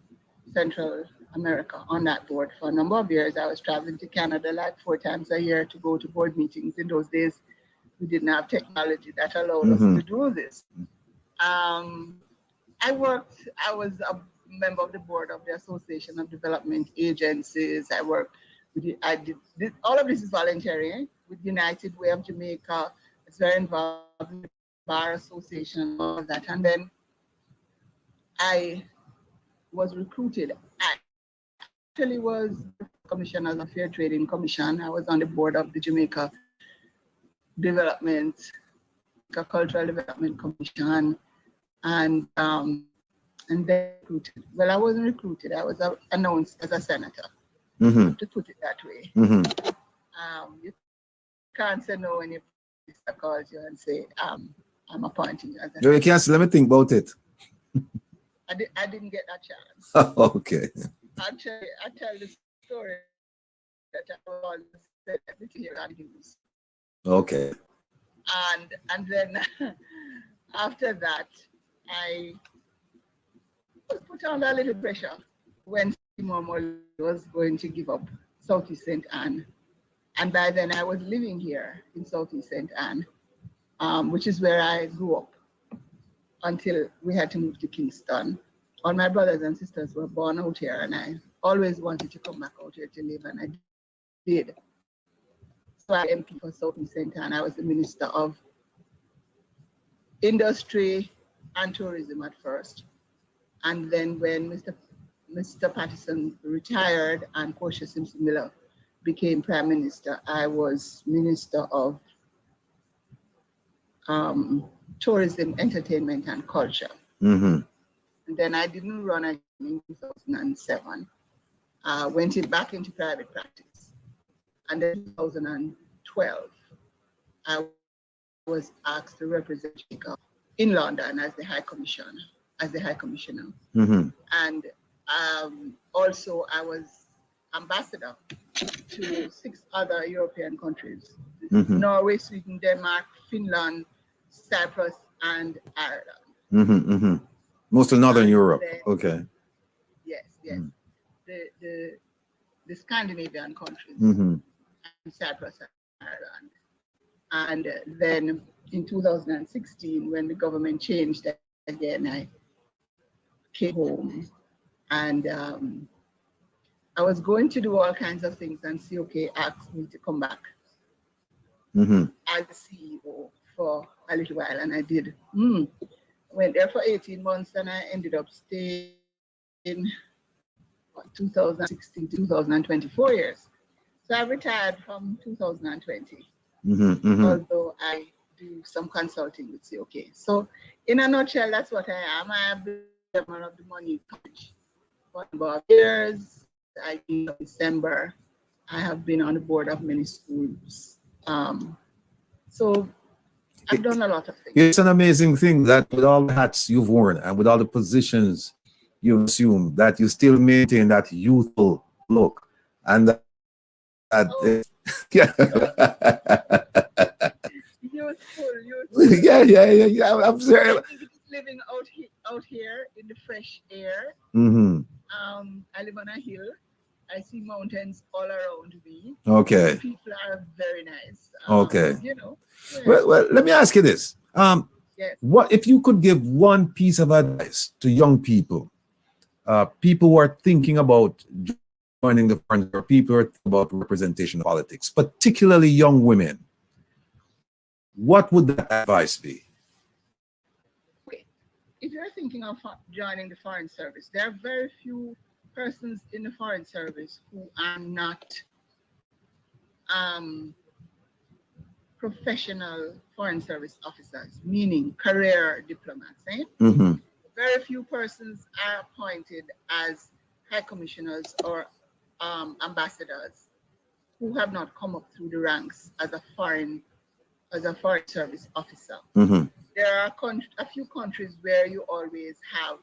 Central America on that board for a number of years. I was traveling to Canada like 4 times a year to go to board meetings. In those days, we didn't have technology that allowed us to do this. I was a member of the board of the Association of Development Agencies. I did all of this is voluntary with United Way of Jamaica. It's very involved in the Bar Association, all of that. And then I was recruited. I actually was commissioner of the Fair Trading Commission. I was on the board of the Jamaica Cultural Development Commission, and then recruited. Well, I wasn't recruited. I was announced as a senator. To put it that way. You can't say no when your minister calls you and say, I'm appointing you as a No, you can't say, let me think about it. I didn't get that chance. Okay. Actually, I tell the story that I always said everything here on the news. Okay. And then after that, I was put under a little pressure when Momo was going to give up Southeast St. Anne. And by then I was living here in Southeast St. Anne, which is where I grew up until we had to move to Kingston. All my brothers and sisters were born out here, and I always wanted to come back out here to live, and I did. So I MP for Southeast St. Anne. I was the Minister of Industry and Tourism at first. And then when Mr. Patterson retired and Portia Simpson Miller became Prime Minister, I was Minister of Tourism, Entertainment, and Culture. And then I didn't run again in 2007. Went back into private practice. And then in 2012, I was asked to represent Jamaica in London as the High Commissioner. And also I was ambassador to 6 other European countries: Norway, Sweden, Denmark, Finland, Cyprus, and Ireland. Mostly Northern Europe. Okay. Yes. The Scandinavian countries, Cyprus and Ireland. And then in 2016, when the government changed again, I came home, and I was going to do all kinds of things, and COK asked me to come back as CEO for a little while, and I did. Went there for 18 months, and I ended up staying 2016 to 2024 years. So I retired from 2020, although I do some consulting with COK. So in a nutshell, that's what I am. I am the chairman of the Money College for a number of years. In December, I have been on the board of many schools. So I've done a lot of things. It's an amazing thing that with all the hats you've worn and with all the positions you assume that you still maintain that youthful look and that yeah. Youthful. yeah. I'm I sorry. think it is living out here in the fresh air. Mm-hmm. I live on a hill. I see mountains all around me. Okay. People are very nice. Okay. You know. Yeah. Well, let me ask you this. Yes. What if you could give one piece of advice to young people, people who are thinking about joining the foreign, or people who are thinking about representation of politics, particularly young women? What would that advice be? Okay. If you're thinking of joining the foreign service, there are very few persons in the foreign service who are not professional foreign service officers, meaning career diplomats. Mm-hmm. Very few persons are appointed as high commissioners or ambassadors who have not come up through the ranks as a foreign service officer. Mm-hmm. There are a few countries where you always have,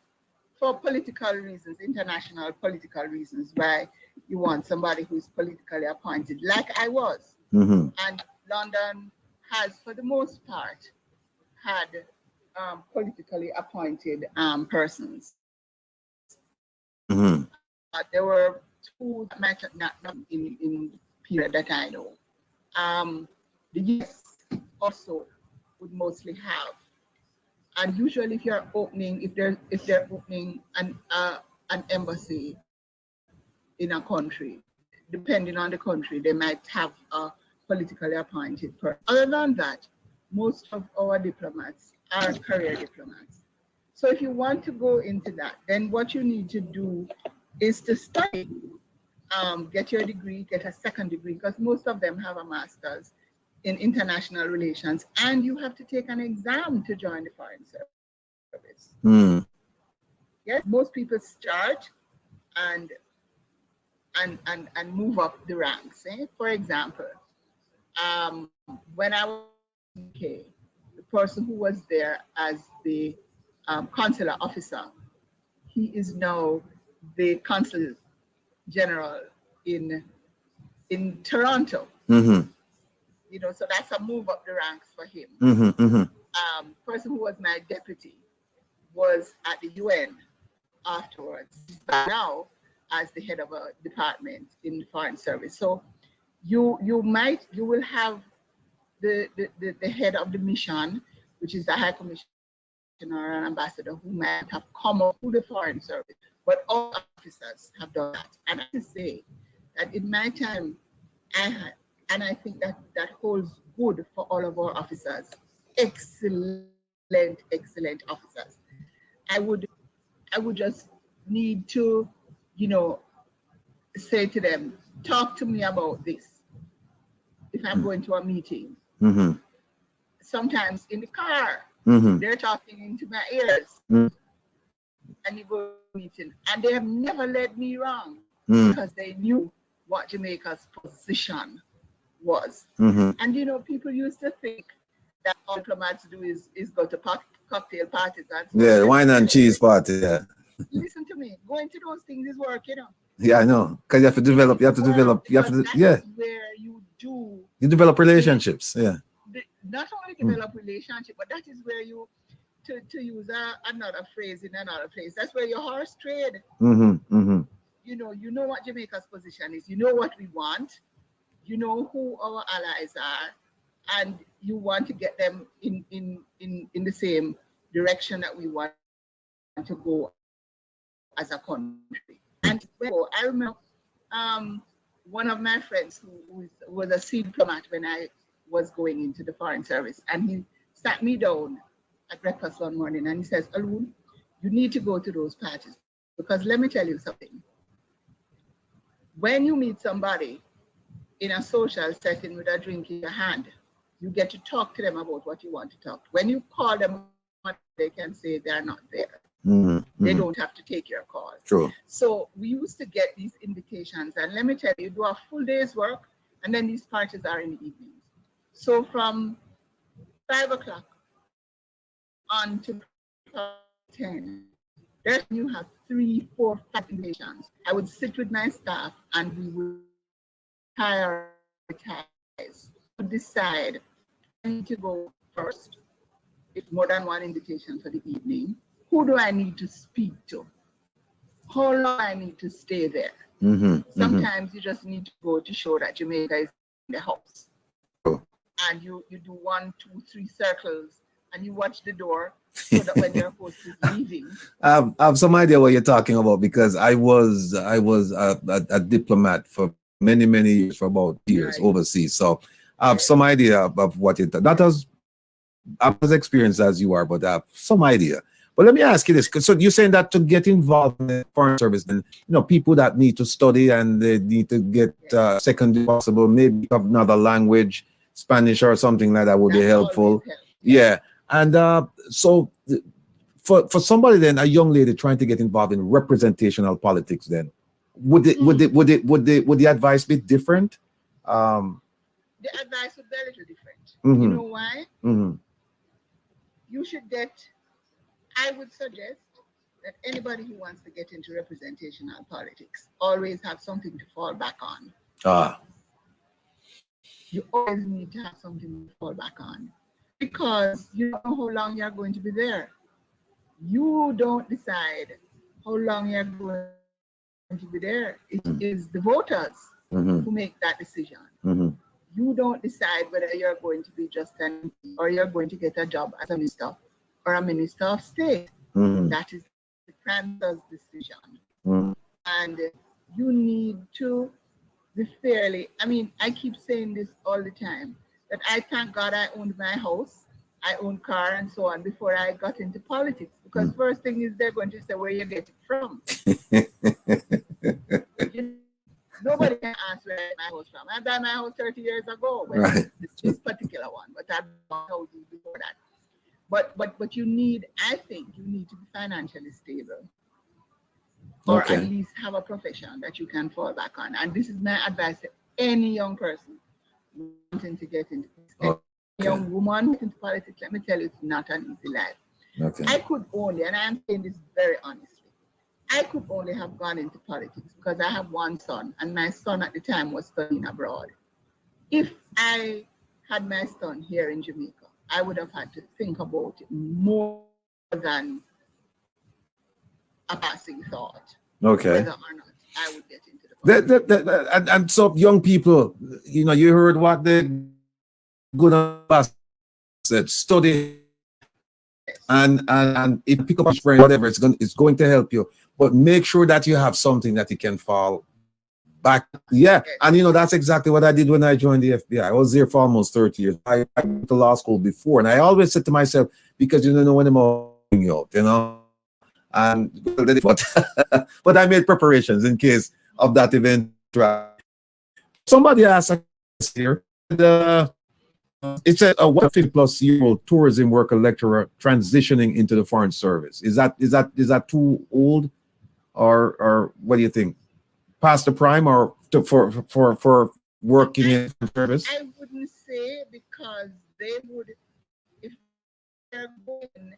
for political reasons, international political reasons, why you want somebody who is politically appointed, like I was. Mm-hmm. And London has, for the most part, had politically appointed persons. Mm-hmm. There were two that might not in the period that I know. The US also would mostly have, and usually if you're opening, if they're opening an embassy in a country, depending on the country, they might have a politically appointed person. Other than that, most of our diplomats are career diplomats. So if you want to go into that, then what you need to do is to study, get your degree, get a second degree, because most of them have a master's in international relations, and you have to take an exam to join the foreign service. Mm. Yes, most people start and move up the ranks. For example, when I was in the UK, the person who was there as the consular officer, he is now the consul general in Toronto. Mm-hmm. You know, so that's a move up the ranks for him. Mm-hmm. Mm-hmm. Person who was my deputy was at the UN afterwards, but now as the head of a department in the foreign service. So you will have the head of the mission, which is the high commissioner or an ambassador, who might have come up through the foreign service, but all officers have done that. And I have to say that in my time, I had, and I think that holds good for all of our officers, excellent officers. I would just need to, say to them, talk to me about this. If I'm going to a meeting, Mm-hmm. sometimes in the car, Mm-hmm. they're talking into my ears, Mm-hmm. and you go to a meeting, and they have never led me wrong because they knew what Jamaica's position was. Mm-hmm. And people used to think that all diplomats do is go to cocktail parties and Yeah, wine and cheese party. Yeah. Listen to me, going to those things is work, Yeah, I know. Because you have to develop. That's where you develop relationships. Yeah. Not only develop relationship, but that is where you, to use another phrase in another place, that's where your horse trade. Mm-hmm. Mm-hmm. You know what Jamaica's position is. You know what we want. You know who our allies are, and you want to get them in the same direction that we want to go as a country. And I remember one of my friends who was a sea diplomat when I was going into the foreign service, and he sat me down at breakfast one morning and he says, Aloun, you need to go to those parties, because let me tell you something. When you meet somebody in a social setting with a drink in your hand, you get to talk to them about what you want to talk. When you call them, they can say they're not there. Mm-hmm. They don't have to take your call. True. So we used to get these invitations, and let me tell you, do a full day's work, and then these parties are in the evenings. So from 5 o'clock on to 10, Then you have 3, 4, 5 invitations. I would sit with my staff and we would prioritize to decide I need to go first. If more than one invitation for the evening, who do I need to speak to? How long I need to stay there? Sometimes you just need to go to show that Jamaica is in the house. Oh. And you do 1, 2, 3 circles and you watch the door so that when your host is leaving. I have some idea what you're talking about because I was a diplomat for many years, for about years overseas. So I have some idea of what it not as experienced as you are, but I have some idea. But let me ask you this: so you're saying that to get involved in the foreign service, then people that need to study and they need to get second if possible, maybe have another language, Spanish or something like that would be helpful. Yeah, and so for somebody then, a young lady trying to get involved in representational politics, then would the advice be different? The advice would be a little different. You know why? You should get. I would suggest that anybody who wants to get into representational politics always have something to fall back on. You always need to have something to fall back on because you don't know how long you're going to be there. You don't decide how long you're going to be there. It is the voters who make that decision. You don't decide whether you're going to be just an or you're going to get a job as a minister or a minister of state. That is the prime minister's decision. And you need to be fairly, I keep saying this all the time, that I thank God I owned my house, I owned car and so on before I got into politics. Because first thing is they're going to say where you get it from. Nobody can ask where I got my house from. I bought my house 30 years ago. This particular one, but I bought houses before that. But you need, I think you need to be financially stable. Or at least have a profession that you can fall back on. And this is my advice to any young person wanting to get into politics. Any young woman into politics, let me tell you, it's not an easy life. I could only, and I'm saying this very honestly, I could only have gone into politics because I have one son, and my son at the time was studying abroad. If I had my son here in Jamaica, I would have had to think about it more than a passing thought. Whether or not I would get into the and so young people, you heard what the good ambassador said, study and if you pick up a friend, whatever, it's going to help you. But make sure that you have something that you can fall back. And that's exactly what I did when I joined the FBI. I was there for almost 30 years. I went to law school before, and I always said to myself, because you don't know when I'm going out, and but I made preparations in case of that event. Somebody asked us here, it's a 150-plus-year-old tourism worker lecturer transitioning into the foreign service. Is that too old, or what do you think? Past the prime, or for working in service? I wouldn't say, because they would, if they're going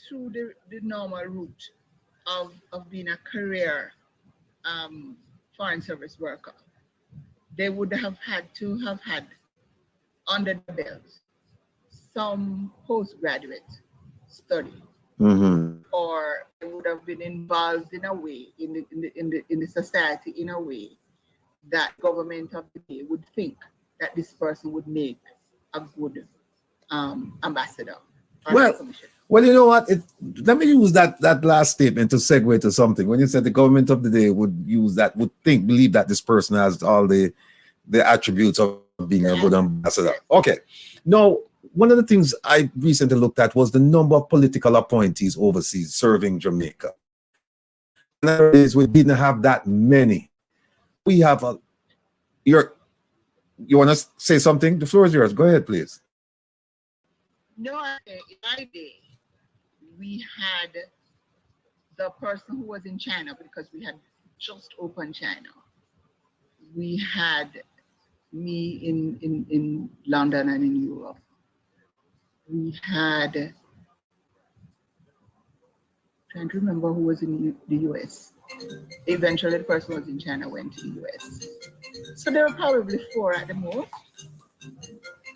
through the normal route of being a career foreign service worker, they would have had under the belt some postgraduate study. Or they would have been involved in a way in the society in a way that government of the day would think that this person would make a good ambassador. Well, you know what? Let me use that last statement to segue to something. When you said the government of the day would believe that this person has all the attributes of being a good ambassador. Okay. Now, one of the things I recently looked at was the number of political appointees overseas serving Jamaica. Nowadays, we didn't have that many. We have you want to say something? The floor is yours. Go ahead, please. No, in my day, we had the person who was in China, because we had just opened China. We had me in London and in Europe. We had trying to remember who was in the US. Eventually, the person who was in China went to the US. So there were probably 4 at the most.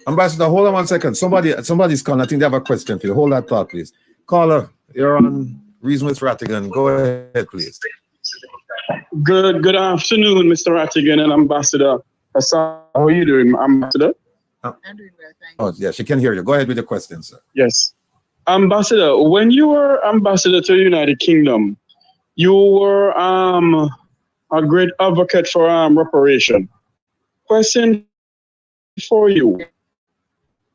Ambassador, hold on 1 second. Somebody's calling. I think they have a question for you. Hold that thought, please. Caller, you're on Reason with Rattigan. Go ahead, please. Good afternoon, Mr. Rattigan and Ambassador Assamba. How are you doing, Ambassador? I'm doing well, thank you. Oh, yeah, she can hear you. Go ahead with the question, sir. Yes. Ambassador, when you were ambassador to the United Kingdom, you were a great advocate for reparation. Question for you.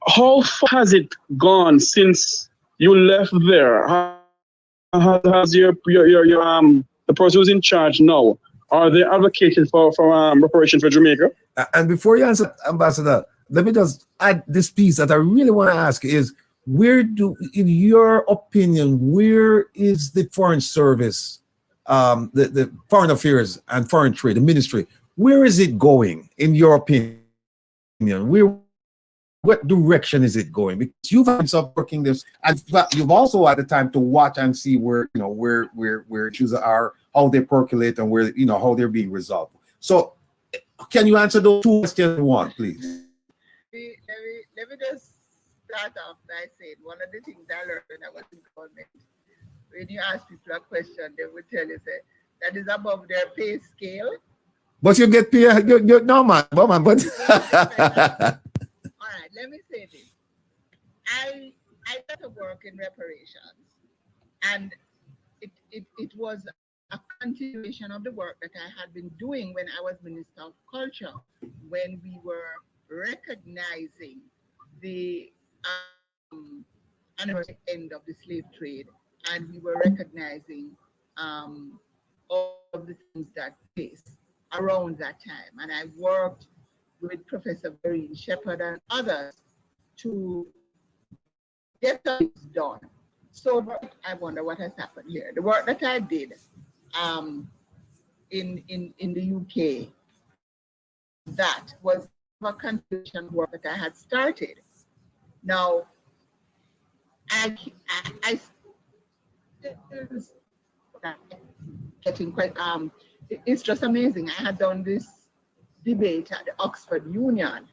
How far has it gone since you left there? Has the person who's in charge now, are they advocating for reparation for Jamaica? And before you answer, Ambassador, let me just add this piece that I really want to ask is, in your opinion, where is the Foreign Service, the Foreign Affairs and Foreign Trade, the ministry, where is it going, in your opinion? What direction is it going? Because you've been working this, and you've also had the time to watch and see where issues are, how they percolate, and where how they're being resolved. So, can you answer those 2 questions in one, please? Let me just start off by saying one of the things I learned when I was in government. When you ask people a question, they will tell you say that is above their pay scale. But you get paid. No, man. But All right, let me say this. I got to work in reparations, and it was a continuation of the work that I had been doing when I was Minister of Culture, when we were recognizing the anniversary end of the slave trade, and we were recognizing all of the things that place around that time. And I worked with Professor Vereen Shepherd and others to get things done. So I wonder what has happened here. The work that I did in the UK, that was a continuation work that I had started. Now, I getting quite it's just amazing. I had done this debate at the Oxford Union,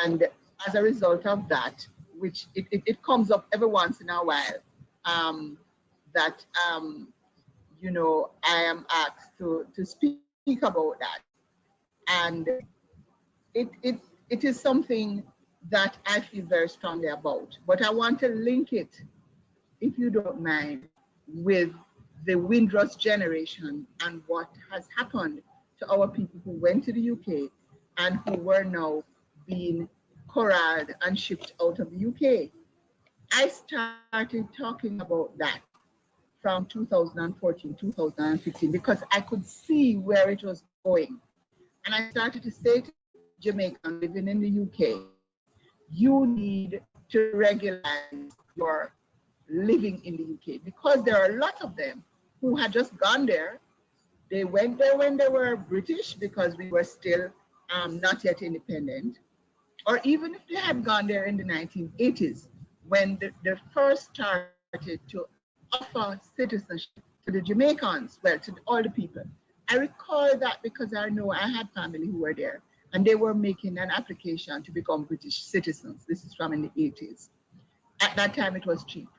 and as a result of that, which it comes up every once in a while, that I am asked to speak about that, and it is something that I feel very strongly about. But I want to link it, if you don't mind, with the Windrush generation and what has happened to our people who went to the UK and who were now being corralled and shipped out of the UK. I started talking about that from 2014, 2015, because I could see where it was going. And I started to say to Jamaicans living in the UK, you need to regularize your living in the UK, because there are a lot of them who had just gone there. They went there when they were British, because we were still not yet independent, or even if they had gone there in the 1980s, when they first started to offer citizenship to the Jamaicans, well, to all the people. I recall that because I know I had family who were there, and they were making an application to become British citizens. This is from in the 80s. At that time, it was cheap.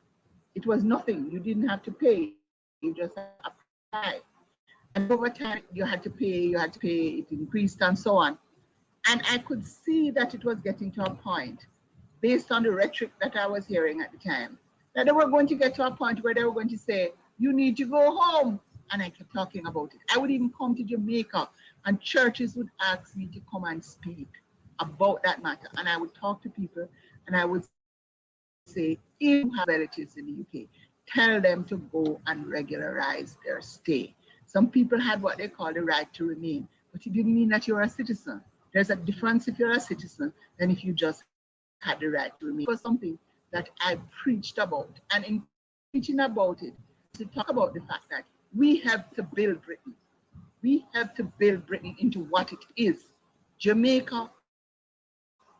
It was nothing. You didn't have to pay. You just apply. And over time, you had to pay, it increased and so on. And I could see that it was getting to a point, based on the rhetoric that I was hearing at the time, that they were going to get to a point where they were going to say, you need to go home. And I kept talking about it. I would even come to Jamaica, and churches would ask me to come and speak about that matter. And I would talk to people, and I would say, if you have relatives in the UK, tell them to go and regularize their stay. Some people had what they call the right to remain, but it didn't mean that you're a citizen. There's a difference if you're a citizen than if you just had the right to remain. It was something that I preached about. And in preaching about it, to talk about the fact that we have to build Britain. We have to build Britain into what it is. Jamaica,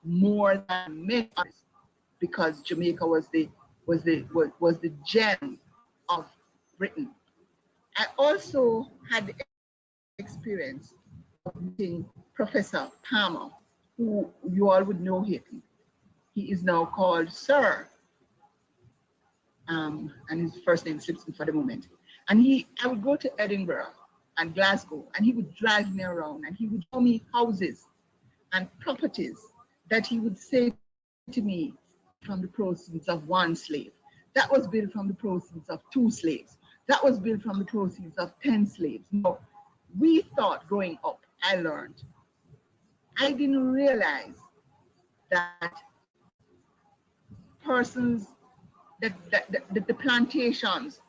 more than many others, because Jamaica was the gem of Britain. I also had the experience of meeting Professor Palmer, who you all would know him. He is now called Sir, and his first name slips me for the moment. And I would go to Edinburgh and Glasgow, and he would drive me around, and he would show me houses and properties that he would say to me, from the proceeds of one slave. That was built from the proceeds of 2 slaves. That was built from the proceeds of 10 slaves. No, we thought growing up, I learned, I didn't realize that persons, that the plantations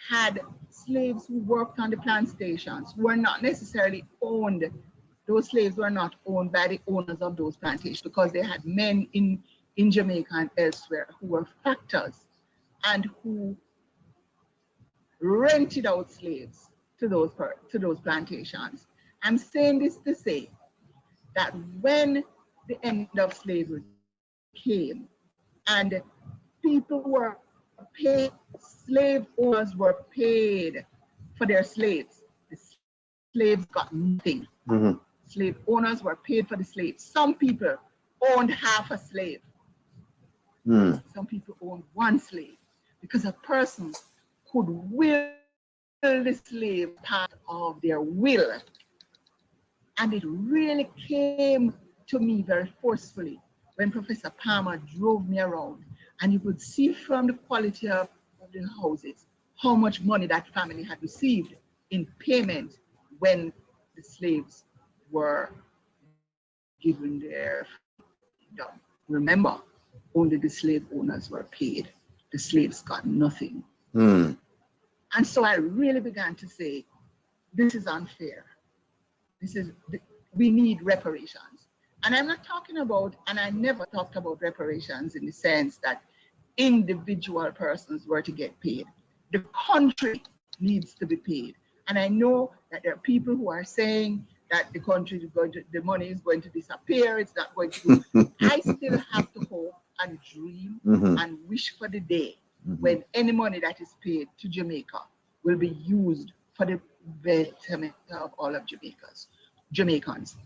had slaves who worked on the plantations who were not necessarily owned. Those slaves were not owned by the owners of those plantations, because they had men in Jamaica and elsewhere who were factors and who rented out slaves to those plantations. I'm saying this to say that when the end of slavery came and people were paid, slave owners were paid for their slaves, the slaves got nothing. Mhm. Slave owners were paid for the slaves. Some people owned half a slave. Mm. Some people owned 1 slave, because a person could will the slave part of their will. And it really came to me very forcefully when Professor Palmer drove me around, and you could see from the quality of the houses how much money that family had received in payment when the slaves were given their freedom. Remember, only the slave owners were paid. The slaves got nothing. Mm. And so I really began to say, this is unfair. We need reparations. And I'm not talking about, and I never talked about reparations in the sense that individual persons were to get paid. The country needs to be paid. And I know that there are people who are saying that the country is going to, the money is going to disappear, it's not going to do. I still have to hope and dream and wish for the day when any money that is paid to Jamaica will be used for the betterment of all of Jamaicans.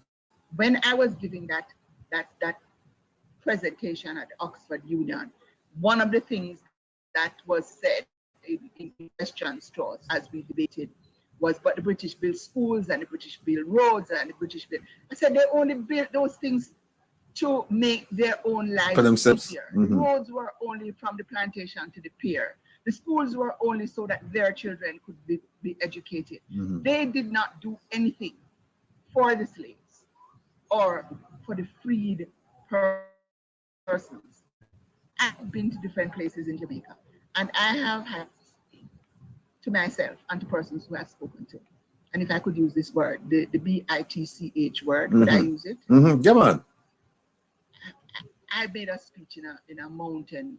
When I was giving that presentation at Oxford Union, one of the things that was said in questions to us as we debated was, but the British built schools and the British built roads and the British built. I said they only built those things to make their own lives for themselves. easier. The roads were only from the plantation to the pier. The schools were only so that their children could be educated. They did not do anything for the slaves or for the freed persons. I've been to different places in Jamaica, and I have had to myself and to persons who I've spoken to. And if I could use this word, the BITCH word, could I use it? Come on. I made a speech in a mountain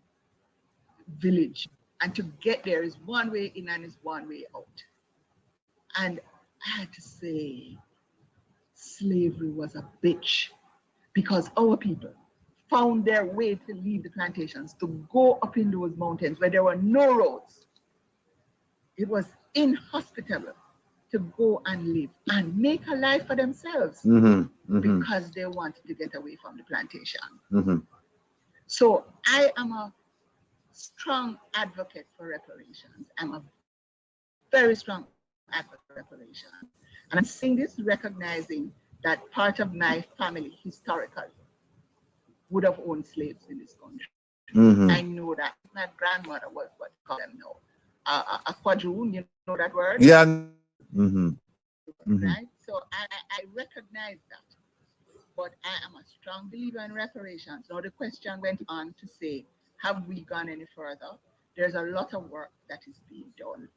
village, and to get there is one way in and is one way out. And I had to say, slavery was a bitch, because our people found their way to leave the plantations, to go up in those mountains where there were no roads. It was inhospitable to go and live and make a life for themselves because they wanted to get away from the plantation. So I am a strong advocate for reparations. I'm a very strong advocate for reparations. And I'm saying this recognizing that part of my family historically would have owned slaves in this country. I know that. My grandmother was what you call them now. A quadroon, you know that word? Yeah. Right? So I recognize that. But I am a strong believer in reparations. Now the question went on to say, have we gone any further? There's a lot of work that is being done.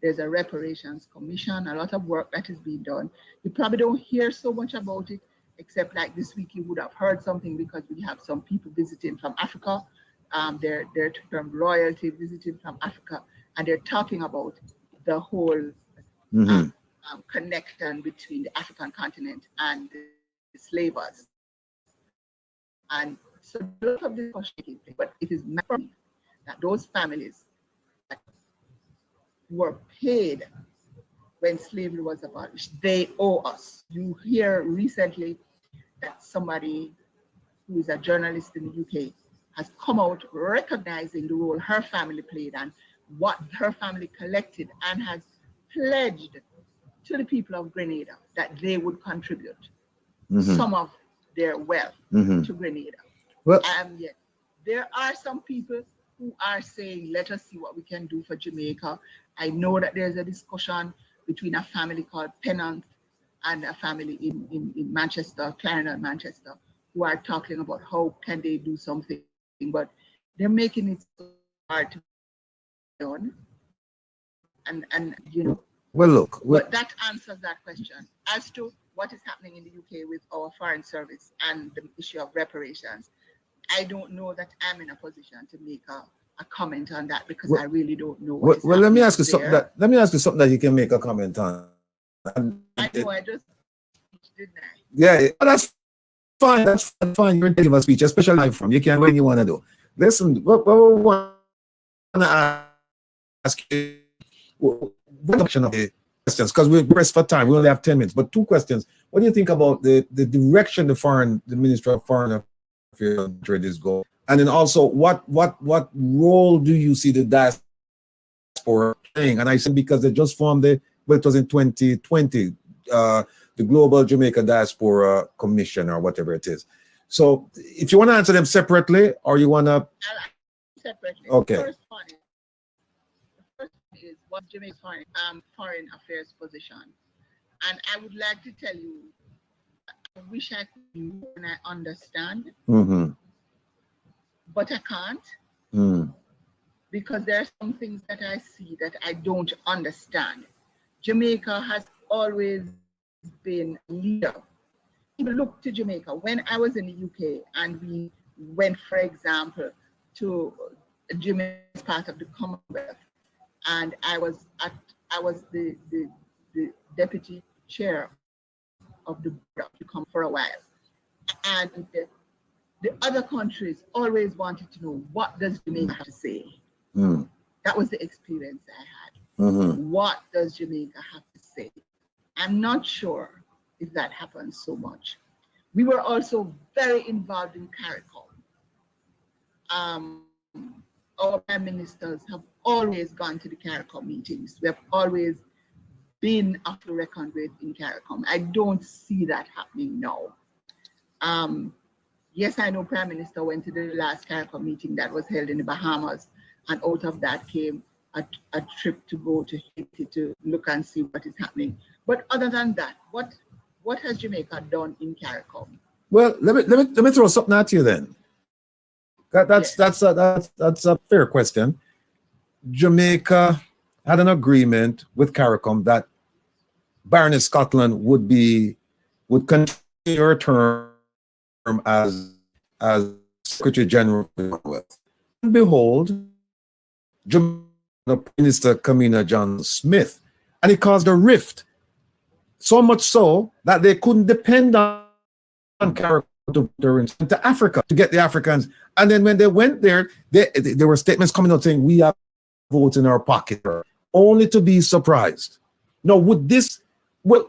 There's a reparations commission, a lot of work that is being done. You probably don't hear so much about it, except like this week you would have heard something because we have some people visiting from Africa. They're from royalty visiting from Africa, and they're talking about the whole connection between the African continent and the slavers. And so a lot of discussion taking place, but it is my opinion that those families, were paid when slavery was abolished. They owe us. You hear recently that somebody who is a journalist in the UK has come out recognizing the role her family played and what her family collected, and has pledged to the people of Grenada that they would contribute some of their wealth to Grenada. Well, Yet there are some people who are saying, let us see what we can do for Jamaica. I know that there's a discussion between a family called Pennant and a family in Manchester, Clarendon, Manchester, who are talking about how can they do something, but they're making it so hard to be done. And you know, well, look, but that answers that question. As to what is happening in the UK with our foreign service and the issue of reparations, I don't know that I'm in a position to make a comment on that, because I really don't know. Well, let me ask you something that you can make a comment on. And I know I just didn't I? yeah, that's fine. That's fine. You're taking a speech, especially live from. You can when you want to do. Listen, what we want to ask you, one option of the questions, because we're pressed for time. We only have 10 minutes, but 2 questions. What do you think about the direction the Minister of Foreign Affairs is going? And then also, what role do you see the diaspora playing? And I said because they just formed it was in 2020, the Global Jamaica Diaspora Commission or whatever it is. So if you want to answer them separately, or you want to separately. Okay. The first one is what Jamaica's foreign affairs position, and I would like to tell you, I wish I could do and I understand, but I can't, because there are some things that I see that I don't understand. Jamaica has always been a leader. People look to Jamaica. When I was in the UK and we went, for example, to Jamaica as part of the Commonwealth, and I was the deputy chair of the board to come for a while, and the other countries always wanted to know, what does Jamaica have to say? That was the experience I had. What does Jamaica have to say? I'm not sure if that happens so much. We were also very involved in CARICOM. Our prime ministers have always gone to the CARICOM meetings. We have always been up to reckon with in CARICOM. I don't see that happening now. Yes, I know Prime Minister went to the last CARICOM meeting that was held in the Bahamas, and out of that came a trip to go to Haiti to look and see what is happening. But other than that, what has Jamaica done in CARICOM? Well, let me throw something at you then. That's a fair question. Jamaica had an agreement with CARICOM that Baroness Scotland would continue her term as Secretary General of the Commonwealth. And behold, Jamaica Minister Kamina John Smith, and it caused a rift. So much so that they couldn't depend on CARICOM to Africa to get the Africans. And then when they went there, there were statements coming out saying we have votes in our pocket, only to be surprised. Now, would this? Well,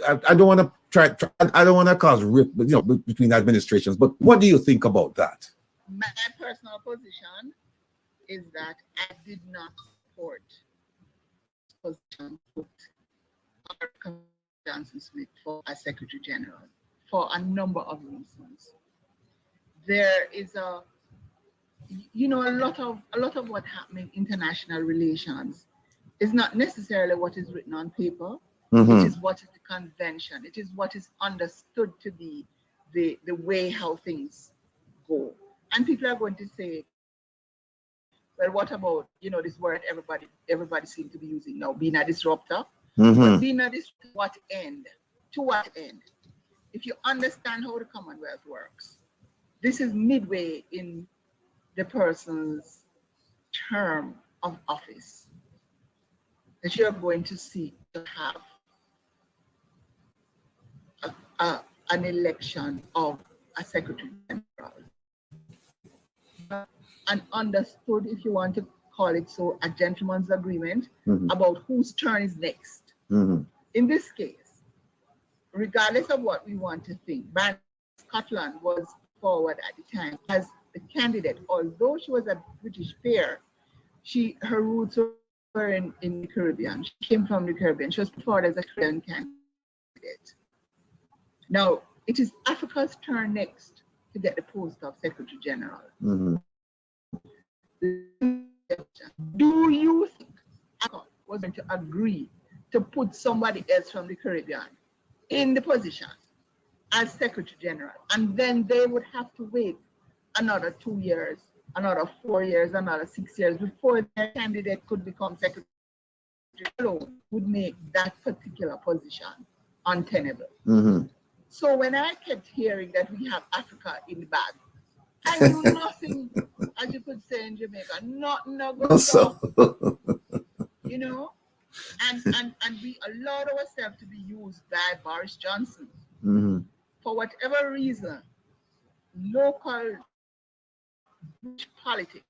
I don't want to try. I don't want to cause rift, between administrations. But what do you think about that? My personal position is that I did not support position put Johnson Smith for as Secretary General for a number of reasons. There is a lot of what happening in international relations is not necessarily what is written on paper. It is what is the convention. It is what is understood to be the way how things go. And people are going to say, well, what about this word everybody seems to be using now, being a disruptor? But being a disruptor, what end? To what end? If you understand how the Commonwealth works, this is midway in the person's term of office that you're going to seek to have an election of a Secretary General. And understood, if you want to call it so, a gentleman's agreement Mhm. about whose turn is next. Mhm. In this case, regardless of what we want to think, Scotland was forward at the time as the candidate. Although she was a British peer, her roots were in the Caribbean. She came from the Caribbean. She was put forward as a Caribbean candidate. Now, it is Africa's turn next to get the post of Secretary General. Mhm. Do you think Africa was going to agree to put somebody else from the Caribbean in the position as Secretary General, and then they would have to wait another 2 years, another 4 years, another 6 years before their candidate could become Secretary General? Would make that particular position untenable. Mhm. So when I kept hearing that we have Africa in the bag, I knew nothing, as you could say in Jamaica, nothing Also, you know, and we allowed ourselves to be used by Boris Johnson Mhm. for whatever reason. Local politics.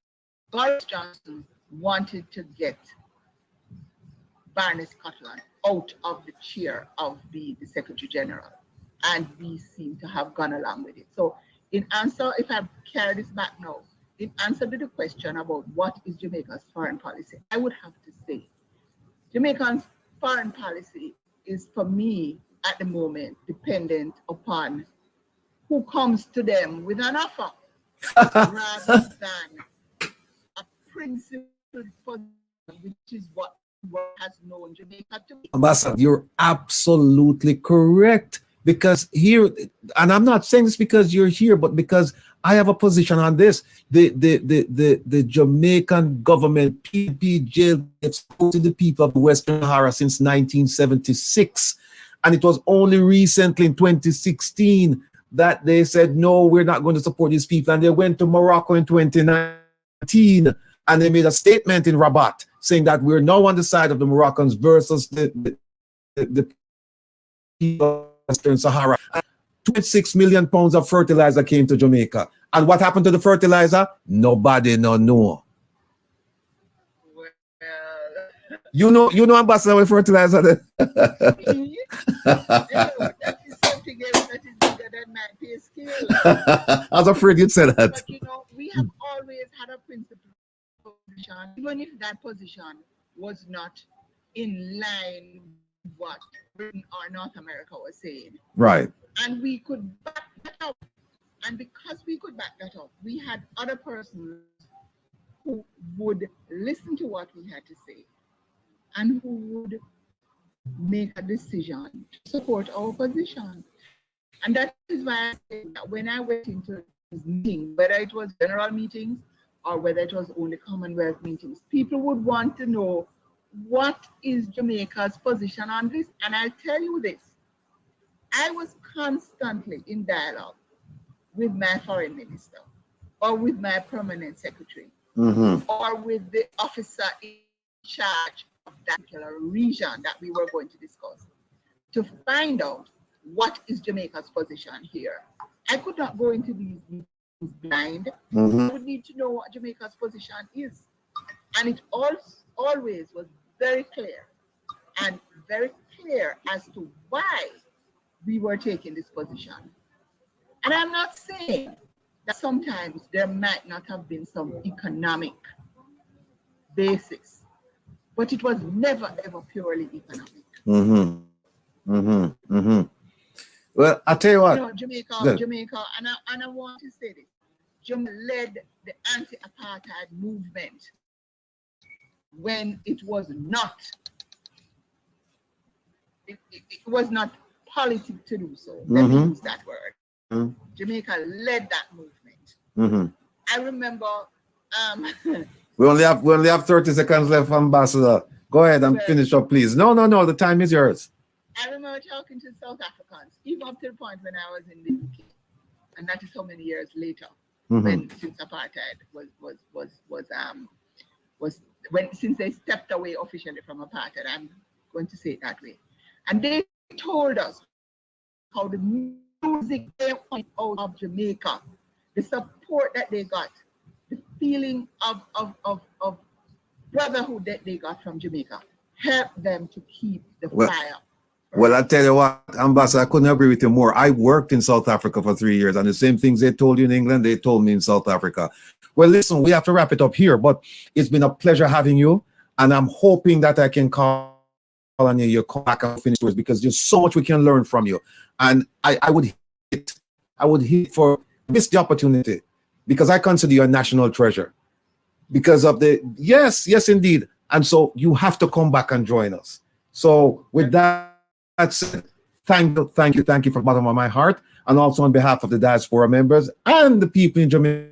Boris Johnson wanted to get Barney Scotland out of the chair of being the Secretary General, and we seem to have gone along with it. So, in answer, if I carry this back now, in answer to the question about what is Jamaica's foreign policy, I would have to say Jamaica's foreign policy is, for me, at the moment, dependent upon who comes to them with an offer rather than a principled position, which is what has known Jamaica to be. Ambassador, you're absolutely correct. Because here, and I'm not saying this because you're here, but because I have a position on this. The Jamaican government, PDP jail, has supported the people of Western Sahara since 1976. And it was only recently in 2016 that they said, no, we're not going to support these people. And they went to Morocco in 2019 and they made a statement in Rabat saying that we're now on the side of the Moroccans versus the people of Western Sahara. 26 million pounds of fertilizer came to Jamaica. And what happened to the fertilizer? Nobody no know. Well, You know, Ambassador, with fertilizer. that is something else that is bigger than my pay scale. I was afraid you'd say that. But we have always had a principled position, even if that position was not in line with what Britain or North America was saying. Right. And we could back that up. And because we could back that up, we had other persons who would listen to what we had to say and who would make a decision to support our position. And that is why I say that when I went into this meeting, whether it was general meetings or whether it was only Commonwealth meetings, people would want to know, what is Jamaica's position on this? And I'll tell you this, I was constantly in dialogue with my foreign minister or with my permanent secretary or with the officer in charge of that particular region that we were going to discuss to find out what is Jamaica's position here. I could not go into these meetings blind. I would need to know what Jamaica's position is. And it always was very clear as to why we were taking this position. And I'm not saying that sometimes there might not have been some economic basis, but it was never ever purely economic. Well, I tell you what. Jamaica, and I want to say this, Jamaica led the anti-apartheid movement when it was not politic to do so. Let me use that word. Jamaica led that movement. I remember we only have 30 seconds left, Ambassador. Go ahead and finish up, please. No, the time is yours. I remember talking to South Africans, even up to the point when I was in the UK, and that is so many years later, since apartheid since they stepped away officially from apartheid. I'm going to say it that way, and they told us how the music came out of Jamaica, the support that they got, the feeling of brotherhood that they got from Jamaica. Help them to keep the Well, fire. Well, I tell you what, Ambassador, I couldn't agree with you more. I worked in South Africa for 3 years, and the same things they told you in England, they told me in South Africa. Well, listen, we have to wrap it up here, but it's been a pleasure having you, and I'm hoping that I can call on you. You come back and finish yours, because there's so much we can learn from you. And I would hate for miss the opportunity, because I consider you a national treasure. Because of the yes, indeed. And so you have to come back and join us. So with that said, thank you from the bottom of my heart, and also on behalf of the diaspora members and the people in Jamaica,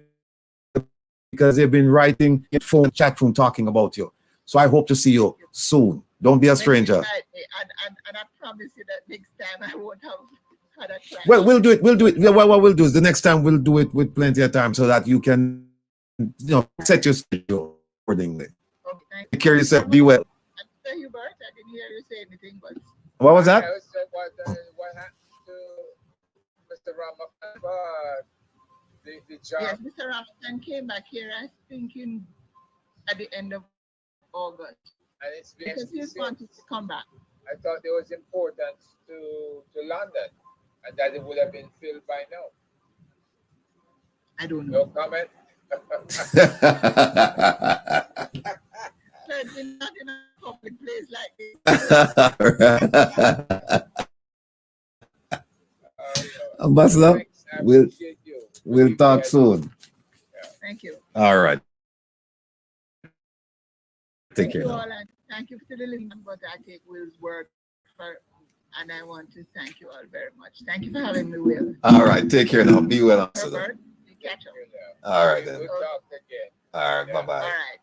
because they've been writing in phone chat room talking about you. So I hope to see you soon. Don't be a stranger. And I promise you that next time I won't have had a try. Well, we'll do it. Yeah, what we'll do is the next time we'll do it with plenty of time, so that you can, set your schedule accordingly. Okay, Take care of yourself. Be well. Mr. Hubert, I didn't hear you say anything, but What was that? What happened to Mr. Ramaphosa? The job. yes, Mr. Ramaphosa came back here, I think, at the end of August, And it's been, because he wanted to come back. I thought there was importance to London, and that it would have been filled by now. I don't No know. comment. But we're not in a public place like this. Ambassador, Thanks, I we'll- appreciate you. we'll talk soon. Thank you. All right. Take Thank care you now. all, and thank you for the listening, but I take Will's word for, and I want to thank you all very much. Thank you for having me, Will. All right. Take care now. Be well, Ambassador. Herbert, you catch up. All right then. We'll talk again. All right. Bye-bye. All right.